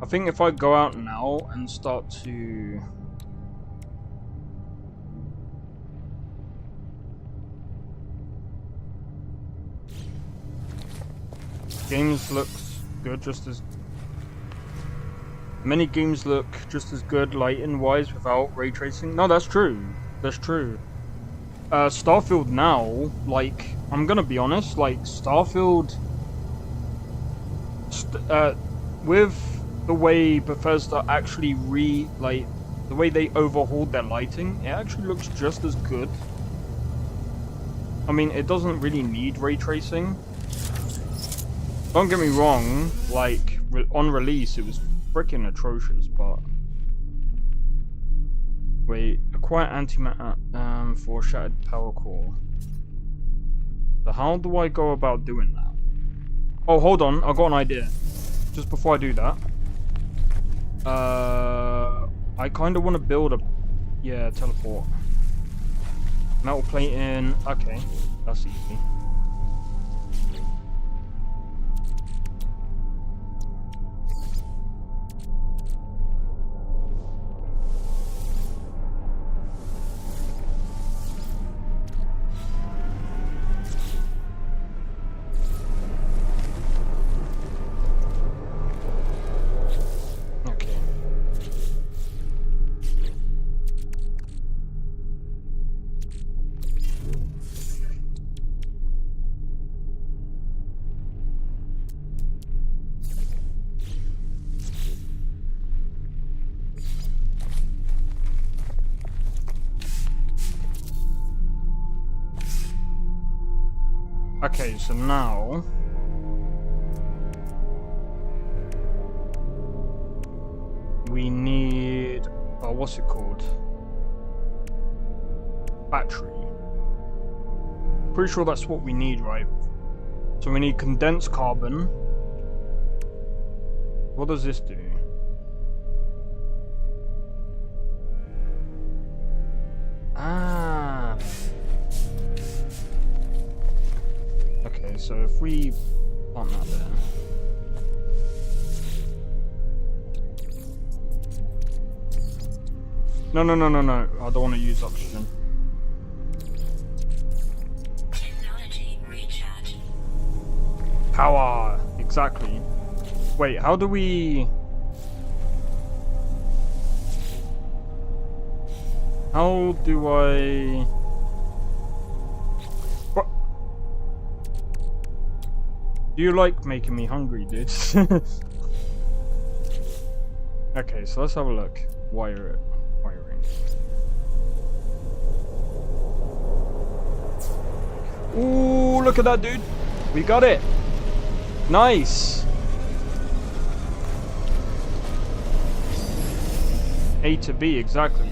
S1: think if I go out now and start to... Games looks good, just as... Many games look just as good lighting-wise without ray tracing. No, that's true. That's true. Starfield now, like, I'm gonna be honest, like, Starfield... with the way Bethesda actually the way they overhauled their lighting, it actually looks just as good. I mean, it doesn't really need ray tracing. Don't get me wrong, like, on release it was freaking atrocious, but... Wait, acquire antimatter for shattered power core. So how do I go about doing that? Oh, hold on, I've got an idea. Just before I do that. I kind of want to build a... Yeah, teleport. Metal plate in... Okay, that's easy. Okay, so now we need what's it called? Battery. Pretty sure that's what we need, right? So we need condensed carbon. What does this do? Ah. Okay, so if we plant that there. No. I don't want to use oxygen.
S2: Technology recharge.
S1: Power! Exactly. Wait, how do we... How do I... What? Do you like making me hungry, dude? Okay, so let's have a look. Wiring. Ooh, look at that, dude. We got it. Nice. A to B, exactly.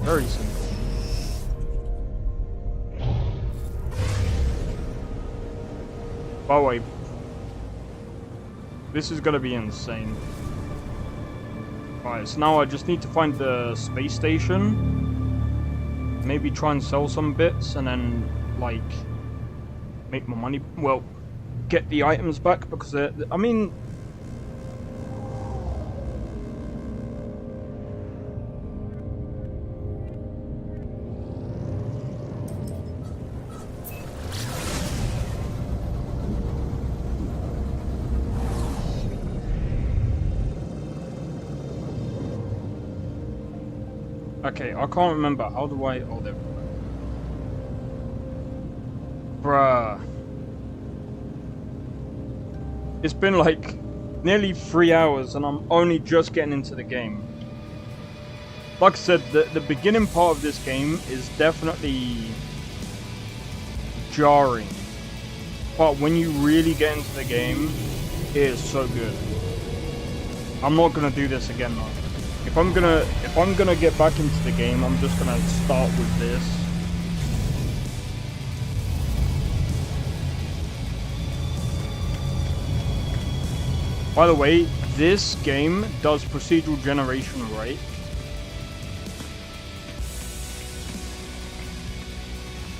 S1: Very simple. By the way, this is gonna be insane. Alright, so now I just need to find the space station. Maybe try and sell some bits and then, like, make my money. Well, get the items back because I mean, okay, I can't remember. How do I... Oh, there we go. Bruh. It's been like nearly 3 hours and I'm only just getting into the game. Like I said, the beginning part of this game is definitely jarring. But when you really get into the game, it is so good. I'm not gonna do this again though. If I'm gonna get back into the game, I'm just gonna start with this. By the way, this game does procedural generation right.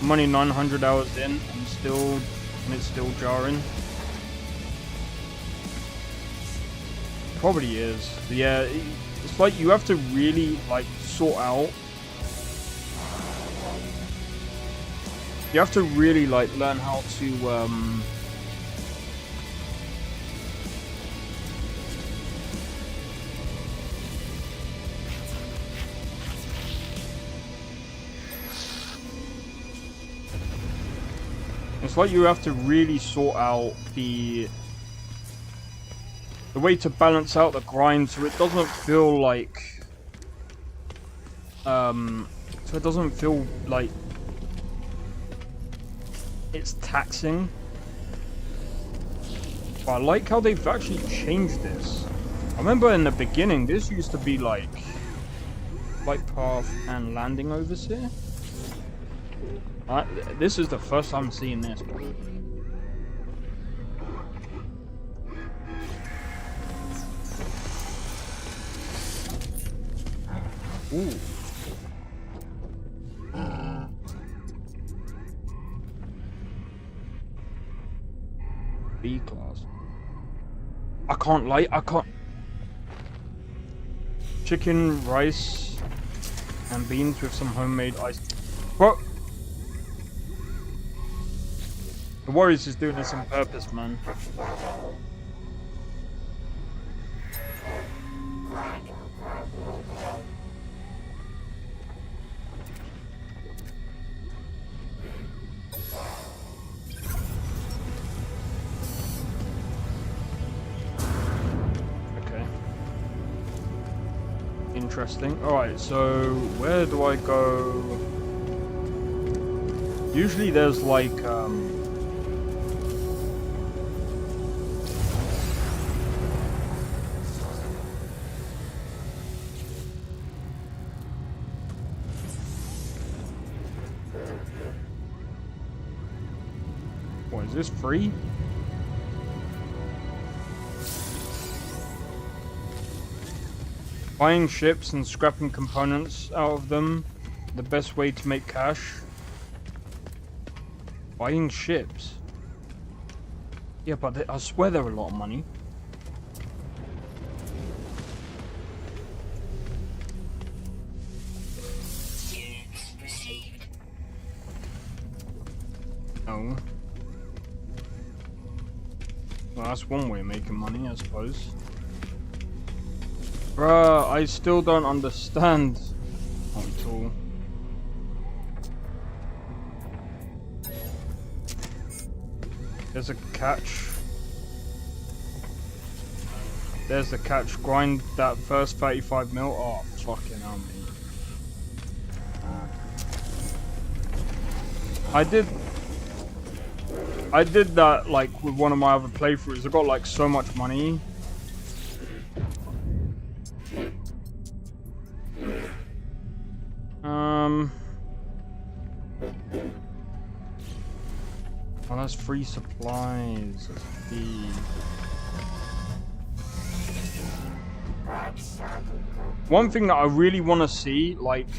S1: I'm only 900 hours in, and it's still jarring. Probably is. Yeah, it's like you have to really like sort out. You have to really like learn how to it's like you have to really sort out the way to balance out the grind so it doesn't feel like it's taxing. But I like how they've actually changed this. I remember in the beginning this used to be like path and landing overseer. This is the first time I'm seeing this. Ooh. B class. I can't. Chicken, rice, and beans with some homemade ice. What? The Warriors is doing this on purpose, man. Okay. Interesting. Alright, so where do I go? Usually there's like What, is this free? Buying ships and scrapping components out of them, the best way to make cash. Buying ships? Yeah, but I swear they're a lot of money. Oh. Well, that's one way of making money, I suppose. Bruh, I still don't understand. Not at all. There's a catch. There's the catch. Grind that first 35 mil. Oh, fucking hell, me. I did that like with one of my other playthroughs. I got like so much money. Oh, that's free supplies. That's free. One thing that I really want to see, like,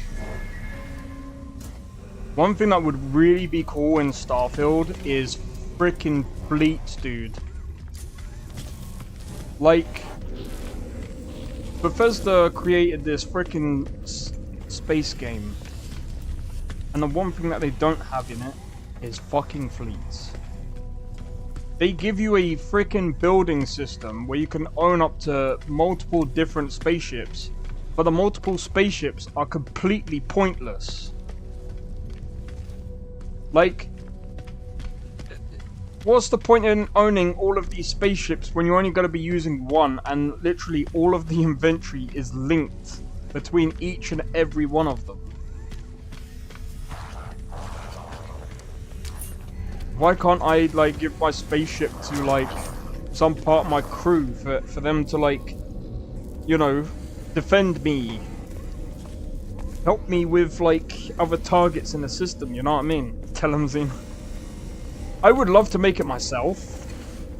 S1: one thing that would really be cool in Starfield is freaking fleets, dude. Like, Bethesda created this freaking space game, and the one thing that they don't have in it is fucking fleets. They give you a freaking building system where you can own up to multiple different spaceships, but the multiple spaceships are completely pointless. Like, what's the point in owning all of these spaceships when you're only going to be using one, and literally all of the inventory is linked between each and every one of them? Why can't I, like, give my spaceship to, like, some part of my crew for them to, like, you know, defend me? Help me with, like, other targets in the system, you know what I mean? Tell them, Zine. I would love to make it myself.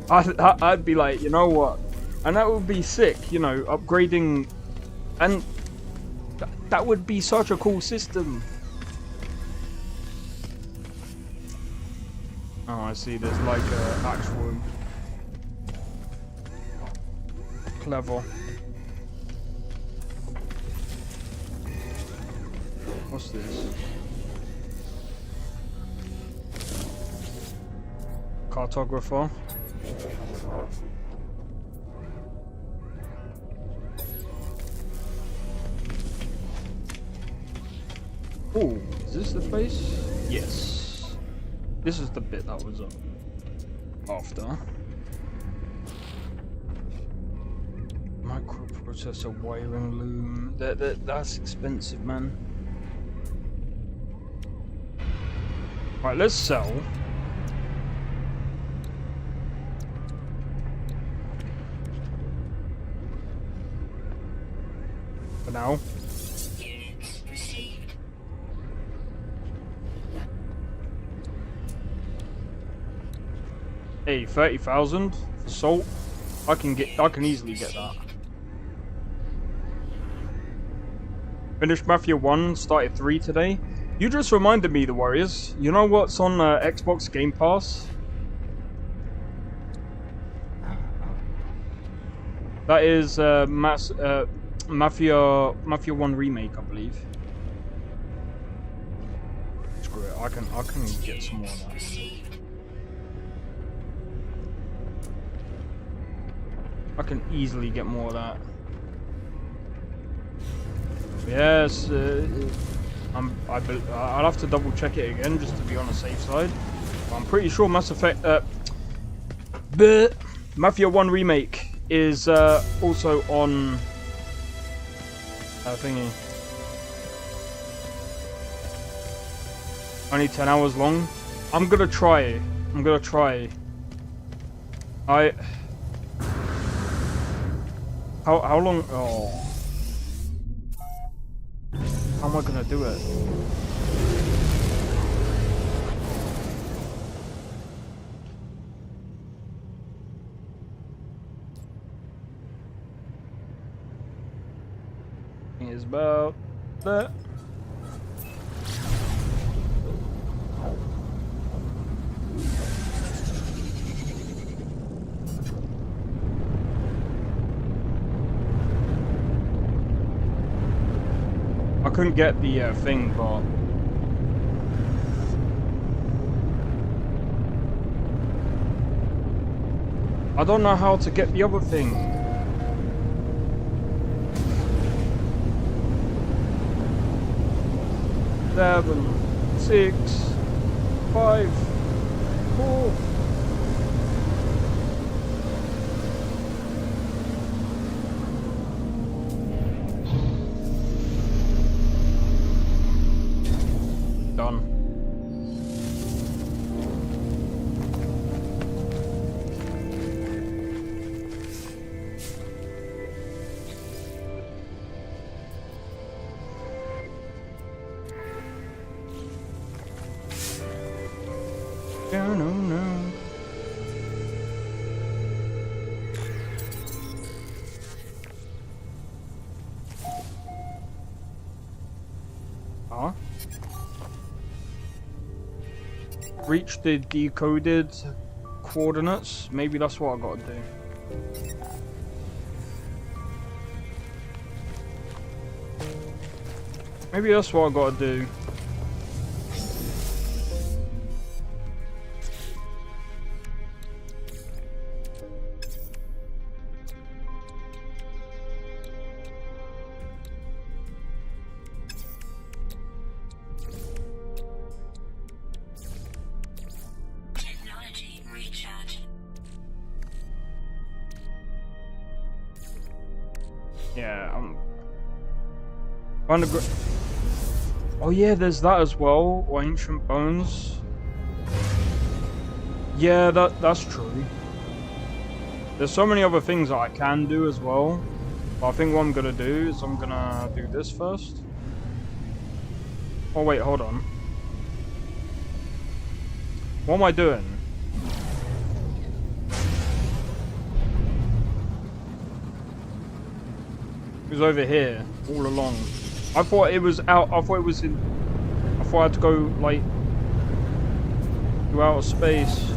S1: I'd be like, you know what? And that would be sick, you know, upgrading. And that would be such a cool system. Oh, I see. There's like a actual clever. What's this? Cartographer. Oh, is this the place? Yes. This is the bit that was after. Microprocessor wiring loom. That's expensive, man. Right, let's sell. For now. Hey, 30,000 for salt. I can easily get that. Finished Mafia 1, started 3 today. You just reminded me, the Warriors. You know what's on Xbox Game Pass? That is Mafia 1 Remake, I believe. Screw it, I can get some more of that. I can easily get more of that. Yes, I'll have to double check it again just to be on the safe side. But I'm pretty sure Mass Effect, Mafia 1 Remake is also on thingy. Only 10 hours long. I'm gonna try. How long? Oh. How am I gonna do it? is about that. I couldn't get the thing, but I don't know how to get the other thing. Seven, 6, 5, 4. Done. No, no, no. Huh? Reach the decoded coordinates. Maybe that's what I gotta do. Maybe that's what I gotta do.
S2: Technology recharge.
S1: Yeah, I'm trying to. Oh yeah, there's that as well. Or ancient bones. Yeah, that's true. There's so many other things that I can do as well. But I think what I'm gonna do is I'm gonna do this first. Oh wait, hold on. What am I doing? It was over here all along. I thought it was out. I thought it was in. I thought I had to go like to outer space.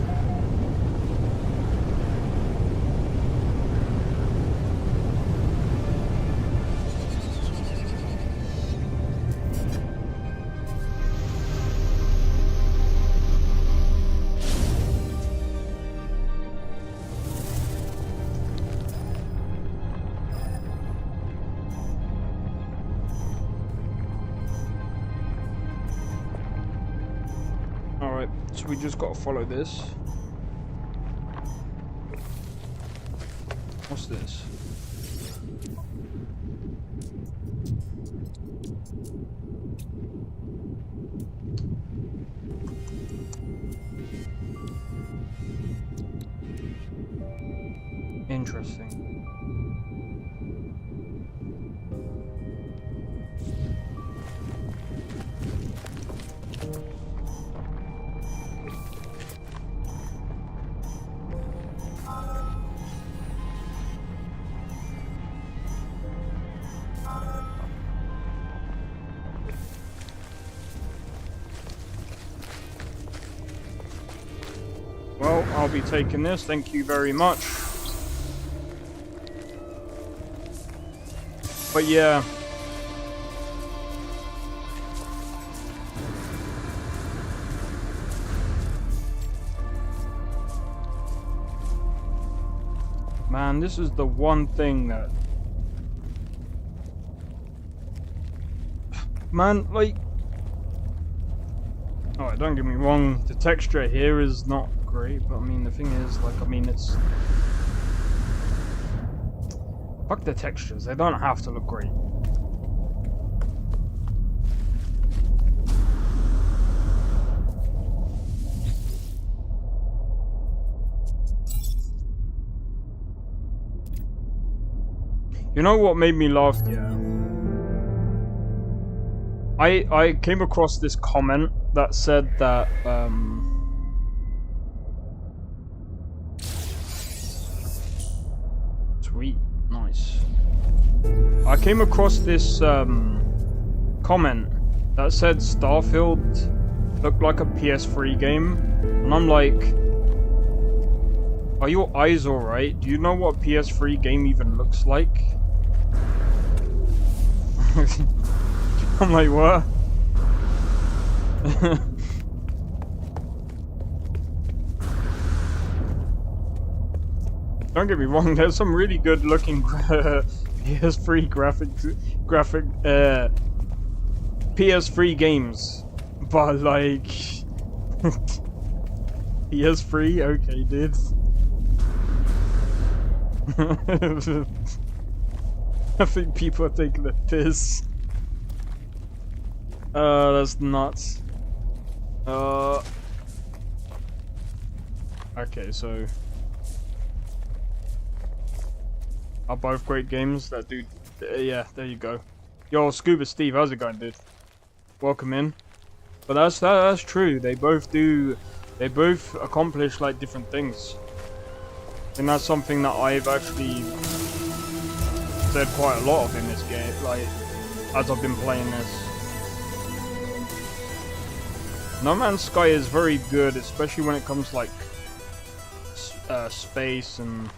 S1: Alright, so we just gotta follow this. What's this? Interesting. Well, I'll be taking this, thank you very much. But yeah. Man, this is the one thing that... Man, like... Alright, don't get me wrong, the texture here is not great, but I mean, the thing is, like, I mean, it's... Fuck the textures, they don't have to look great. You know what made me laugh? Yeah. I came across this comment that said that sweet, nice. I came across this comment that said Starfield looked like a PS3 game, and I'm like, are your eyes alright? Do you know what a PS3 game even looks like? I'm like, what? Don't get me wrong, there's some really good looking PS3 PS3 games, but like PS3, okay, dude. I think people are taking the piss. That's nuts. Okay, so are both great games that do. Yeah, there you go. Yo, Scuba Steve, how's it going, dude? Welcome in. But that's true. They both do. They both accomplish like different things. And that's something that I've actually said quite a lot of in this game, like as I've been playing this. No Man's Sky is very good, especially when it comes to like space and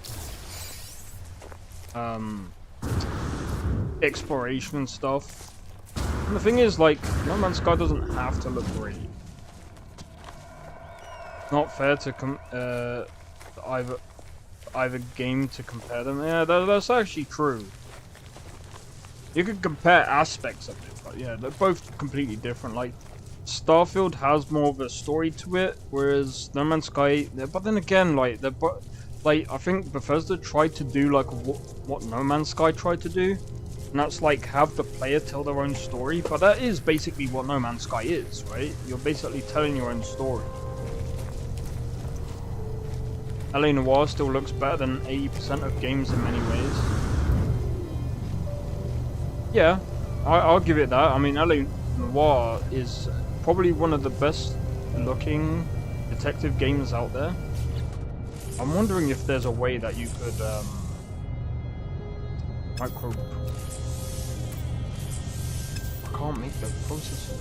S1: exploration and stuff. And the thing is, like, No Man's Sky doesn't have to look great. Not fair to either game to compare them. Yeah, that's actually true. You could compare aspects of it, but yeah, they're both completely different. Like, Starfield has more of a story to it, whereas No Man's Sky. But then again, like I think Bethesda tried to do like what No Man's Sky tried to do, and that's like have the player tell their own story. But that is basically what No Man's Sky is, right? You're basically telling your own story. LA Noire still looks better than 80% of games in many ways. Yeah, I'll give it that. I mean, LA Noire is probably one of the best looking detective games out there. I'm wondering if there's a way that you could I can't make the processor.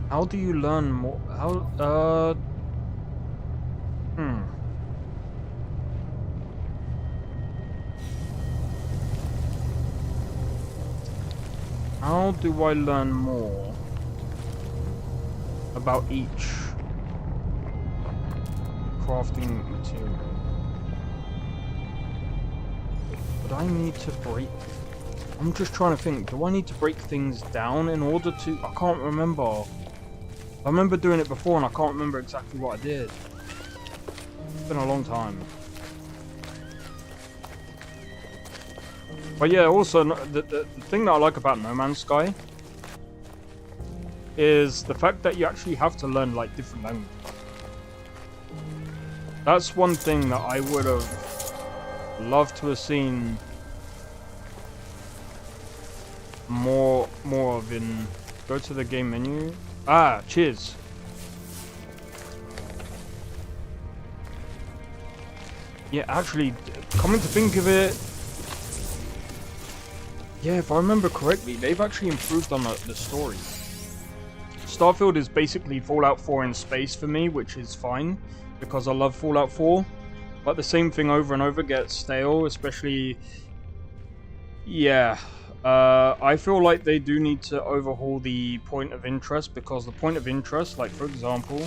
S1: How do you learn more? How do I learn more about each crafting material? But I need to break. I'm just trying to think. Do I need to break things down in order to? I can't remember. I remember doing it before, and I can't remember exactly what I did. It's been a long time. But yeah, also the thing that I like about No Man's Sky is the fact that you actually have to learn like different languages. That's one thing that I would have loved to have seen more of in. Go to the game menu. Ah, cheers. Yeah, actually, coming to think of it, yeah, if I remember correctly, they've actually improved on the story. Starfield is basically Fallout 4 in space for me, which is fine, because I love Fallout 4. But the same thing over and over gets stale, especially... Yeah, I feel like they do need to overhaul the point of interest, because the point of interest, like for example,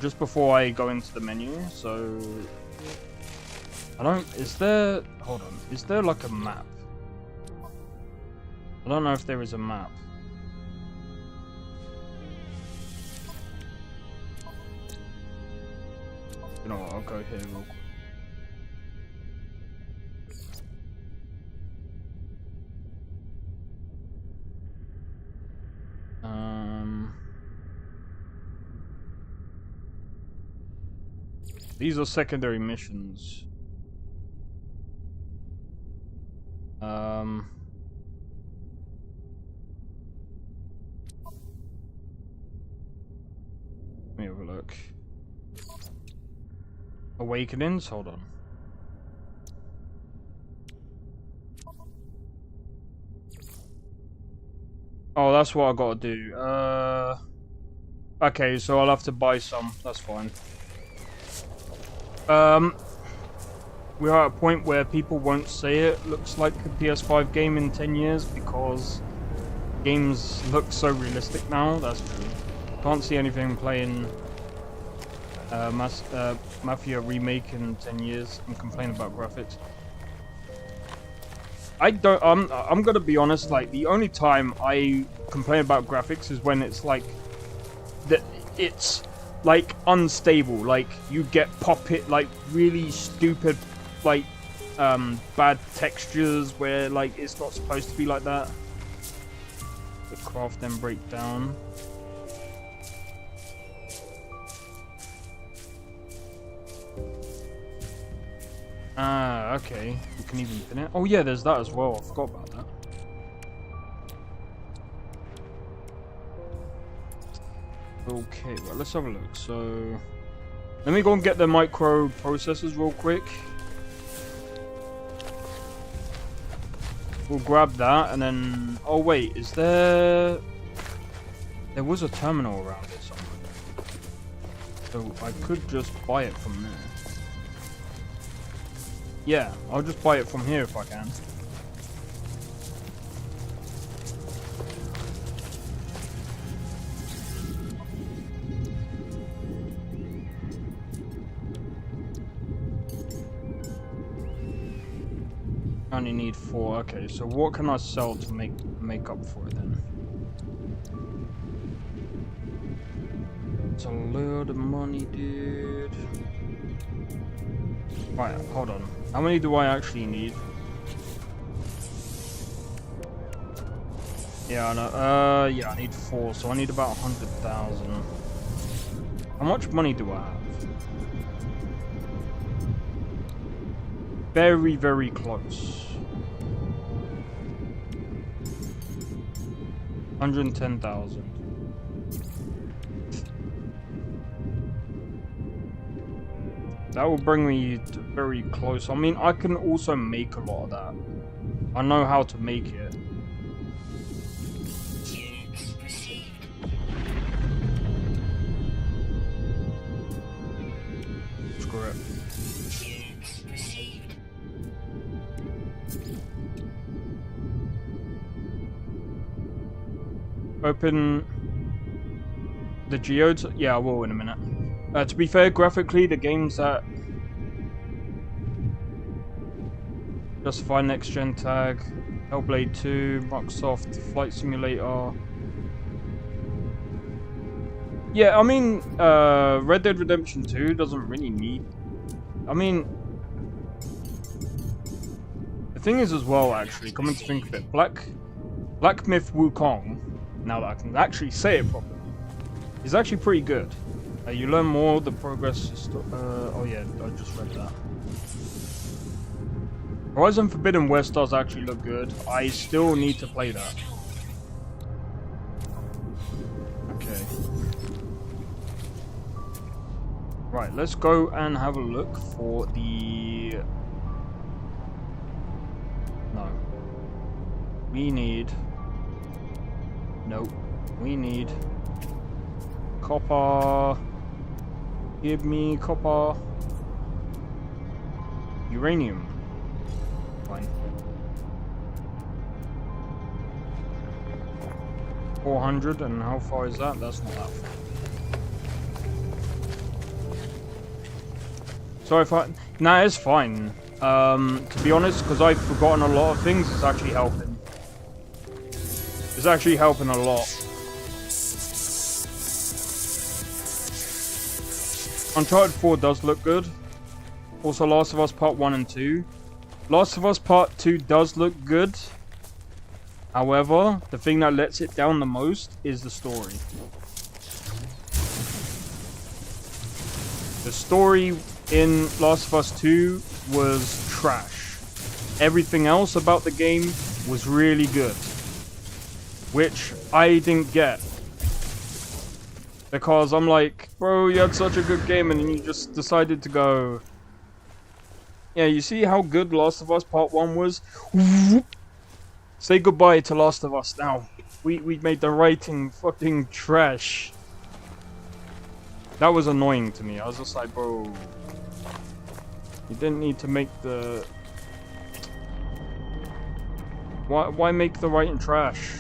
S1: just before I go into the menu, so... is there like a map? I don't know if there is a map. You know what, I'll go here real quick. These are secondary missions. Let me have a look. Awakenings? Hold on. Oh, that's what I gotta do. Okay, so I'll have to buy some. That's fine. We are at a point where people won't say it looks like a PS5 game in 10 years because games look so realistic now. That's true. Can't see anything playing Mafia remake in 10 years and complain about graphics. I'm gonna be honest, like, the only time I complain about graphics is when it's like that it's like unstable, like you get like really stupid, like bad textures where like it's not supposed to be like that. The craft then break down. Ah, okay. We can even pin it. Oh yeah, there's that as well. I forgot about that. Okay, well, let's have a look. So, let me go and get the microprocessors real quick. We'll grab that and then... Oh wait, is there... There was a terminal around it somewhere. So I could just buy it from there. Yeah, I'll just buy it from here if I can. I only need 4. Okay, so what can I sell to make up for it then? It's a lot of money, dude. Right, hold on. How many do I actually need? Yeah, I know. Yeah, I need 4, so I need about 100,000. How much money do I have? Very, very close. 110,000. That will bring me to very close. I mean, I can also make a lot of that. I know how to make it.
S2: Units received.
S1: Screw it.
S2: Units received.
S1: Open the geodes. Yeah, I will in a minute. To be fair, graphically, the games that justify next gen tag, Hellblade 2, Rockstar Flight Simulator. Yeah, I mean, Red Dead Redemption 2 doesn't really need. I mean, the thing is as well, actually, coming to think of it, Black Myth Wukong. Now that I can actually say it properly, is actually pretty good. You learn more, the progress is... oh yeah, I just read that. Horizon Forbidden West does actually look good. I still need to play that. Okay. Right, let's go and have a look for the... No. We need... Nope. We need... Copper... Give me copper. Uranium. Fine. 400, and how far is that? That's not that far. Sorry if I... Nah, it's fine. To be honest, because I've forgotten a lot of things, it's actually helping. It's actually helping a lot. Uncharted 4 does look good. Also, Last of Us Part 1 and 2. Last of Us Part 2 does look good. However, the thing that lets it down the most is the story. The story in Last of Us 2 was trash. Everything else about the game was really good. Which I didn't get. Because I'm like, bro, you had such a good game and then you just decided to go... Yeah, you see how good Last of Us Part 1 was? Say goodbye to Last of Us now. We made the writing fucking trash. That was annoying to me. I was just like, bro, you didn't need to make the... Why make the writing trash?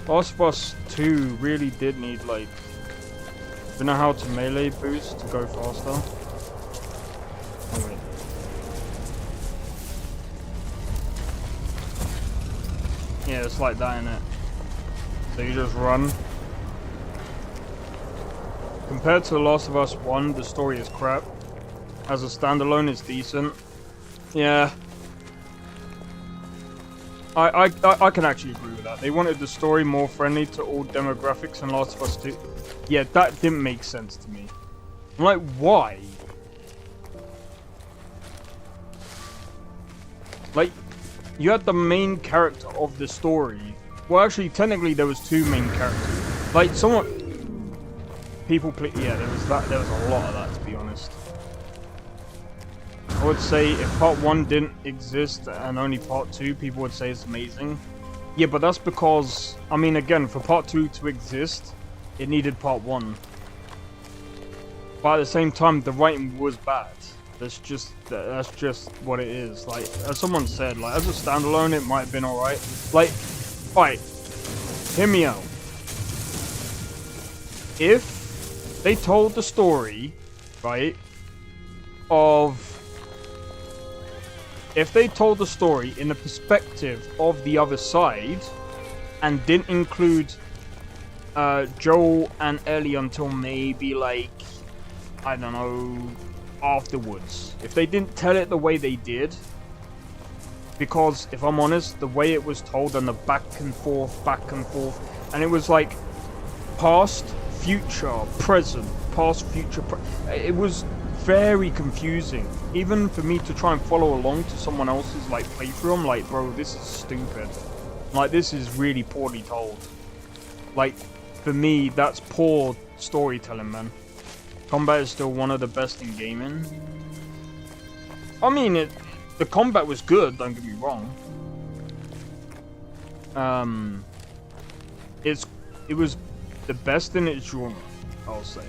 S1: Last of Us 2 really did need, like, you know how to melee boost to go faster? Oh, wait. Yeah, it's like that, innit? So you just run. Compared to The Last of Us 1, the story is crap. As a standalone, it's decent. Yeah. I can actually agree with that. They wanted the story more friendly to all demographics in Last of Us 2. Yeah, that didn't make sense to me. I'm like, why? Like, you had the main character of the story. Well, actually, technically, there was two main characters. Like, somewhat... People play... Yeah, there was that. There was a lot of that, to be honest. I would say if part 1 didn't exist and only part 2, people would say it's amazing. Yeah, but that's because... I mean, again, for part 2 to exist, it needed part 1. But at the same time, the writing was bad. That's just what it is. Like, as someone said, like, as a standalone, it might have been alright. Like, alright, hear me out. If they told the story, right, of... If they told the story in the perspective of the other side, and didn't include Joel and Ellie until maybe, like, I don't know, afterwards. If they didn't tell it the way they did, because if I'm honest, the way it was told and the back and forth, and it was like past, future, present, past, future, it was very confusing. Even for me to try and follow along to someone else's like playthrough, I'm like, bro, this is stupid. Like, this is really poorly told. Like, for me, that's poor storytelling, man. Combat is still one of the best in gaming. I mean, the combat was good, don't get me wrong. It was the best in its genre, I'll say.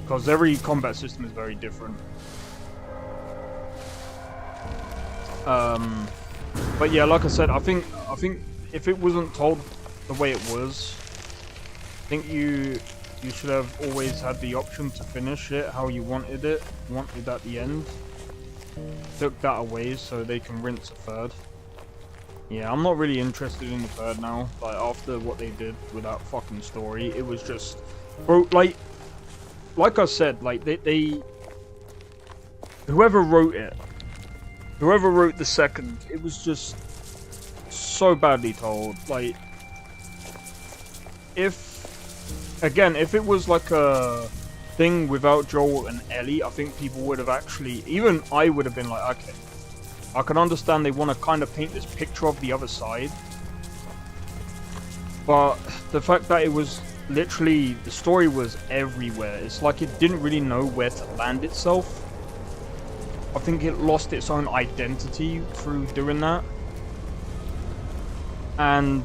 S1: Because every combat system is very different. But yeah, like I said, I think if it wasn't told the way it was, I think you should have always had the option to finish it how you wanted it at the end. Took that away so they can rinse a third. Yeah, I'm not really interested in the third now. Like, after what they did with that fucking story, it was just... Bro, like I said, like, they... Whoever wrote it, whoever wrote the second, it was just so badly told. Like, Again, if it was like a thing without Joel and Ellie, I think people would have actually... Even I would have been like, okay, I can understand they want to kind of paint this picture of the other side. But the fact that it was literally... The story was everywhere. It's like it didn't really know where to land itself. I think it lost its own identity through doing that. And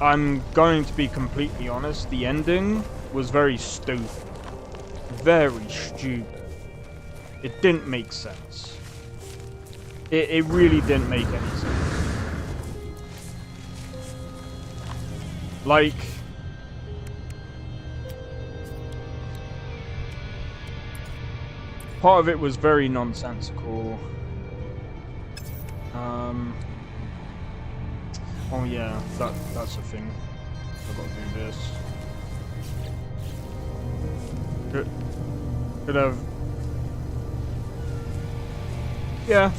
S1: I'm going to be completely honest, the ending was very stupid. Very stupid. It didn't make sense. It really didn't make any sense. Like... Part of it was very nonsensical. Oh yeah, that's a thing. I've got to do this. Could have... Yeah.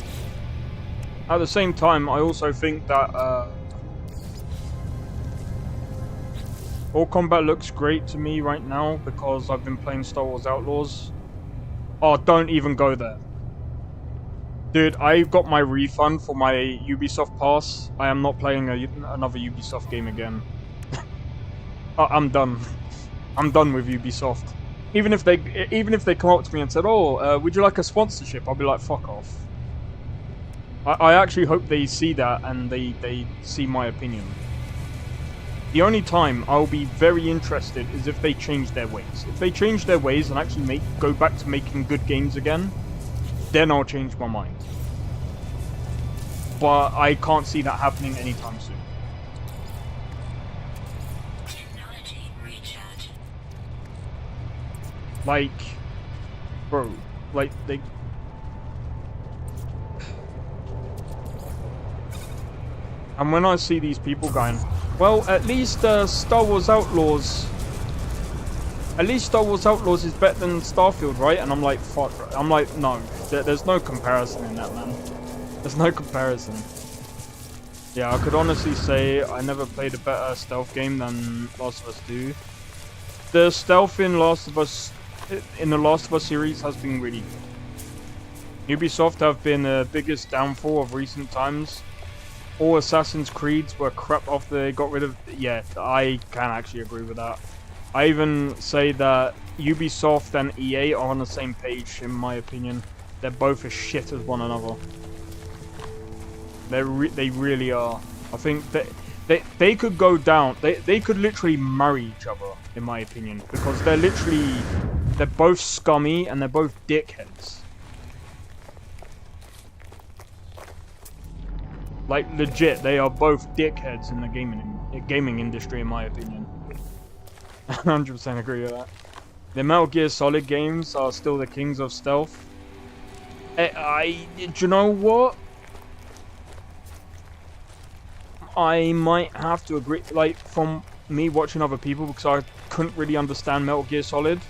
S1: At the same time, I also think that all combat looks great to me right now because I've been playing Star Wars Outlaws. Oh, don't even go there. Dude, I got my refund for my Ubisoft pass. I am not playing another Ubisoft game again. I'm done. I'm done with Ubisoft. Even if they come up to me and said, "Oh, would you like a sponsorship?" I'll be like, "Fuck off." I actually hope they see that and they see my opinion. The only time I'll be very interested is if they change their ways. If they change their ways and actually go back to making good games again, then I'll change my mind. But I can't see that happening anytime soon.
S2: Technology recharge.
S1: Like, bro, like they. And when I see these people going, well, at least Star Wars Outlaws. At least Star Wars Outlaws is better than Starfield, right? And I'm like, fuck. I'm like, no. There's no comparison in that, man. There's no comparison. Yeah, I could honestly say I never played a better stealth game than Last of Us 2. The stealth in the Last of Us series has been really good. Ubisoft have been the biggest downfall of recent times. All Assassin's Creeds were crap after they got rid of... Yeah, I can actually agree with that. I even say that Ubisoft and EA are on the same page, in my opinion. They're both as shit as one another. They really are. I think they could go down. They could literally marry each other, in my opinion. Because they're both scummy and they're both dickheads. Like, legit, they are both dickheads in the gaming industry, in my opinion. 100% agree with that. The Metal Gear Solid games are still the kings of stealth. Do you know what? I might have to agree, like, from me watching other people, because I couldn't really understand Metal Gear Solid.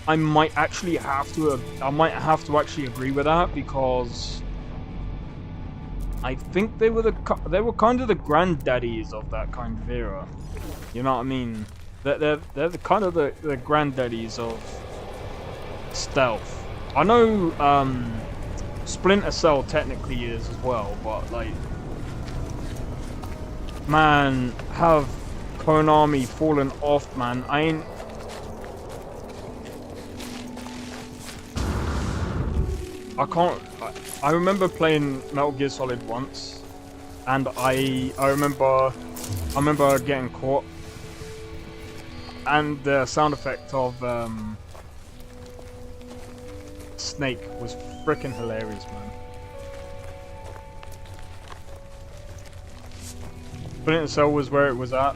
S1: I might actually have to actually agree with that, because I think they were kind of the granddaddies of that kind of era. You know what I mean? They're the kind of the granddaddies of stealth. I know Splinter Cell technically is as well, but like, man, have Konami fallen off, man. I remember playing Metal Gear Solid once, and I remember getting caught, and the sound effect of Snake was freaking hilarious, man. Splinter Cell was where it was at.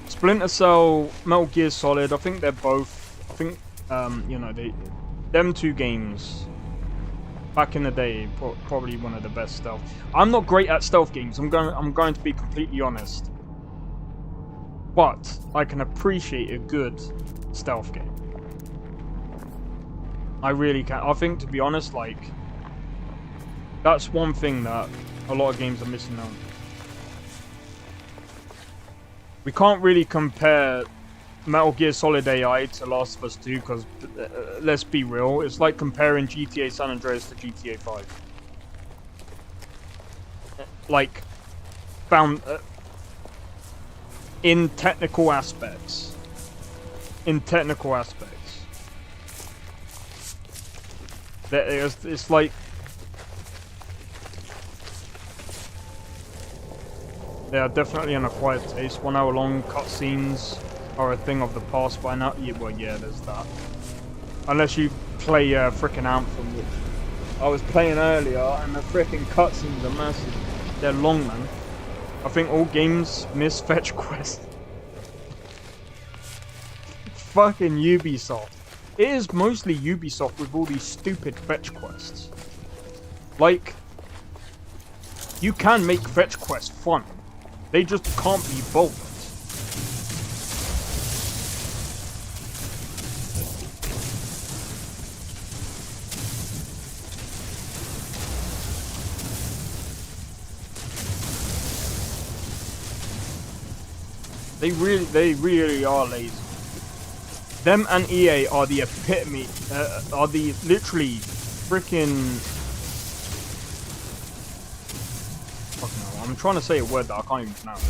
S1: Splinter Cell, Metal Gear Solid, I think they're both, you know, them two games back in the day, probably one of the best stealth. I'm not great at stealth games. I'm going to be completely honest. But I can appreciate a good stealth game. I really can. I think, to be honest, like, that's one thing that a lot of games are missing out. We can't really compare Metal Gear Solid AI to Last of Us 2, because let's be real, it's like comparing GTA San Andreas to GTA 5. Like, found in technical aspects. It's like they are definitely an acquired taste. 1 hour long cutscenes are a thing of the past by now. Yeah, well, yeah, there's that. Unless you play frickin' Anthem, which I was playing earlier, and the frickin' cutscenes are massive. They're long, man. I think all games miss fetch quests. Fucking Ubisoft. It is mostly Ubisoft with all these stupid fetch quests. Like, you can make fetch quests fun. They just can't be bold. They really are lazy. Them and EA are the epitome, are the literally freaking. Fuck no, I'm trying to say a word that I can't even pronounce.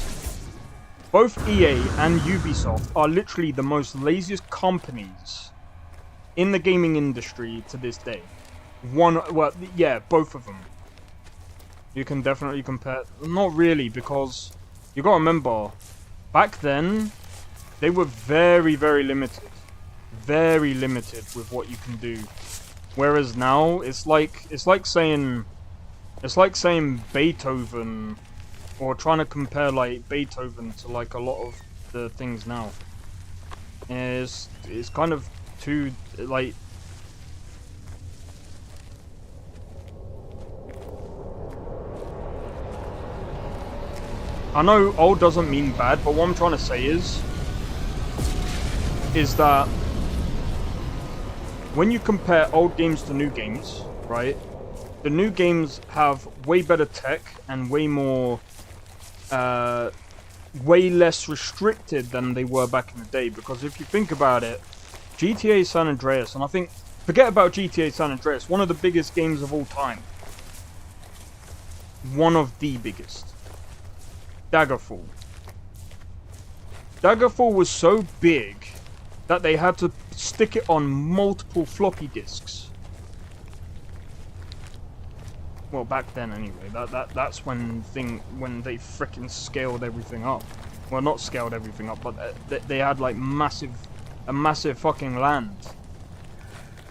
S1: both EA and Ubisoft are literally the most laziest companies in the gaming industry to this day. Both of them. You can definitely compare. Not really, because you gotta remember, back then, they were very, very limited. Very limited with what you can do. Whereas now, it's like saying Beethoven, or trying to compare like Beethoven to like a lot of the things now. It's kind of too like. I know old doesn't mean bad, but what I'm trying to say is that when you compare old games to new games, right? The new games have way better tech and way more, way less restricted than they were back in the day. Because if you think about it, GTA San Andreas, and I think, forget about GTA San Andreas, one of the biggest games of all time. One of the biggest. Daggerfall. Daggerfall was so big that they had to stick it on multiple floppy disks. Well, back then anyway. That's when they frickin' scaled everything up. Well, not scaled everything up, but they had like a massive fucking land,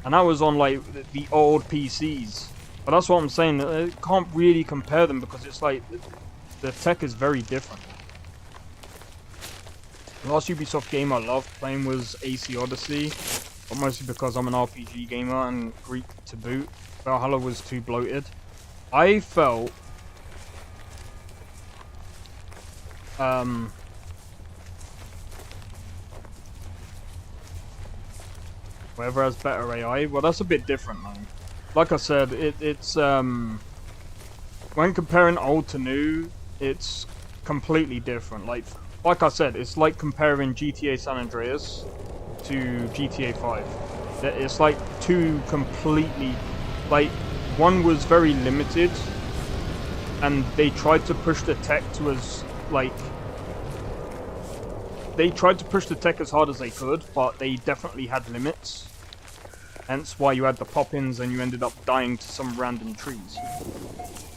S1: and that was on like the old PCs. But that's what I'm saying. Can't really compare them because it's like the tech is very different. The last Ubisoft game I loved playing was AC Odyssey, but mostly because I'm an RPG gamer and Greek to boot. Valhalla was too bloated. I felt whoever has better AI, well, that's a bit different, man. Like I said, it's when comparing old to new, it's completely different. Like I said, it's like comparing GTA San Andreas to GTA 5. It's like two completely, like, one was very limited, and they tried to push the tech to as, like, they tried to push the tech as hard as they could, but they definitely had limits. Hence why you had the pop-ins and you ended up dying to some random trees.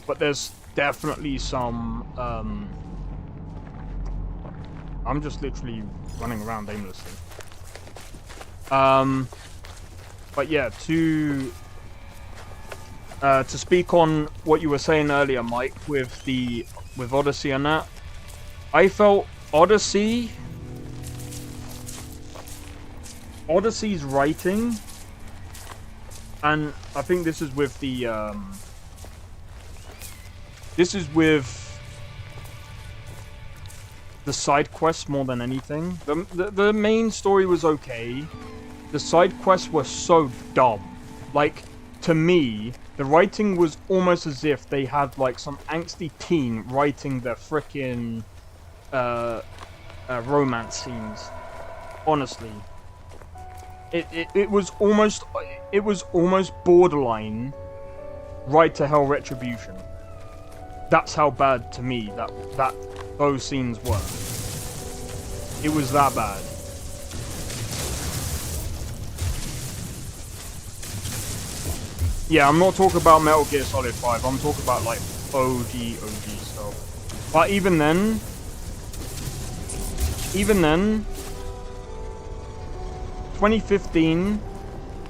S1: But there's definitely some, I'm just literally running around aimlessly. But yeah, to speak on what you were saying earlier, Mike, with Odyssey and that, I felt Odyssey's writing, and I think this is with the side quests more than anything. The main story was okay. The side quests were so dumb. Like, to me, the writing was almost as if they had like some angsty teen writing their frickin' romance scenes. Honestly, it was almost borderline Ride to Hell Retribution. That's how bad to me that those scenes were. It was that bad. Yeah, I'm not talking about Metal Gear Solid 5. I'm talking about like OG stuff. But even then, 2015,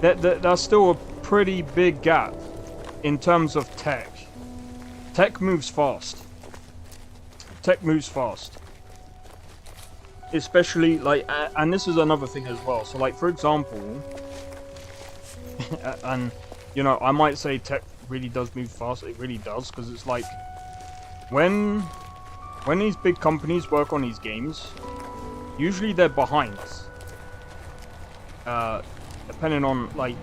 S1: there's still a pretty big gap in terms of tech. Tech moves fast. Especially, like, and this is another thing as well. So, like, for example, and, you know, I might say tech really does move fast. It really does, because it's like, when these big companies work on these games, usually they're behind. Depending on, like,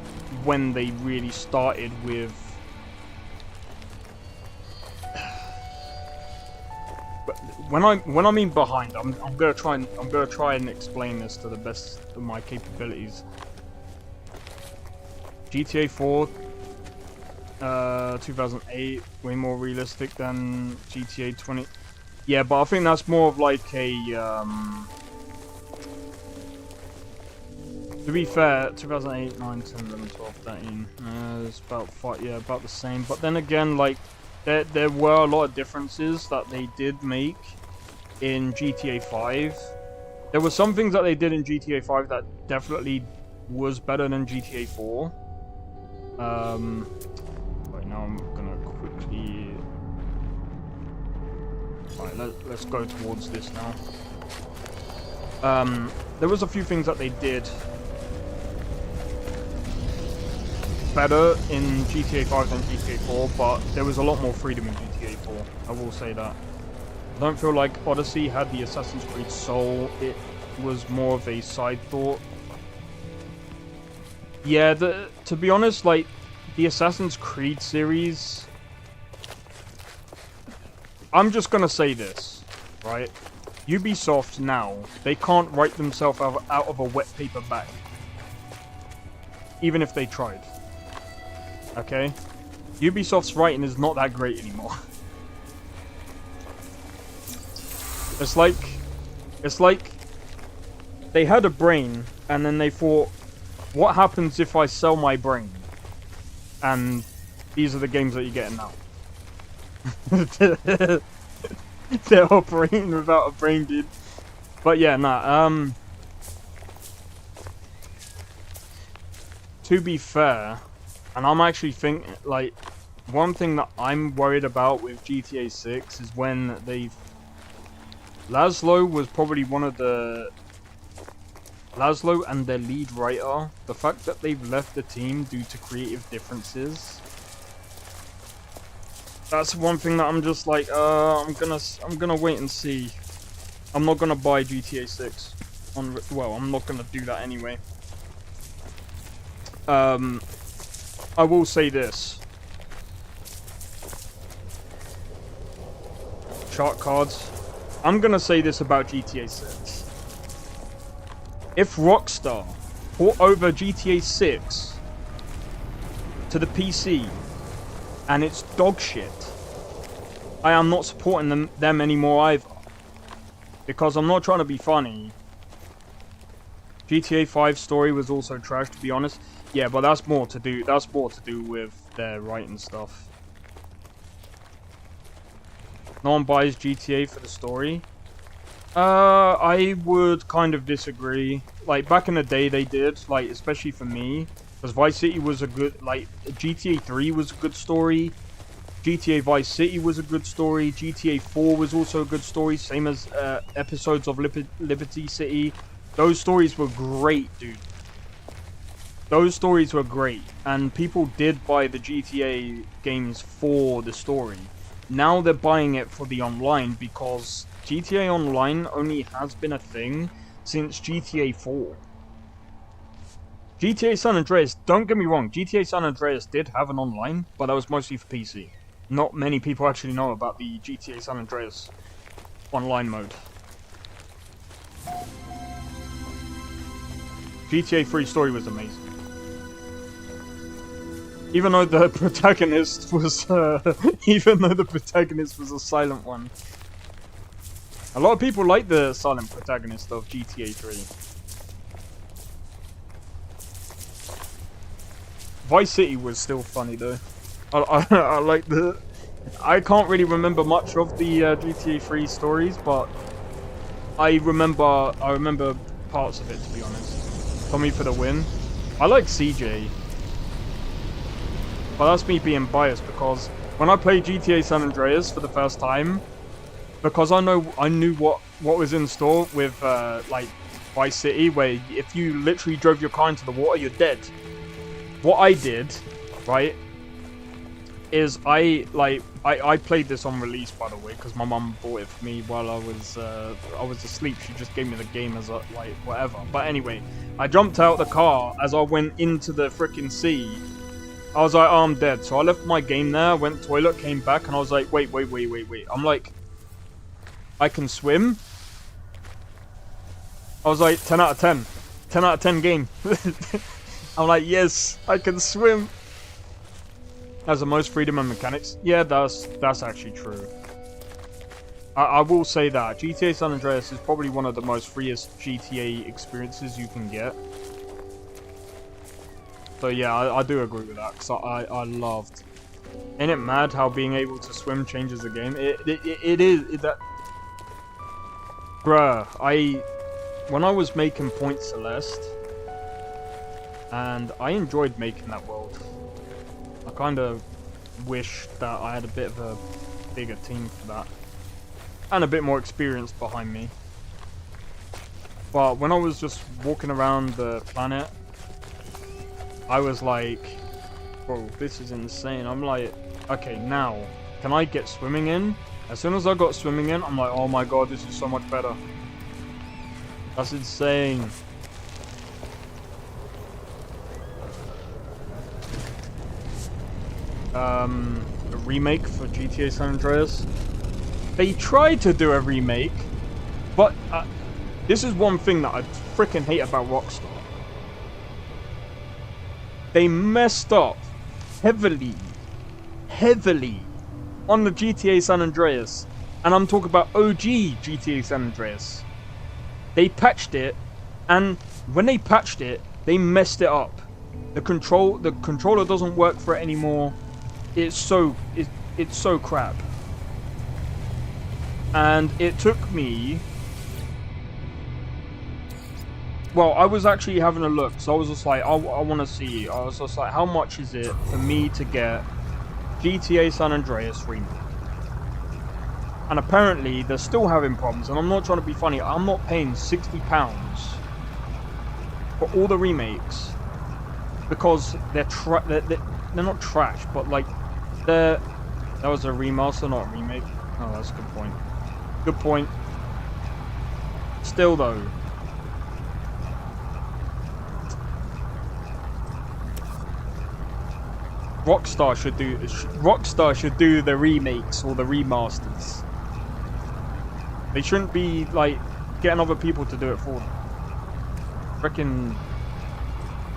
S1: when they really started with... When I mean behind, I'm gonna try and explain this to the best of my capabilities. GTA 4, 2008, way more realistic than GTA Yeah, but I think that's more of like a, to be fair, 2008, 9, 10, 11, 12, 13, it's about about the same. But then again, like, there were a lot of differences that they did make in GTA 5. There were some things that they did in GTA 5 that definitely was better than GTA 4. Right now I'm gonna quickly... Alright, let's go towards this now. There was a few things that they did better in GTA 5 than GTA 4, but there was a lot more freedom in GTA 4. I will say that. I don't feel like Odyssey had the Assassin's Creed soul. It was more of a side thought. Yeah, to be honest, like, the Assassin's Creed series... I'm just gonna say this, right? Ubisoft now, they can't write themselves out of a wet paper bag. Even if they tried. Okay? Ubisoft's writing is not that great anymore. It's like they had a brain and then they thought, what happens if I sell my brain? And these are the games that you're getting now. They're operating without a brain, dude. But yeah, nah, to be fair, and I'm actually thinking, like, one thing that I'm worried about with GTA 6 is when they've... Laszlo was probably one of the... Laszlo and their lead writer, the fact that they've left the team due to creative differences, that's one thing that I'm just like, I'm gonna wait and see. I'm not gonna buy GTA 6. Well, I'm not gonna do that anyway. I will say this. Shark cards. I'm gonna say this about GTA 6. If Rockstar port over GTA 6 to the PC and it's dog shit, I am not supporting them anymore either. Because I'm not trying to be funny. GTA 5 story was also trash, to be honest. Yeah, but that's more to do with their writing stuff. No one buys GTA for the story. I would kind of disagree. Like, back in the day they did, like, especially for me. Because Vice City was a good, like, GTA 3 was a good story. GTA Vice City was a good story. GTA 4 was also a good story. Same as episodes of Liberty City. Those stories were great, dude. Those stories were great. And people did buy the GTA games for the story. Now they're buying it for the online because GTA Online only has been a thing since GTA 4. GTA San Andreas, don't get me wrong, GTA San Andreas did have an online, but that was mostly for PC. Not many people actually know about the GTA San Andreas online mode. GTA 3 story was amazing. Even though the protagonist was a silent one. A lot of people like the silent protagonist of GTA 3. Vice City was still funny though. I like the... I can't really remember much of the GTA 3 stories, but I remember parts of it, to be honest. Tommy for the win. I like CJ. But that's me being biased because when I played GTA San Andreas for the first time, because I knew what was in store with like Vice City, where if you literally drove your car into the water, you're dead. What I did, right, is I played this on release, by the way, because my mum bought it for me while I was asleep. She just gave me the game as a, like, whatever. But anyway, I jumped out the car as I went into the freaking sea. I was like, oh, I'm dead. So I left my game there, went toilet, came back, and I was like, wait. I'm like, I can swim? I was like, 10 out of 10. 10 out of 10 game. I'm like, yes, I can swim. Has the most freedom and mechanics. Yeah, that's actually true. I will say that GTA San Andreas is probably one of the most freest GTA experiences you can get. So yeah, I do agree with that, because I loved. Ain't it mad how being able to swim changes the game? It is that. Bruh, when I was making Point Celeste, and I enjoyed making that world. I kind of wish that I had a bit of a bigger team for that, and a bit more experience behind me. But when I was just walking around the planet, I was like, bro, this is insane. I'm like, okay, now, can I get swimming in? As soon as I got swimming in, I'm like, oh my god, this is so much better. That's insane. A remake for GTA San Andreas. They tried to do a remake, but this is one thing that I freaking hate about Rockstar. They messed up heavily on the GTA San Andreas, and I'm talking about OG GTA San Andreas. They patched it, and when they patched it, they messed it up. The controller doesn't work for it anymore. It's so crap. And it took me. Well, I was actually having a look, so I was just like, I want to see. I was just like, how much is it for me to get GTA San Andreas remake? And apparently, they're still having problems, and I'm not trying to be funny. I'm not paying £60 for all the remakes because they're not trash, but like that was a remaster, not a remake. Oh, that's a good point. Good point. Still though. Rockstar should do the remakes or the remasters. They shouldn't be like getting other people to do it for them. Freaking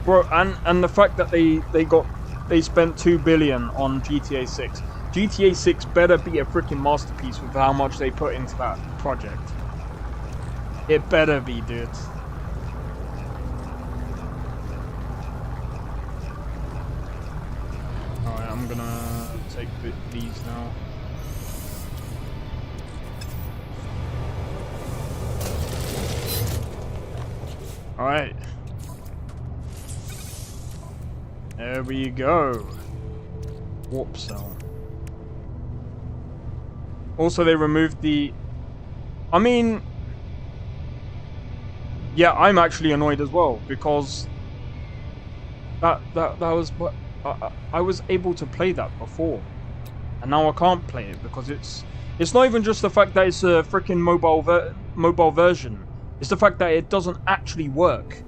S1: bro, and the fact that they spent 2 billion on GTA 6. GTA 6 better be a freaking masterpiece with how much they put into that project. It better be, dude. Alright, I'm gonna take these now. Alright. There we go. Warp cell. Also, they removed the... I mean... Yeah, I'm actually annoyed as well, because... That was what... I was able to play that before. And now I can't play it, because it's not even just the fact that it's a freaking mobile version. It's the fact that it doesn't actually work.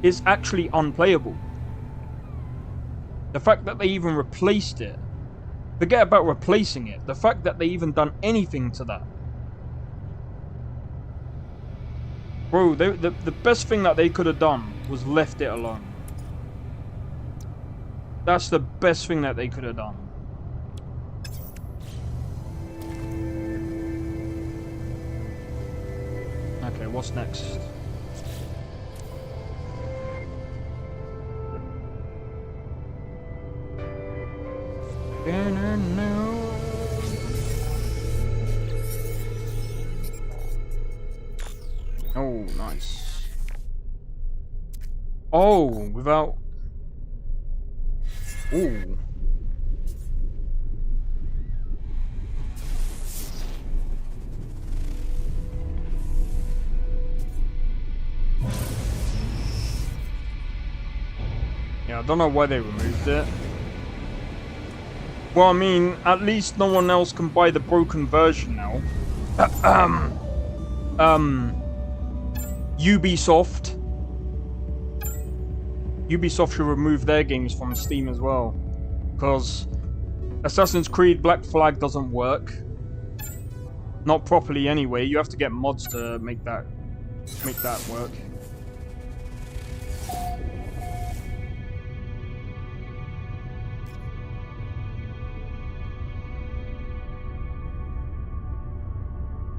S1: It's actually unplayable. The fact that they even replaced it. Forget about replacing it. The fact that they even done anything to that. Bro, the best thing that they could have done was left it alone. That's the best thing that they could have done. Okay, what's next? Oh, nice. Oh, without... Ooh. Yeah, I don't know why they removed it. Well, I mean, at least no one else can buy the broken version now. Ubisoft should remove their games from Steam as well, because Assassin's Creed Black Flag doesn't work. Not properly anyway. You have to get mods to make that work.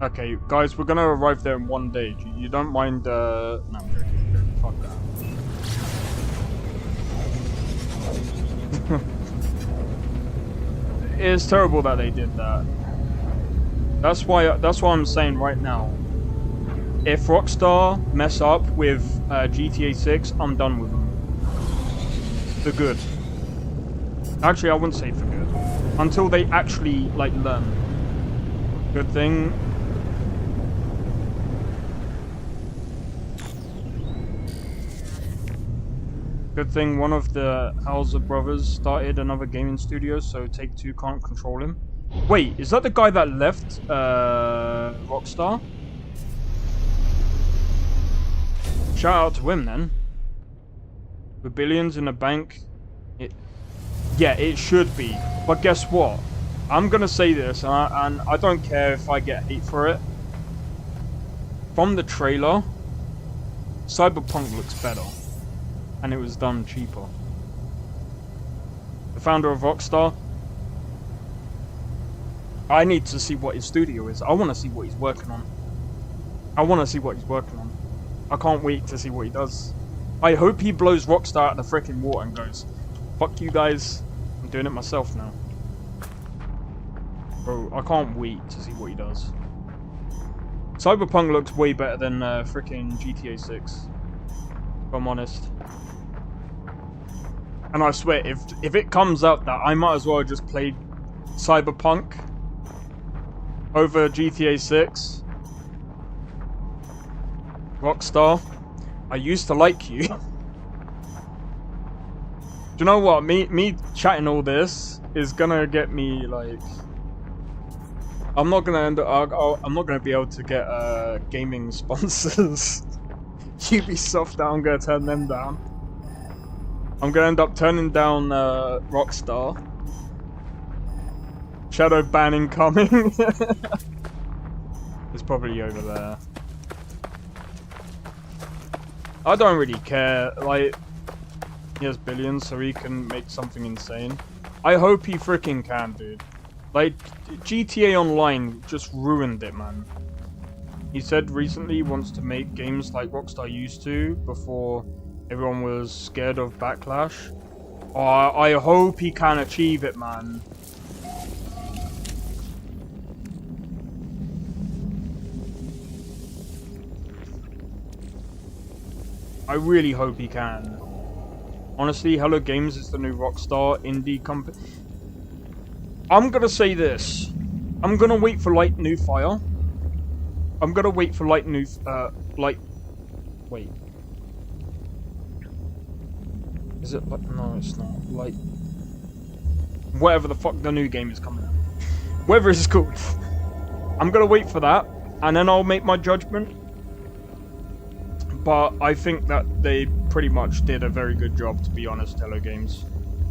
S1: Okay, guys, we're gonna arrive there in 1 day. You don't mind, No, I'm joking. Fuck that. It's terrible that they did that. That's why I'm saying right now. If Rockstar mess up with GTA 6, I'm done with them. For good. Actually, I wouldn't say for good. Until they actually, like, learn. Good thing. Good thing one of the Hauser brothers started another gaming studio, so Take-Two can't control him. Wait, is that the guy that left Rockstar? Shout out to him then. With billions in the bank, yeah, it should be. But guess what? I'm gonna say this, and I don't care if I get hate for it. From the trailer, Cyberpunk looks better. And it was done cheaper. The founder of Rockstar, I need to see what his studio is. I want to see what he's working on. I can't wait to see what he does. I hope he blows Rockstar out of the freaking water and goes, fuck you guys, I'm doing it myself now. Bro, I can't wait to see what he does. Cyberpunk looks way better than freaking GTA 6. If I'm honest. And I swear, if it comes out that I might as well just play Cyberpunk over GTA 6. Rockstar, I used to like you. Do you know what? Me chatting all this is gonna get me like. I'm not gonna I'm not gonna be able to get gaming sponsors. Ubisoft, I'm gonna turn them down. I'm gonna end up turning down Rockstar. Shadow ban incoming. It's probably over there. I don't really care. Like, he has billions, so he can make something insane. I hope he freaking can, dude. Like, GTA Online just ruined it, man. He said recently he wants to make games like Rockstar used to before everyone was scared of backlash. Oh, I hope he can achieve it, man. I really hope he can. Honestly, Hello Games is the new Rockstar indie company. I'm gonna say this. I'm gonna wait for Light New Fire. I'm gonna wait for Wait. Is it like... No, it's not. Like... Whatever the fuck the new game is coming out. Whatever it's called. I'm gonna wait for that, and then I'll make my judgment. But I think that they pretty much did a very good job, to be honest, Hello Games.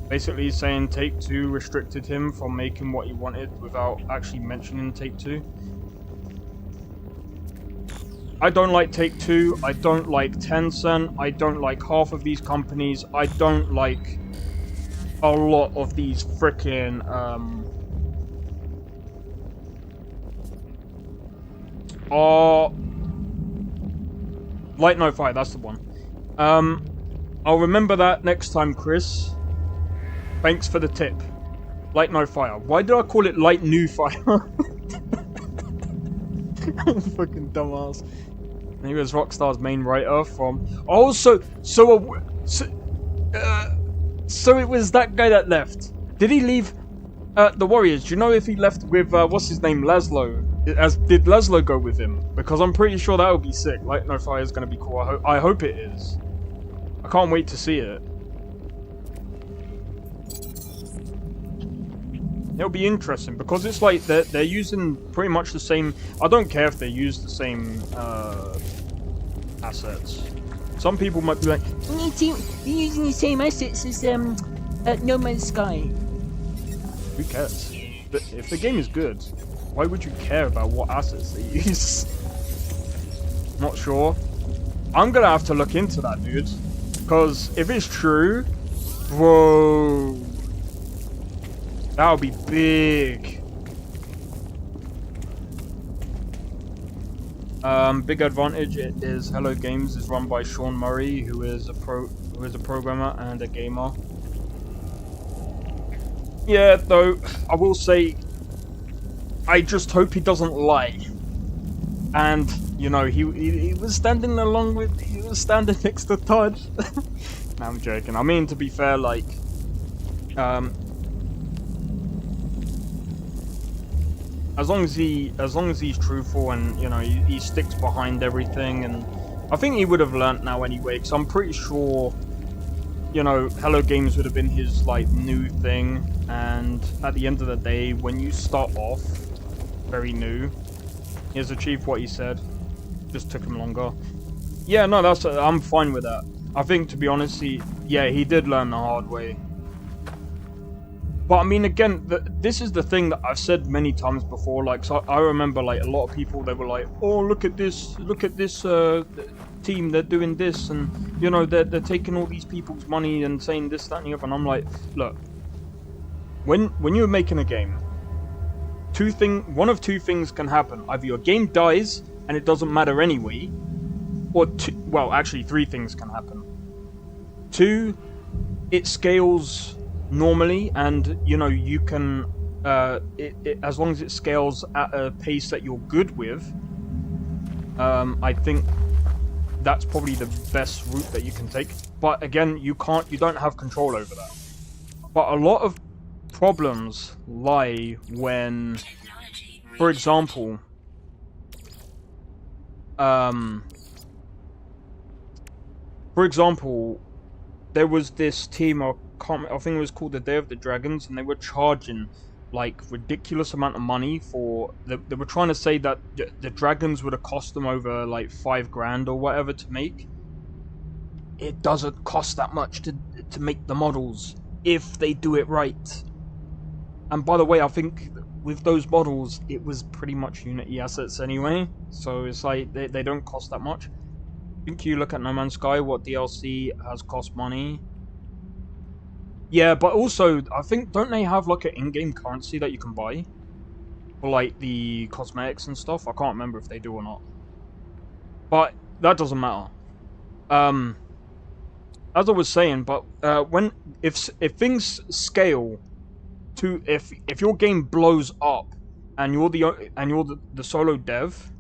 S1: Basically saying Take-Two restricted him from making what he wanted without actually mentioning Take-Two. I don't like Take-Two, I don't like Tencent, I don't like half of these companies, I don't like a lot of these frickin' Light No Fire, that's the one. I'll remember that next time, Chris. Thanks for the tip. Light No Fire. Why did I call it Light New Fire? Fucking dumbass. He was Rockstar's main writer from... Oh, so it was that guy that left. Did he leave the Warriors? Do you know if he left with, what's his name, Laszlo? Did Laszlo go with him? Because I'm pretty sure that would be sick. Light No Fire is going to be cool. I hope it is. I can't wait to see it. It'll be interesting because it's like they're using pretty much the same. I don't care if they use the same assets. Some people might be like,
S3: You're using the same assets as No Man's Sky.
S1: who cares? But if the game is good, why would you care about what assets they use? Not sure. I'm gonna have to look into that, dude. Because if it's true, bro. That would be big. Big advantage is Hello Games is run by Sean Murray, who is a programmer and a gamer. Yeah, though I will say, I just hope he doesn't lie. And you know, he was standing next to Todd. No, I'm joking. I mean, to be fair, like, um, as long as he's truthful and you know he sticks behind everything, and I think he would have learnt now anyway. Because I'm pretty sure, you know, Hello Games would have been his like new thing, and at the end of the day, when you start off very new, he has achieved what he said. Just took him longer. Yeah, no, I'm fine with that. I think, to be honest, he did learn the hard way. But I mean, again, this is the thing that I've said many times before. Like, so I remember, like, a lot of people, they were like, "Oh, look at this team, they're doing this, and you know, they're taking all these people's money and saying this, that, and the other." And I'm like, look, when you're making a game, one of two things can happen: either your game dies and it doesn't matter anyway, or well, actually, three things can happen. Two, it scales normally, and you know you can as long as it scales at a pace that you're good with, I think that's probably the best route that you can take. But again, you don't have control over that. But a lot of problems lie when, for example, there was this team, I think it was called the Day of the Dragons, and they were charging like ridiculous amount of money for. They were trying to say that the dragons would have cost them over like $5,000 or whatever to make. It doesn't cost that much to make the models if they do it right. And by the way, I think with those models, it was pretty much Unity assets anyway, so it's like they don't cost that much. I think you look at No Man's Sky, what DLC has cost money. Yeah, but also, I think, don't they have like an in-game currency that you can buy? For like the cosmetics and stuff? I can't remember if they do or not. But that doesn't matter. As I was saying, but if things scale to, if your game blows up and you're the solo dev,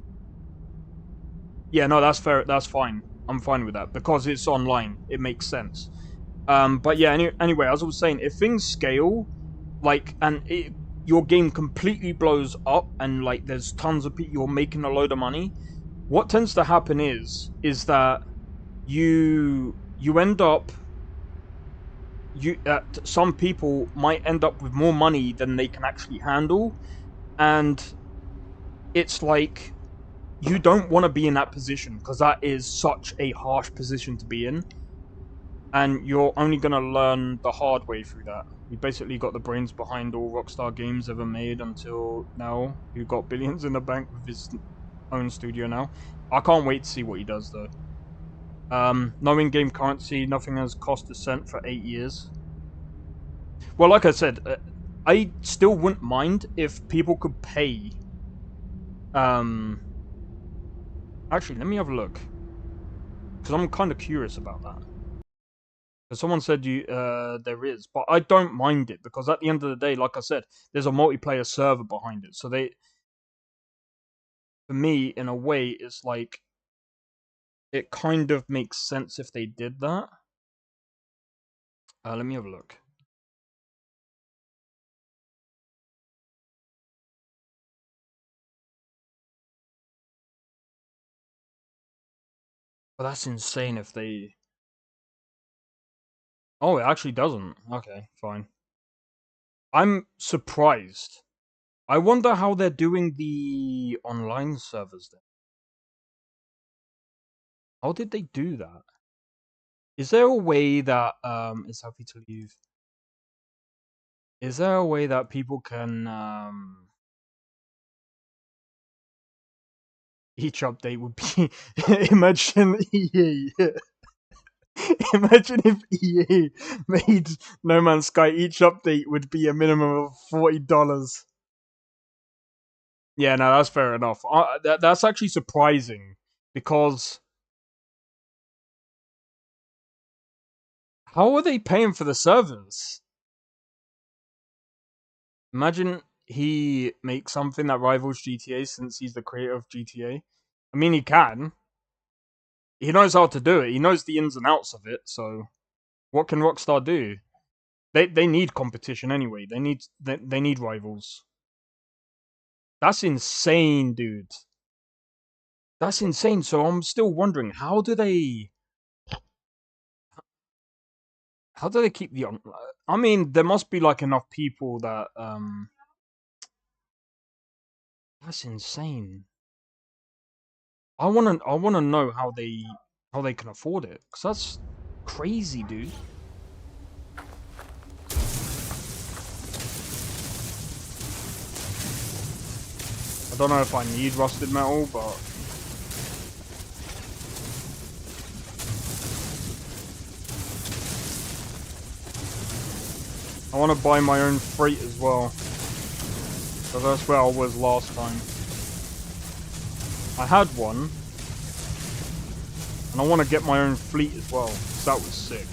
S1: yeah, no, that's fair. That's fine. I'm fine with that because it's online. It makes sense. But yeah, anyway, as I was saying, if things scale, like, and your game completely blows up, and like, there's tons of people, you're making a load of money. What tends to happen is that you end up, some people might end up with more money than they can actually handle, and it's like, you don't want to be in that position because that is such a harsh position to be in, and you're only going to learn the hard way through that. He basically got the brains behind all Rockstar games ever made until now. He got billions in the bank with his own studio now. I can't wait to see what he does though. No in-game currency, nothing has cost a cent for 8 years. Well, like I said, I still wouldn't mind if people could pay. Actually, let me have a look, because I'm kind of curious about that. Someone said there is, but I don't mind it because at the end of the day, like I said, there's a multiplayer server behind it. So for me, in a way, it's like it kind of makes sense if they did that. Let me have a look. But that's insane if they. Oh, it actually doesn't. Okay, fine. I'm surprised. I wonder how they're doing the online servers then. How did they do that? Is there a way that is happy to leave? Is there a way that people can each update would be imagine EA imagine if EA made No Man's Sky, each update would be a minimum of $40. Yeah, no, that's fair enough. That's actually surprising because how are they paying for the servers? Imagine he makes something that rivals GTA since he's the creator of GTA. I mean, he can. He knows how to do it. He knows the ins and outs of it. So, what can Rockstar do? They need competition anyway. They need rivals. That's insane, dude. That's insane. So I'm still wondering how do they keep the on? I mean, there must be like enough people that That's insane. I wanna know how they can afford it, cause that's crazy, dude. I don't know if I need rusted metal, but I want to buy my own freight as well, cause that's where I was last time. I had one, and I want to get my own fleet as well, cause that was sick.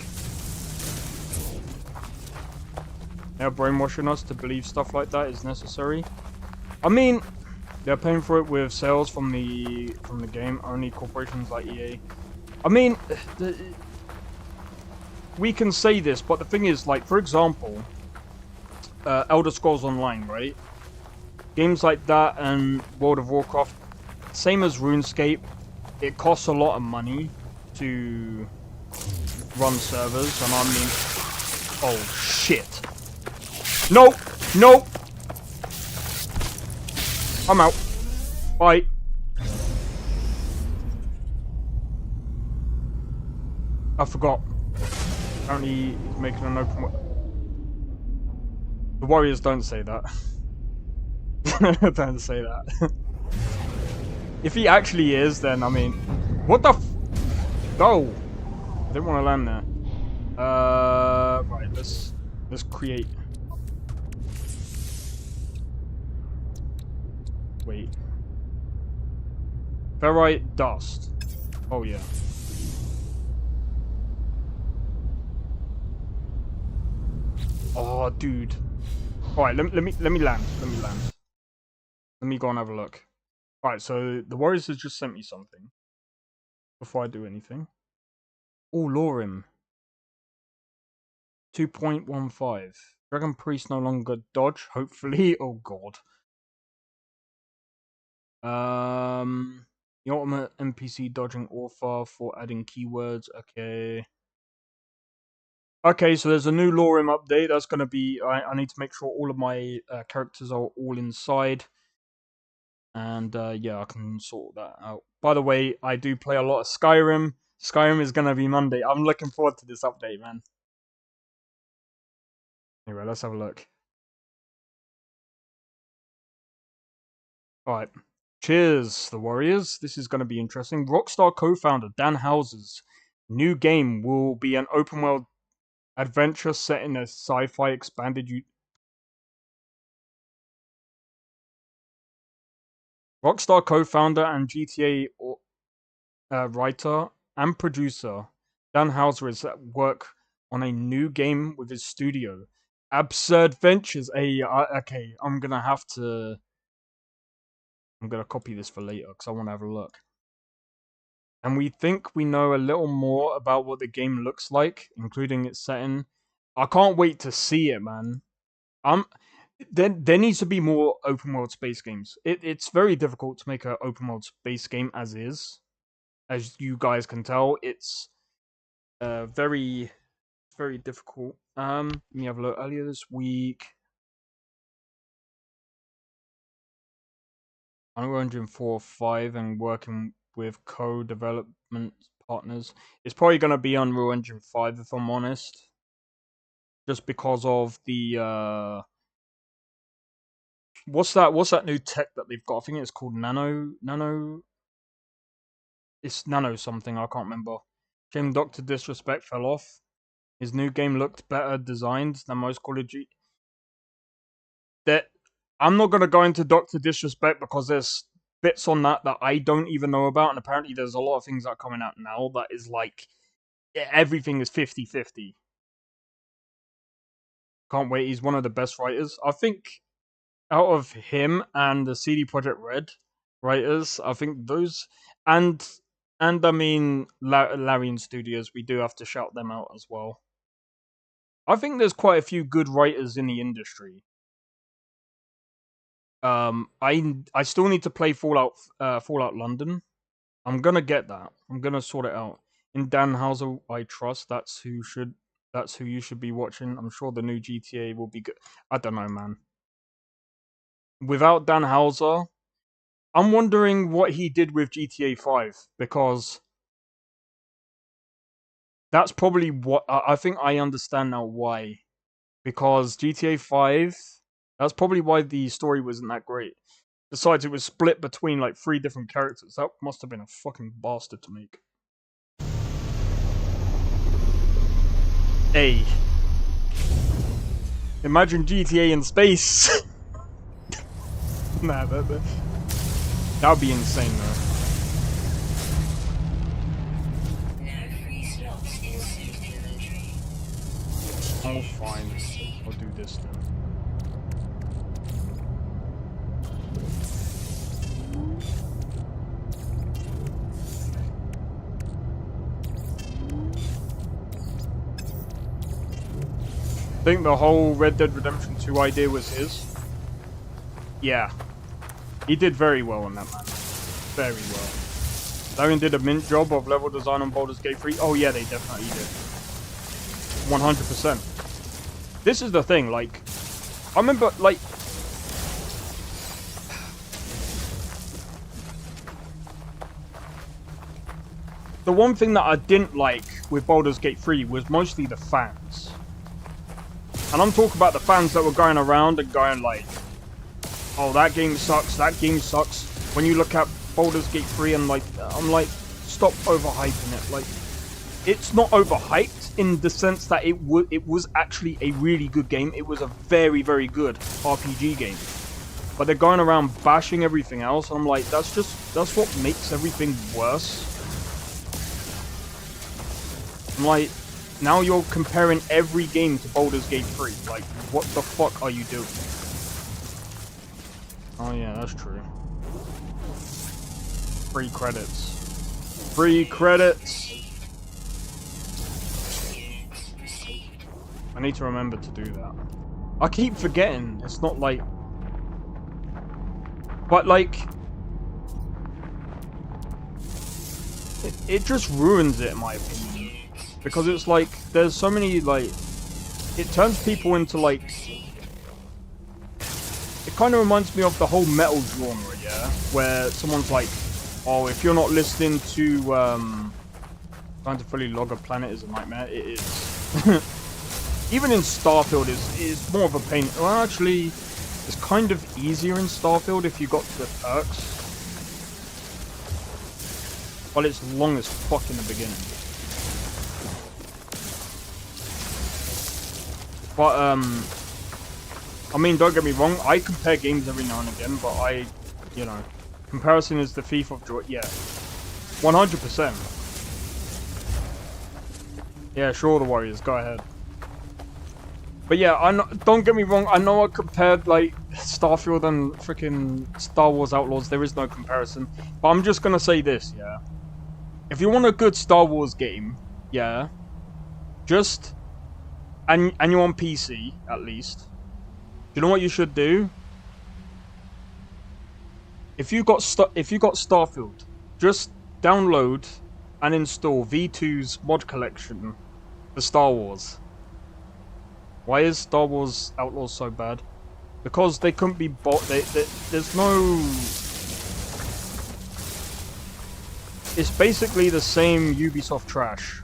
S1: They're brainwashing us to believe stuff like that is necessary. I mean, they're paying for it with sales from the game. Only corporations like EA. I mean, we can say this, but the thing is, like, for example, Elder Scrolls Online, right? Games like that and World of Warcraft, same as RuneScape, it costs a lot of money to run servers, and I mean, oh shit. Nope, nope. I'm out. Bye. I forgot. Apparently he's making an open... The Warriors don't say that. Don't say that. If he actually is, then, I mean... What the f... Go! I didn't want to land there. Right, let's create... Wait. Ferrite dust. Oh, yeah. Oh, dude. Alright, let me land. Let me land. Let me go and have a look. Alright, so the Warriors has just sent me something. Before I do anything. Oh, Lorim. 2.15. Dragon Priest no longer dodge, hopefully. Oh, God. The ultimate NPC dodging author for adding keywords. Okay. Okay, so there's a new Lorim update. That's going to be... I need to make sure all of my characters are all inside. And yeah, I can sort that out. By the way, I do play a lot of Skyrim. Skyrim is going to be Monday. I'm looking forward to this update, man. Anyway, let's have a look. Alright. Cheers, the Warriors. This is going to be interesting. Rockstar co-founder Dan Houser's new game will be an open-world adventure set in a sci-fi expanded... Rockstar co-founder and GTA writer and producer Dan Houser is at work on a new game with his studio, Absurd Ventures. Okay, I'm gonna copy this for later because I want to have a look. And we think we know a little more about what the game looks like, including its setting. I can't wait to see it, man. There needs to be more open world space games. It's very difficult to make an open world space game as is. As you guys can tell, it's very difficult. Let me have a look. Earlier this week, Unreal Engine 4 or 5 and working with co-development partners. It's probably going to be Unreal Engine 5 if I'm honest. Just because of the what's that new tech that they've got? I think it's called nano. It's nano something, I can't remember. Shame Dr. Disrespect fell off. His new game looked better designed than most Call of Duty. I'm not gonna go into Doctor Disrespect because there's bits on that I don't even know about, and apparently there's a lot of things that are coming out now that is like everything is 50-50. Can't wait. He's one of the best writers. I think out of him and the CD Projekt Red writers, I think those and I mean Larian Studios, we do have to shout them out as well. I think there's quite a few good writers in the industry. I still need to play Fallout London. I'm gonna get that. I'm gonna sort it out. In Dan Houser, I trust. That's who you should be watching. I'm sure the new GTA will be good. I don't know, man. Without Dan Houser, I'm wondering what he did with GTA 5 because that's probably what I think I understand now why. Because GTA 5, that's probably why the story wasn't that great. Besides, it was split between like 3 different characters. That must have been a fucking bastard to make. Hey. Imagine GTA in space. Nah, that would be insane though.
S2: No free slots in suit inventory.
S1: Oh, fine. I'll do this then. I think the whole Red Dead Redemption 2 idea was his. Yeah. He did very well on that, man. Very well. Larian did a mint job of level design on Baldur's Gate 3. Oh yeah, they definitely did. 100%. This is the thing, like... I remember, like... The one thing that I didn't like with Baldur's Gate 3 was mostly the fans. And I'm talking about the fans that were going around and going like, oh, that game sucks, that game sucks. When you look at Baldur's Gate 3 and like, I'm like, stop overhyping it. Like, it's not overhyped in the sense that it was actually a really good game. It was a very, very good RPG game. But they're going around bashing everything else. And I'm like, that's what makes everything worse. I'm like, now you're comparing every game to Baldur's Gate 3. Like, what the fuck are you doing? Oh yeah, that's true. Free credits. Free credits! I need to remember to do that. I keep forgetting. It's not like... But like... It just ruins it, in my opinion. Because it's like, there's so many, like, it turns people into, like, it kind of reminds me of the whole metal genre, yeah? Where someone's like, oh, if you're not listening to, trying to fully log a planet is a nightmare. It is. Even in Starfield, is more of a pain. Well, actually, it's kind of easier in Starfield if you got the perks. But it's long as fuck in the beginning. But, I mean, don't get me wrong, I compare games every now and again, but you know, comparison is the thief of joy, yeah. 100%. Yeah, sure, the Warriors, go ahead. But yeah, don't get me wrong, I know I compared, like, Starfield and freaking Star Wars Outlaws, there is no comparison. But I'm just gonna say this, yeah. If you want a good Star Wars game, yeah, just... And you're on PC, at least. You know what you should do? If you got Starfield, just download and install V2's mod collection for Star Wars. Why is Star Wars Outlaws so bad? Because they couldn't be bought. There's no... It's basically the same Ubisoft trash.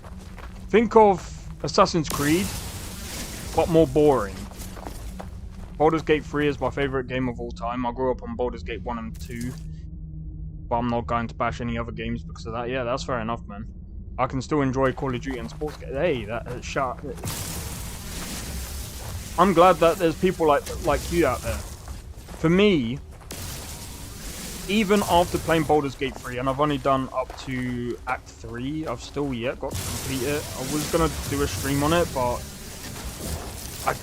S1: Think of Assassin's Creed, but more boring. Baldur's Gate 3 is my favourite game of all time. I grew up on Baldur's Gate 1 and 2. But I'm not going to bash any other games because of that. Yeah, that's fair enough, man. I can still enjoy Call of Duty and sports games. Hey, that shut. I'm glad that there's people like you out there. for me, even after playing Baldur's Gate 3, and I've only done up to Act 3, I've still yet got to complete it. I was gonna do a stream on it, but I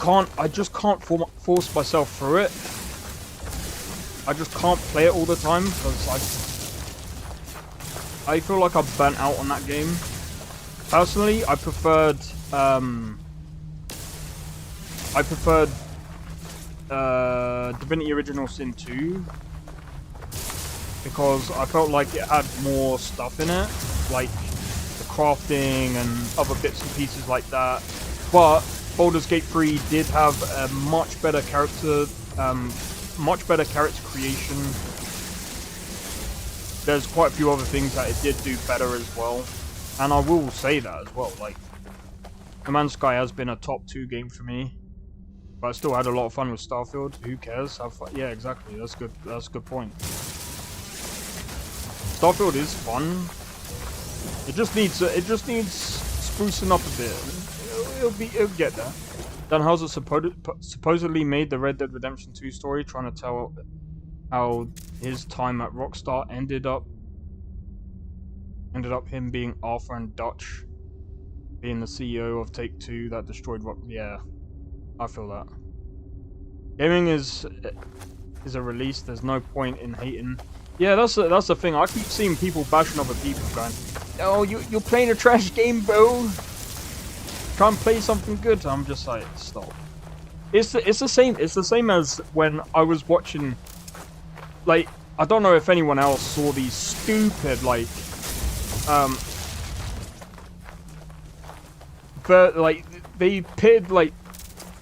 S1: just can't force myself through it. I just can't play it all the time, because I feel like I've burnt out on that game. Personally, I preferred Divinity Original Sin 2, because I felt like it had more stuff in it, like the crafting and other bits and pieces like that. But Baldur's Gate 3 did have a much better character creation. There's quite a few other things that it did do better as well, and I will say that as well. Like, No Man's Sky has been a top 2 game for me, but I still had a lot of fun with Starfield. Who cares? Have fun. Yeah, exactly. That's good. That's a good point. Starfield is fun. It just needs sprucing up a bit. It'll get there. Dan Houser supposedly made the Red Dead Redemption 2 story, trying to tell how his time at Rockstar ended up him being Arthur and Dutch, being the CEO of Take-Two that destroyed Rock. Yeah, I feel that. Gaming is a release. There's no point in hating. Yeah, that's the thing. I keep seeing people bashing other people, going, "Oh, you're playing a trash game, bro. Try and play something good." I'm just like, stop. It's the same. It's the same as when I was watching. Like, I don't know if anyone else saw these stupid, like, but like they pitted like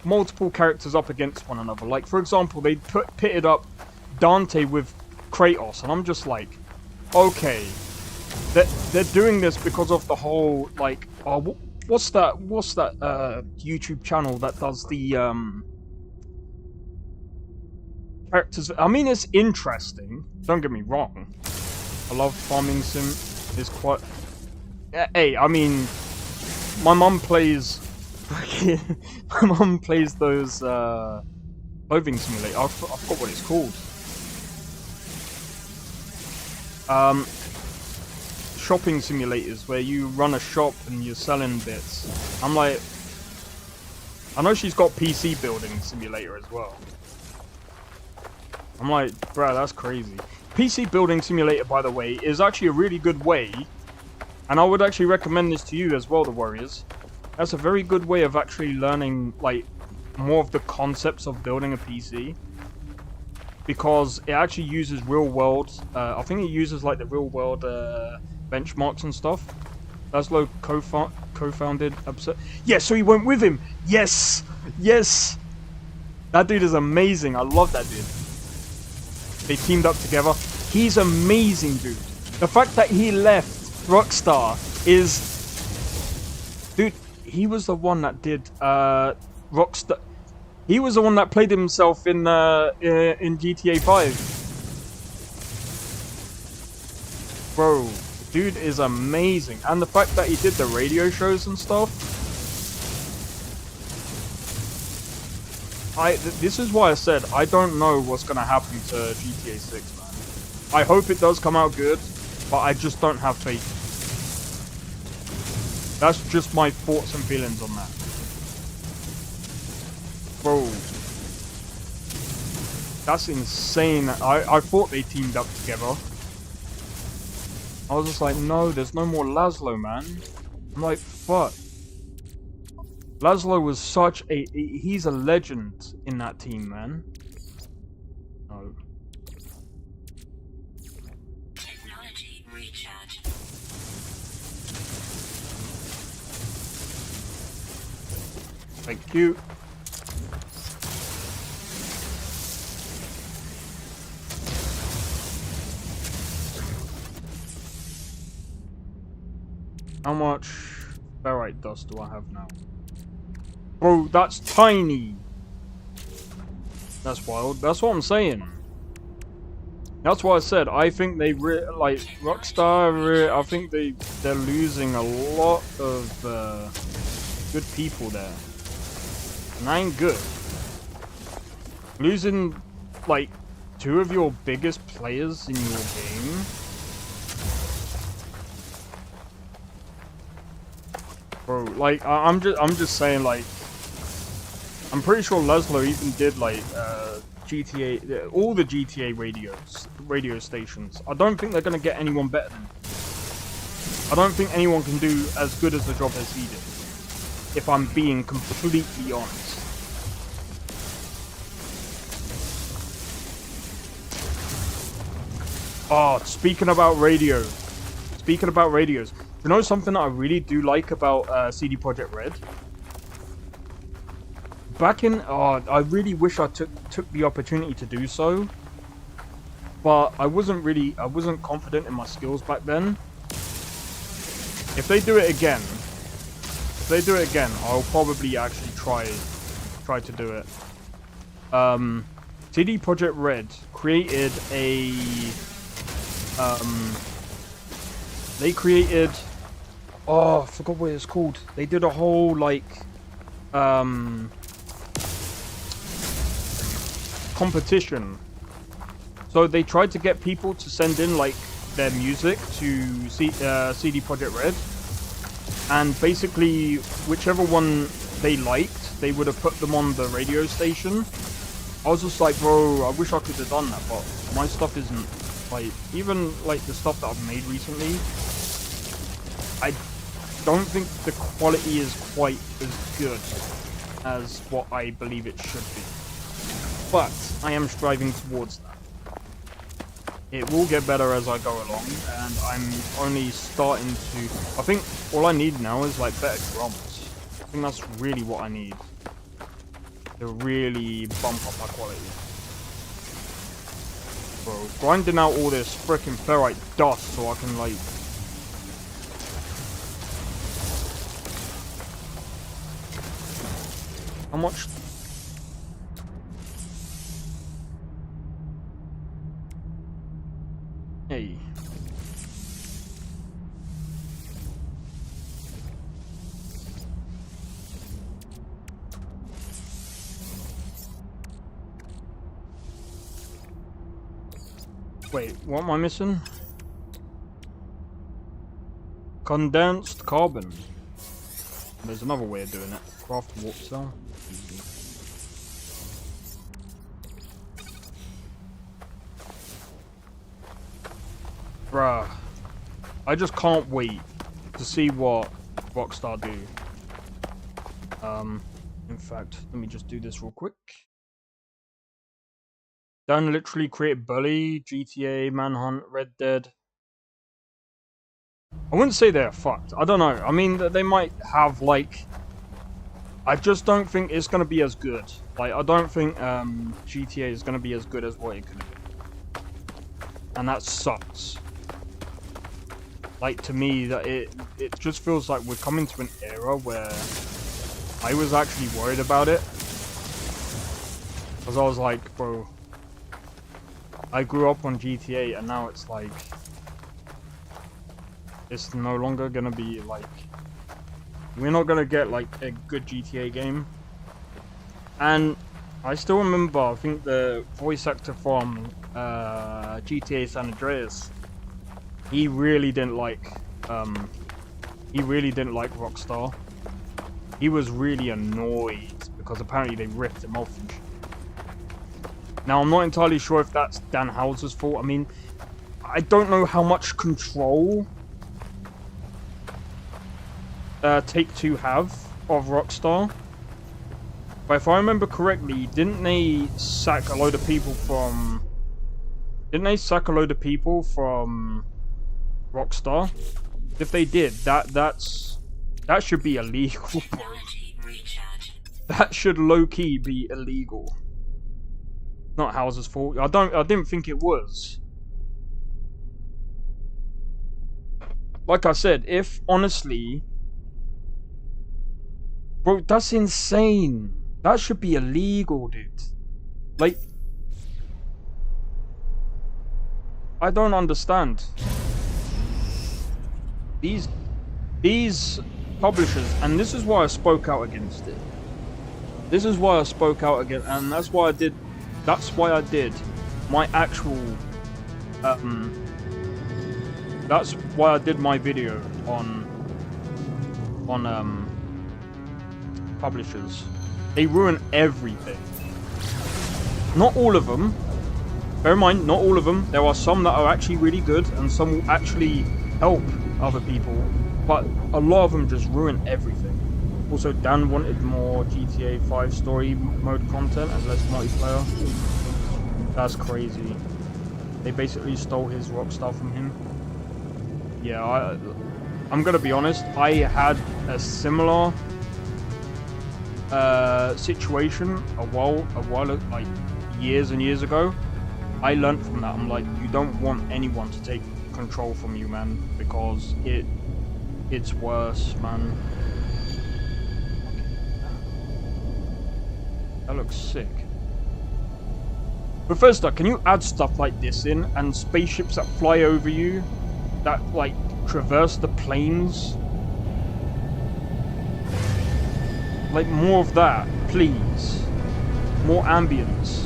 S1: multiple characters up against one another. Like, for example, they pitted up Dante with Kratos, and I'm just like, okay, they're doing this because of the whole, like, oh, what's that YouTube channel that does the characters? I mean, it's interesting, don't get me wrong. I love Farming Sim. It's quite, hey, I mean, my mum plays those clothing simulator. I forgot what it's called. Shopping simulators where you run a shop and you're selling bits. I'm like, I know she's got PC building simulator as well. I'm like, bruh, that's crazy. PC building simulator, by the way, is actually a really good way, and I would actually recommend this to you as well, the Warriors. That's a very good way of actually learning, like, more of the concepts of building a PC. Because it actually uses real world, I think it uses like the real world benchmarks and stuff. Laszlo co-founded Upset. Yeah, so he went with him. Yes, yes. That dude is amazing. I love that dude. They teamed up together. He's amazing, dude. The fact that he left Rockstar is, dude. He was the one that did Rockstar. He was the one that played himself in GTA 5. Bro, dude is amazing. And the fact that he did the radio shows and stuff. This is why I said I don't know what's going to happen to GTA 6, man. I hope it does come out good, but I just don't have faith. That's just my thoughts and feelings on that. Bro, that's insane. I thought they teamed up together. I was just like, no, there's no more Laszlo, man. I'm like, fuck. Laszlo was such a... He's a legend in that team, man. No.
S2: Technology recharge.
S1: Thank you. How much ferrite dust do I have now? Bro, that's tiny. That's wild. That's what I'm saying. That's why I said I think they like Rockstar. I think they're losing a lot of good people there, and that ain't good. Losing like two of your biggest players in your game. Bro, like, I'm just saying, like, I'm pretty sure Laszlo even did, like, GTA, all the GTA radio stations. I don't think they're gonna get anyone better than him. I don't think anyone can do as good as the job as he did, if I'm being completely honest. Oh, speaking about radios, you know something that I really do like about CD Projekt Red? Back in, I really wish I took the opportunity to do so, but I wasn't confident in my skills back then. If they do it again, I'll probably actually try to do it. CD Projekt Red created a, they created, oh, I forgot what it's called. They did a whole, like, competition. So they tried to get people to send in, like, their music to CD Projekt Red, and basically whichever one they liked, they would have put them on the radio station. I was just like, bro, I wish I could have done that, but my stuff isn't, like, even like the stuff that I've made recently, I don't think the quality is quite as good as what I believe it should be. But I am striving towards that. It will get better as I go along, and I'm only starting to... I think all I need now is, like, better drums. I think that's really what I need to really bump up my quality. Bro, grinding out all this frickin' ferrite dust so I can, like... How much... Hey. Wait, what am I missing? Condensed carbon. There's another way of doing it. Craft warp cell. Easy. Bruh, I just can't wait to see what Rockstar do. In fact, let me just do this real quick. Dan literally created Bully, GTA, Manhunt, Red Dead. I wouldn't say they're fucked. I don't know. I mean, they might have, like... I just don't think it's going to be as good. Like, I don't think GTA is going to be as good as what it could be. And that sucks. Like, to me, that it just feels like we're coming to an era where I was actually worried about it. Because I was like, bro, I grew up on GTA and now it's like, it's no longer gonna be like, we're not gonna get like a good GTA game. And I still remember, I think the voice actor from GTA San Andreas, he really didn't like Rockstar. He was really annoyed because apparently they ripped him off and shit. Now I'm not entirely sure if that's Dan Houser's fault. I mean, I don't know how much control Take-Two have of Rockstar. But if I remember correctly, didn't they sack a load of people from Rockstar? If they did, that should be illegal, bro. That should low-key be illegal. Not Houser's fault. I didn't think it was. Like I said, if honestly, bro, that's insane. That should be illegal, dude. Like, I don't understand. These publishers, and this is why I spoke out against it. This is why I spoke out against, and that's why I did my actual that's why I did my video on publishers. They ruin everything. Not all of them. Bear in mind, not all of them. There are some that are actually really good, and some will actually help other people. But a lot of them just ruin everything. Also, Dan wanted more GTA 5 story mode content and less multiplayer. That's crazy. They basically stole his Rockstar from him. Yeah, I'm gonna be honest. I had a similar situation a while, like years and years ago. I learned from that. I'm like, you don't want anyone to take control from you, man, because it's worse, man. That looks sick. Bethesda, can you add stuff like this in, and spaceships that fly over you, that like traverse the plains? Like more of that, please. More ambience.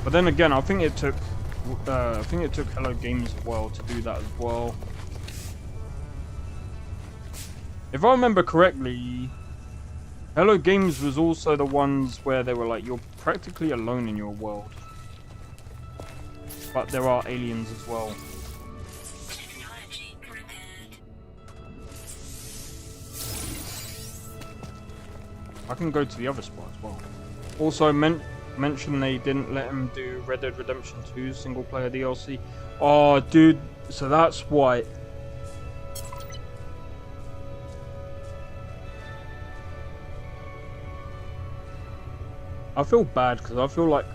S1: But then again, I think it took Hello Games as well to do that as well. If I remember correctly, Hello Games was also the ones where they were like, you're practically alone in your world. But there are aliens as well.
S2: Technology prepared.
S1: I can go to the other spot as well. Also, mention they didn't let him do Red Dead Redemption 2 single player DLC. Oh, dude, so that's why. I feel bad because I feel like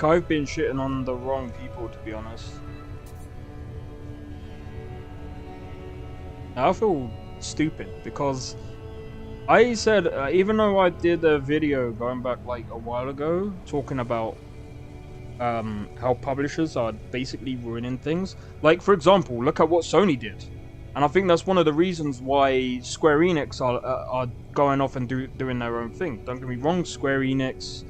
S1: I've been shitting on the wrong people, to be honest. I feel stupid because I said, even though I did a video going back like a while ago talking about how publishers are basically ruining things. Like, for example, look at what Sony did. And I think that's one of the reasons why Square Enix are going off and doing their own thing. Don't get me wrong, Square Enix,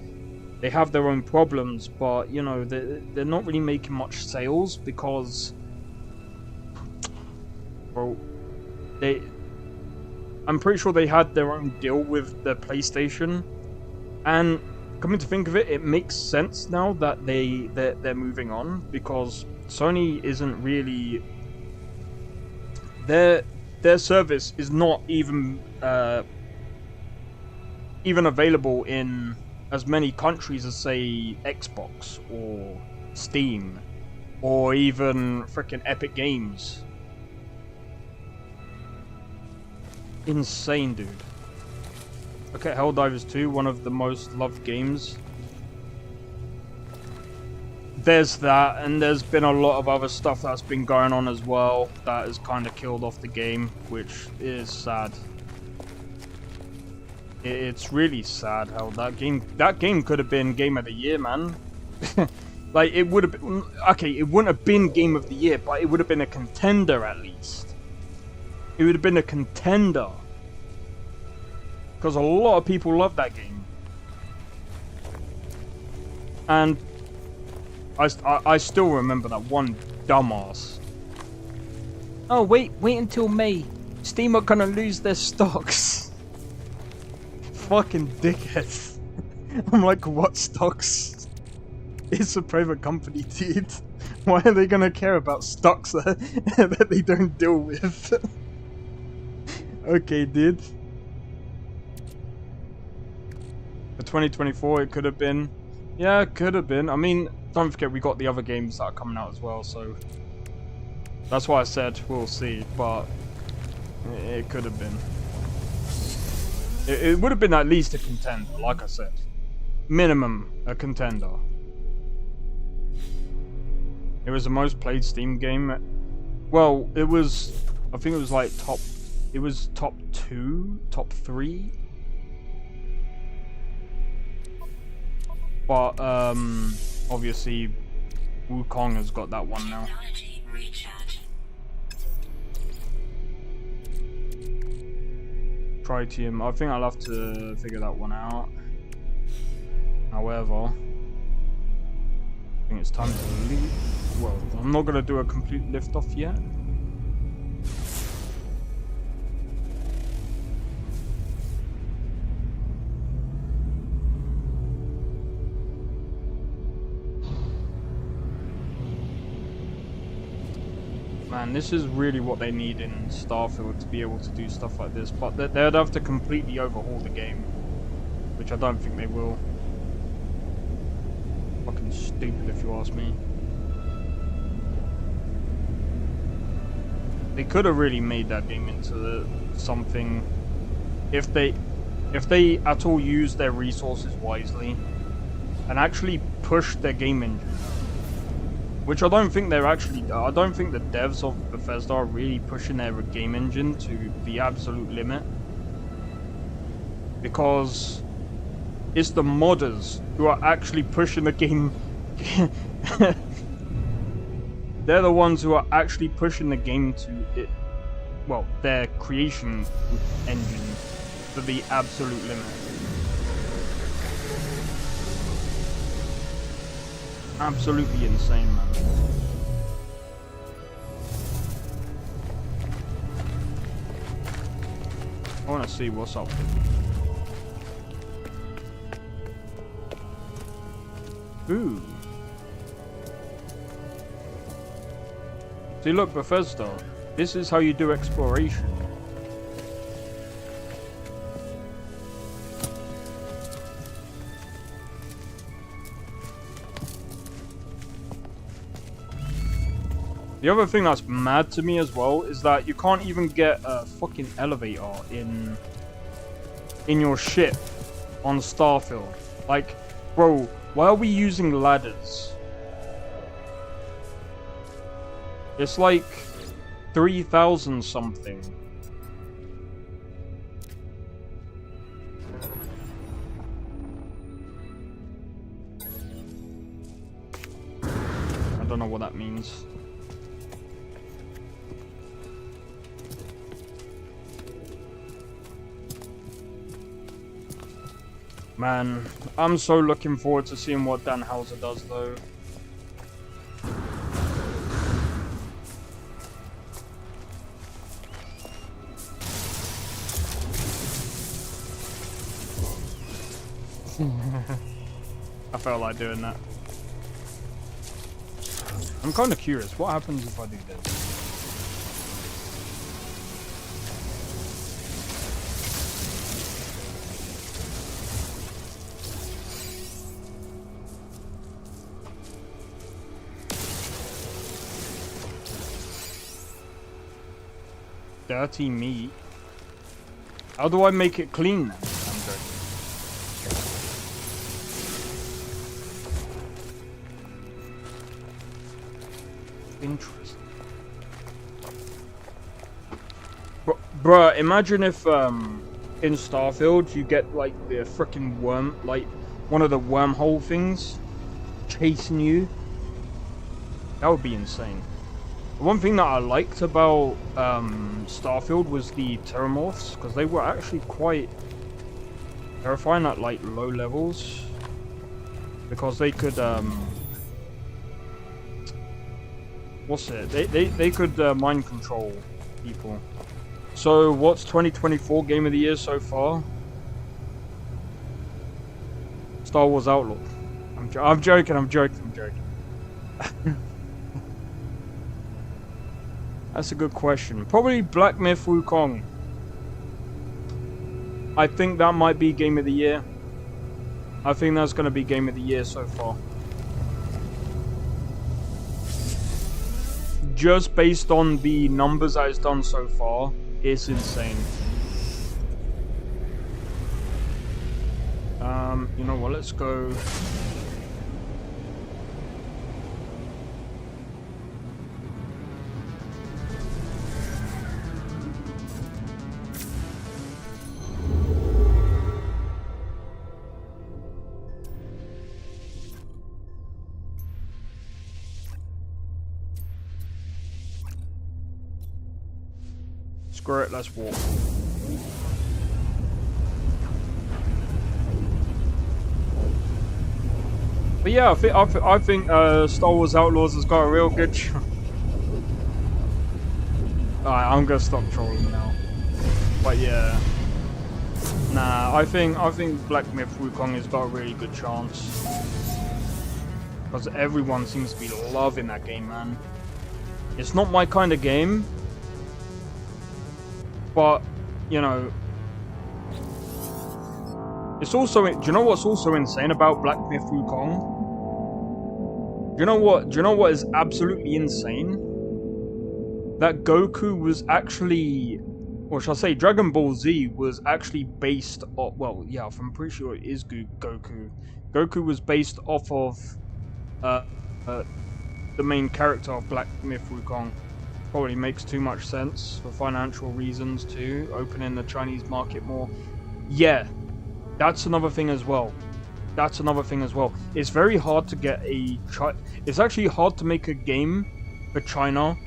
S1: they have their own problems, but, you know, they're not really making much sales because, well, I'm pretty sure they had their own deal with the PlayStation, and coming to think of it, it makes sense now that they're moving on, because Sony isn't really, their service is not even available in as many countries as, say, Xbox or Steam or even freaking Epic Games. Insane, dude. Okay, Helldivers 2, one of the most loved games. There's that, and there's been a lot of other stuff that's been going on as well that has kind of killed off the game, which is sad. It's really sad how that game could have been Game of the Year, man. Like, it would have been, okay, it wouldn't have been Game of the Year, but it would have been a contender at least. It would have been a contender. Because a lot of people love that game. And I still remember that one dumbass.
S3: Oh, wait until May. Steam are gonna lose their stocks.
S1: Fucking dickheads. I'm like, what stocks? It's a private company, dude. Why are they gonna care about stocks that they don't deal with? Okay, dude. For 2024, it could have been. Yeah, it could have been. I mean, don't forget we got the other games that are coming out as well, so that's why I said we'll see, but it could have been. It would have been at least a contender, like I said. Minimum a contender. It was the most played Steam game. Well, it was, I think it was like top 2, top 3 But obviously Wukong has got that one now.
S2: Technology recharging.
S1: Tritium. I think I'll have to figure that one out. However, I think it's time to leave. Well, I'm not gonna do a complete lift off yet. Man, this is really what they need in Starfield to be able to do stuff like this, but they'd have to completely overhaul the game, which I don't think they will. Fucking stupid if you ask me. They could have really made that game into something if they at all used their resources wisely and actually pushed their game engine. Which I don't think they're actually. I don't think the devs of Bethesda are really pushing their game engine to the absolute limit. Because it's the modders who are actually pushing the game. They're the ones who are actually pushing the game to it. Well, their creation engine to the absolute limit. Absolutely insane, man. I want to see what's up. Ooh. See, look, Bethesda. This is how you do exploration. The other thing that's mad to me as well is that you can't even get a fucking elevator in your ship on Starfield. Like, bro, why are we using ladders? It's like 3,000 something. I don't know what that means. Man, I'm so looking forward to seeing what Dan Houser does, though. I felt like doing that. I'm kind of curious, what happens if I do this? Dirty meat. How do I make it clean then? I'm joking. Interesting. Bruh, imagine if in Starfield you get like the frickin' worm, like one of the wormhole things chasing you. That would be insane. One thing that I liked about Starfield was the Terramorphs, because they were actually quite terrifying at like low levels, because they could what's it? They could mind control people. So what's 2024 game of the year so far? Star Wars Outlaw. I'm joking. That's a good question. Probably Black Myth Wukong. I think that might be game of the year. I think that's going to be game of the year so far. Just based on the numbers that it's done so far, it's insane. You know what? Let's go. Screw it, let's walk. But yeah, I think Star Wars Outlaws has got a real good Alright, I'm gonna stop trolling now. But yeah. Nah, I think Black Myth Wukong has got a really good chance. Because everyone seems to be loving that game, man. It's not my kind of game. But, you know, it's also, do you know what's also insane about Black Myth Wukong? Do you know what is absolutely insane? That Goku was actually, or shall I say, Dragon Ball Z was actually based off, well, yeah, I'm pretty sure it is Goku. Goku was based off of the main character of Black Myth Wukong. Probably makes too much sense for financial reasons too, opening the Chinese market more. Yeah, that's another thing as well. That's another thing as well. It's very hard to get it's actually hard to make a game for China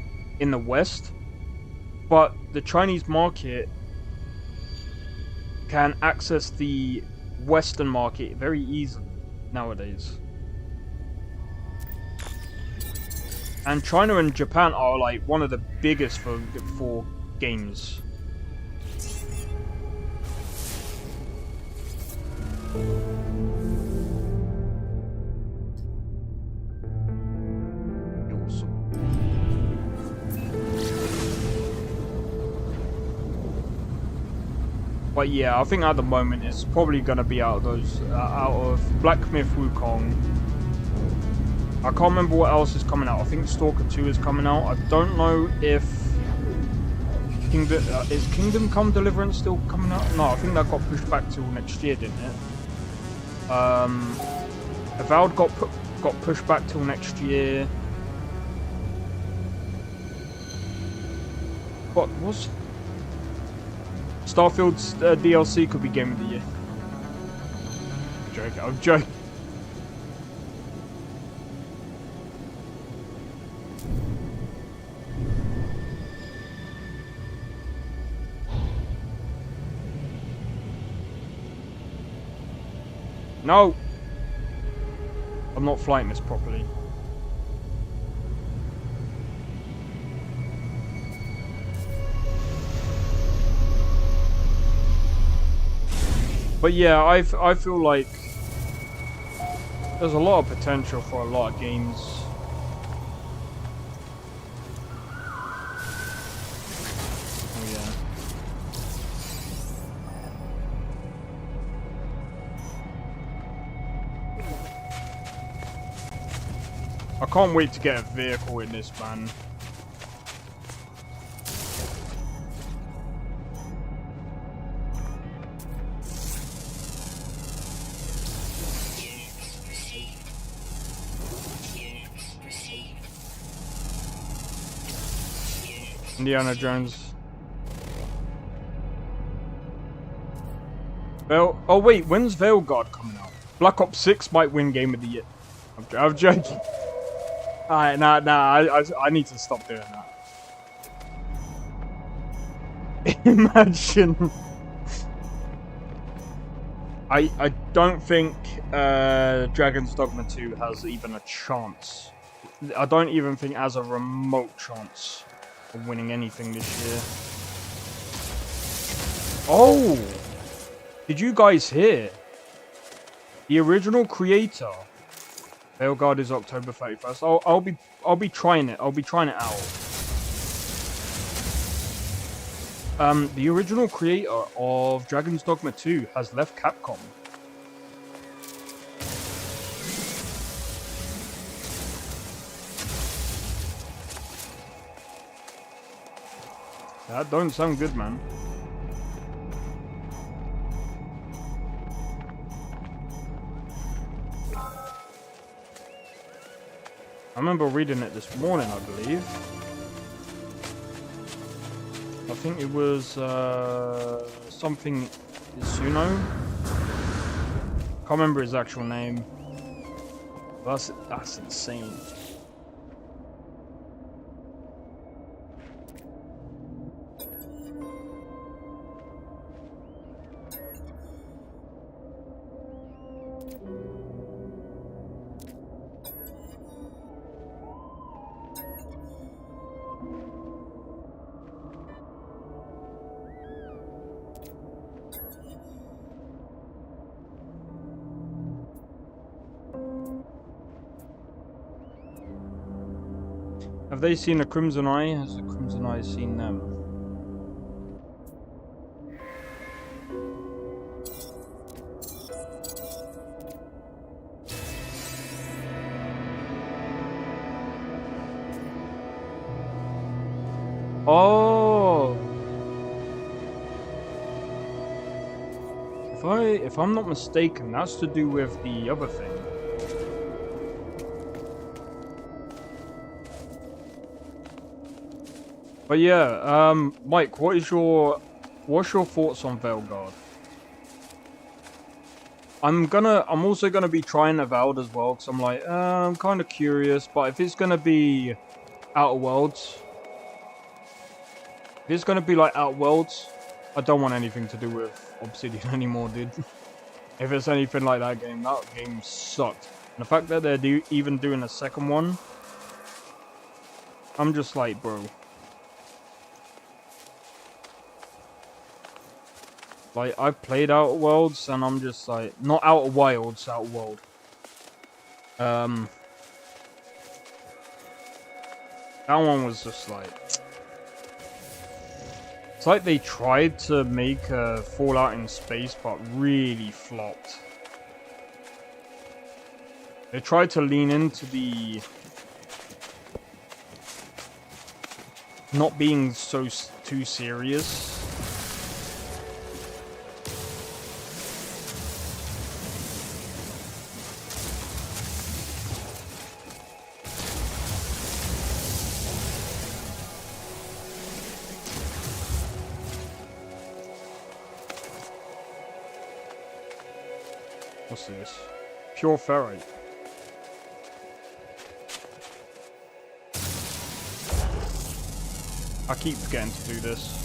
S1: in the West, but the Chinese market can access the Western market very easily nowadays. And China and Japan are like one of the biggest for games. But yeah, I think at the moment it's probably gonna be out of Black Myth Wukong. I can't remember what else is coming out. I think Stalker 2 is coming out. I don't know if is Kingdom Come Deliverance still coming out? No, I think that got pushed back till next year, didn't it? Avowed got pushed back till next year. What was Starfield's DLC could be Game of the Year? I'm joking. No! I'm not flying this properly. But yeah, I feel like there's a lot of potential for a lot of games. Oh yeah. I can't wait to get a vehicle in this, man. Indiana Jones. Oh wait, when's Veilguard coming out? Black Ops 6 might win Game of the Year. I'm joking. Alright, nah, I need to stop doing that. Imagine. I don't think Dragon's Dogma 2 has even a chance. I don't even think it has a remote chance of winning anything this year. Oh! Did you guys hear? The original creator. Veilguard is October 31st. I'll be trying it. I'll be trying it out. The original creator of Dragon's Dogma 2 has left Capcom. That don't sound good, man. I remember reading it this morning, I believe. I think it was something Isuno. Can't remember his actual name. That's insane. Have they seen the Crimson Eye? Has the Crimson Eye seen them? Oh! If I'm not mistaken, that's to do with the other thing. But yeah, Mike, what's your thoughts on Veilguard? I'm also gonna be trying Avowed as well, because I'm like, I'm kind of curious, but if it's gonna be Outer Worlds, if it's gonna be like Outer Worlds, I don't want anything to do with Obsidian anymore, dude. If it's anything like that game sucked. And the fact that they're even doing a second one, I'm just like, bro. Like, I've played Outer Worlds, and I'm just like, not Outer Wilds, Outer World. That one was just like... It's like they tried to make a Fallout in space, but really flopped. They tried to lean into the... not being too serious. What's this? Pure ferrite. I keep forgetting to do this.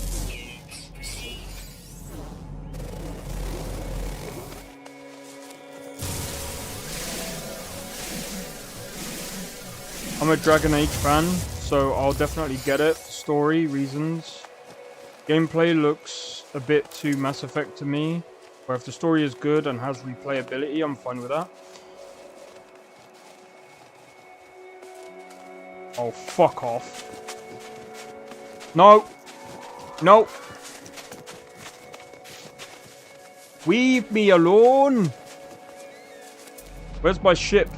S1: I'm a Dragon Age fan, so I'll definitely get it for story reasons. Gameplay looks a bit too Mass Effect to me. But if the story is good and has replayability, I'm fine with that. Oh, fuck off. No! No! Leave me alone! Where's my ship?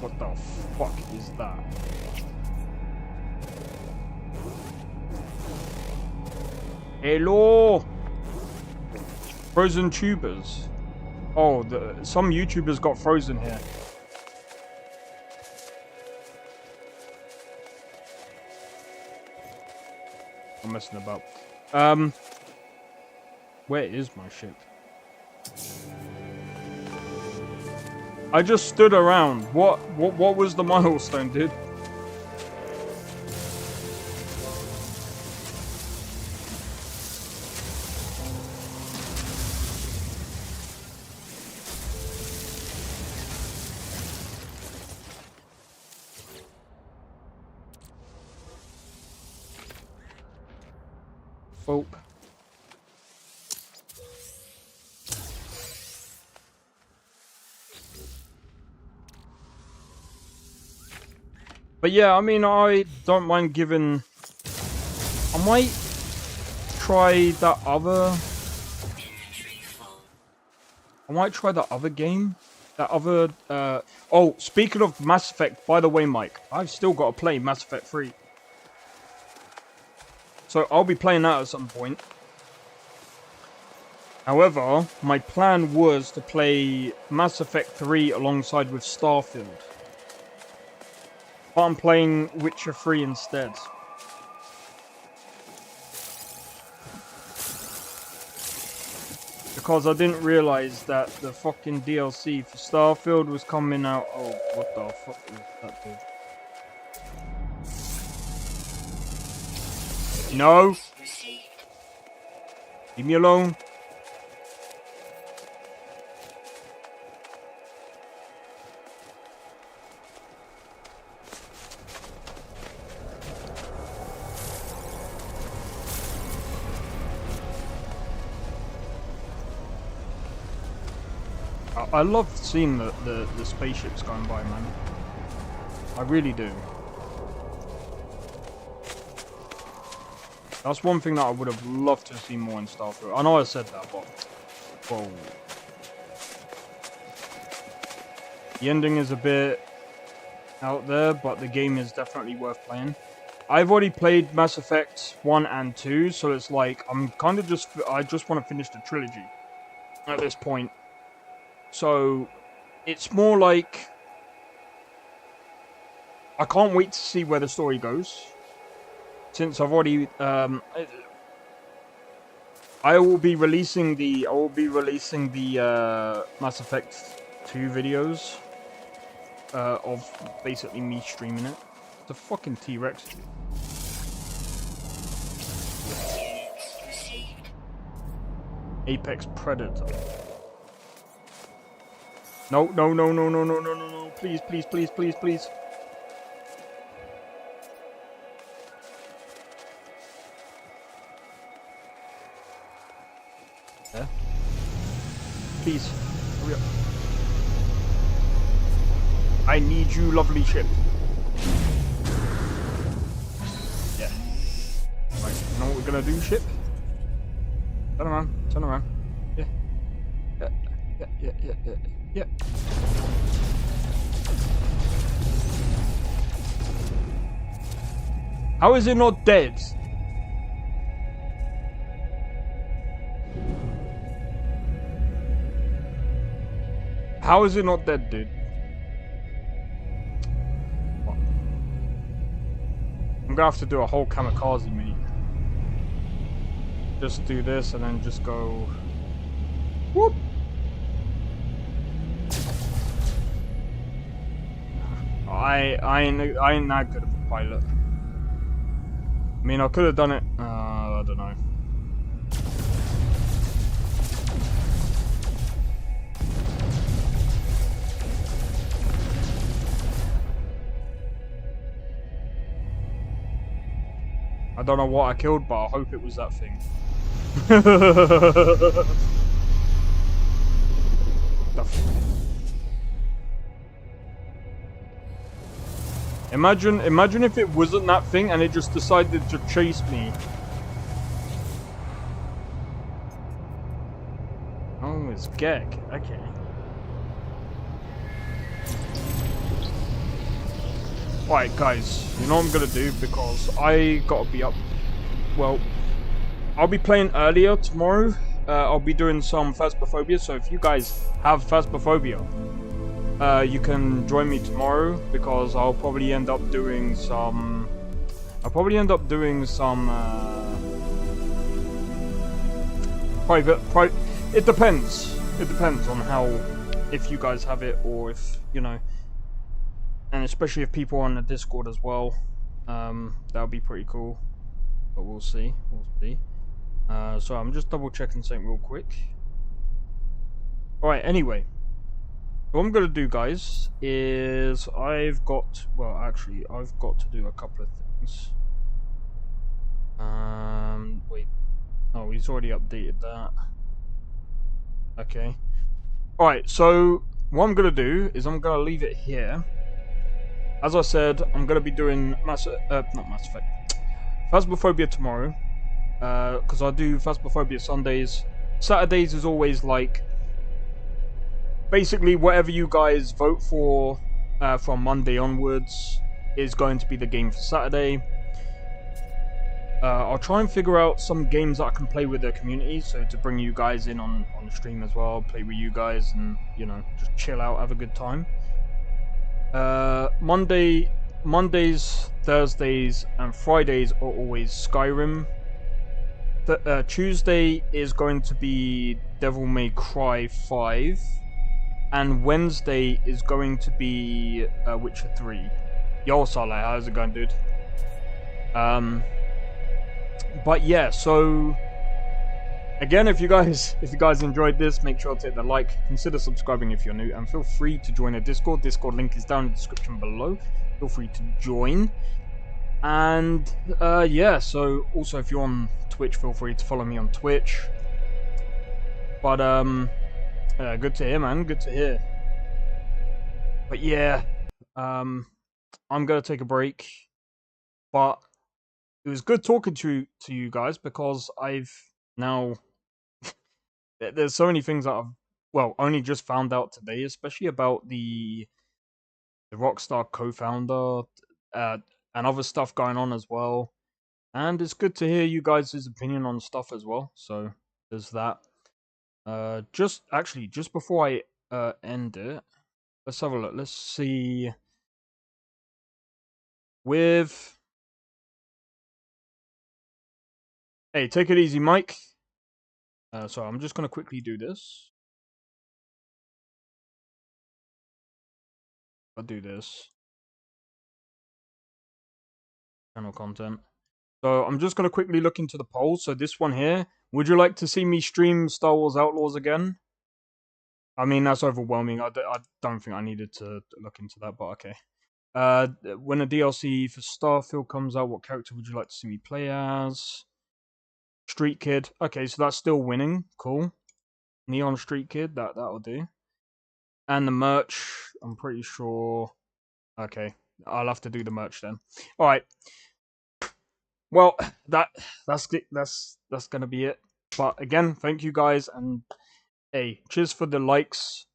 S1: What the fuck is that? Hello! Frozen tubers. Oh, some YouTubers got frozen here. I'm messing about. Where is my ship? I just stood around. What was the milestone, dude? Oh. But yeah, I mean, I don't mind giving... I might try that other... I might try that other game. That other... Oh, speaking of Mass Effect, by the way, Mike, I've still got to play Mass Effect 3. So I'll be playing that at some point. However, my plan was to play Mass Effect 3 alongside with Starfield. But I'm playing Witcher 3 instead. Because I didn't realize that the fucking DLC for Starfield was coming out. Oh, what the fuck is that, dude? No! Leave me alone. I love seeing the spaceships going by, man. I really do. That's one thing that I would have loved to see more in Starfield. I know I said that, but whoa. The ending is a bit out there, but the game is definitely worth playing. I've already played Mass Effect 1 and 2, so it's like I'm kind of I just want to finish the trilogy at this point. So it's more like I can't wait to see where the story goes. Since I've already I will be releasing the Mass Effect 2 videos of basically me streaming it. It's a fucking T-Rex. Apex Predator. No, no, no, no, no, no, no, no, no. Please, please, please, please, please. Yeah. Please, hurry up. I need you, lovely ship. Yeah. Right, you know what we're gonna do, ship? Turn around, turn around. Yeah. Yeah, yeah, yeah, yeah, yeah. Yeah. How is it not dead? How is it not dead, dude? What? I'm gonna have to do a whole kamikaze, mate. Just do this and then just go. Whoop! I ain't that good of a pilot. I mean, I could have done it. I don't know. I don't know what I killed, but I hope it was that thing. Imagine if it wasn't that thing and it just decided to chase me. Oh, it's Gek. Okay. Alright, guys. You know what I'm gonna do because I gotta be up. Well, I'll be playing earlier tomorrow. I'll be doing some Phasmophobia. So if you guys have Phasmophobia, you can join me tomorrow because I'll probably end up doing some. Private. It depends. It depends on how, if you guys have it or if you know, and especially if people are on the Discord as well. That'll be pretty cool. But we'll see. We'll see. So I'm just double checking something real quick. Alright. Anyway. What I'm going to do, guys, is I've got to do a couple of things. Wait. Oh, he's already updated that. Okay. Alright, so what I'm going to do is I'm going to leave it here. As I said, I'm going to be doing not Mass Effect. Phasmophobia tomorrow. Because I do Phasmophobia Sundays. Saturdays is always like basically whatever you guys vote for from Monday onwards is going to be the game for Saturday. I'll try and figure out some games that I can play with the community, so to bring you guys in on the stream as well, play with you guys and, you know, just chill out, have a good time. Mondays, Thursdays and Fridays are always Skyrim. Tuesday is going to be Devil May Cry 5. And Wednesday is going to be Witcher 3. Yo, Saleh, how's it going, dude? But yeah, so again, if you guys enjoyed this, make sure to hit the like, consider subscribing if you're new, and feel free to join a Discord. Discord link is down in the description below. Feel free to join. And yeah, so also if you're on Twitch, feel free to follow me on Twitch. But Good to hear, man. Good to hear. But yeah, I'm gonna take a break. But it was good talking to you guys because I've now there's so many things that I've only just found out today, especially about the Rockstar co-founder, uh, and other stuff going on as well. And it's good to hear you guys' opinion on stuff as well. So there's that. Just before I end it, let's have a look. Let's see with. Hey, take it easy, Mike. So I'm just gonna quickly do this. I'll do this. Channel content. So I'm just gonna quickly look into the polls. So this one here. Would you like to see me stream Star Wars Outlaws again? I mean, that's overwhelming. I don't think I needed to look into that, but okay. When a DLC for Starfield comes out, what character would you like to see me play as? Street Kid. Okay, so that's still winning. Cool. Neon Street Kid. That'll do. And the merch. I'm pretty sure. Okay, I'll have to do the merch then. All right. Well, that's gonna be it. But again, thank you guys, and hey, cheers for the likes.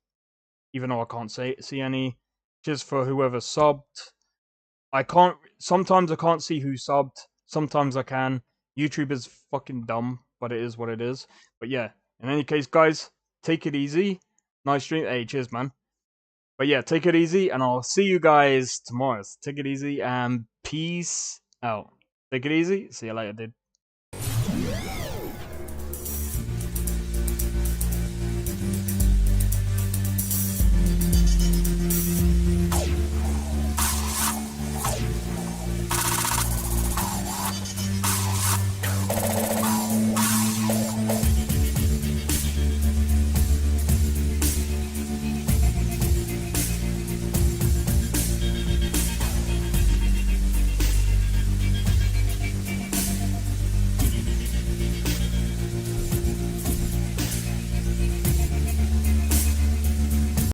S1: Even though I can't see any. Cheers for whoever subbed. Sometimes I can't see who subbed. Sometimes I can. YouTube is fucking dumb, but it is what it is. But yeah, in any case, guys, take it easy. Nice stream. Hey, cheers, man. But yeah, take it easy, and I'll see you guys tomorrow. Take it easy, and peace out. Take it easy. See you later, dude.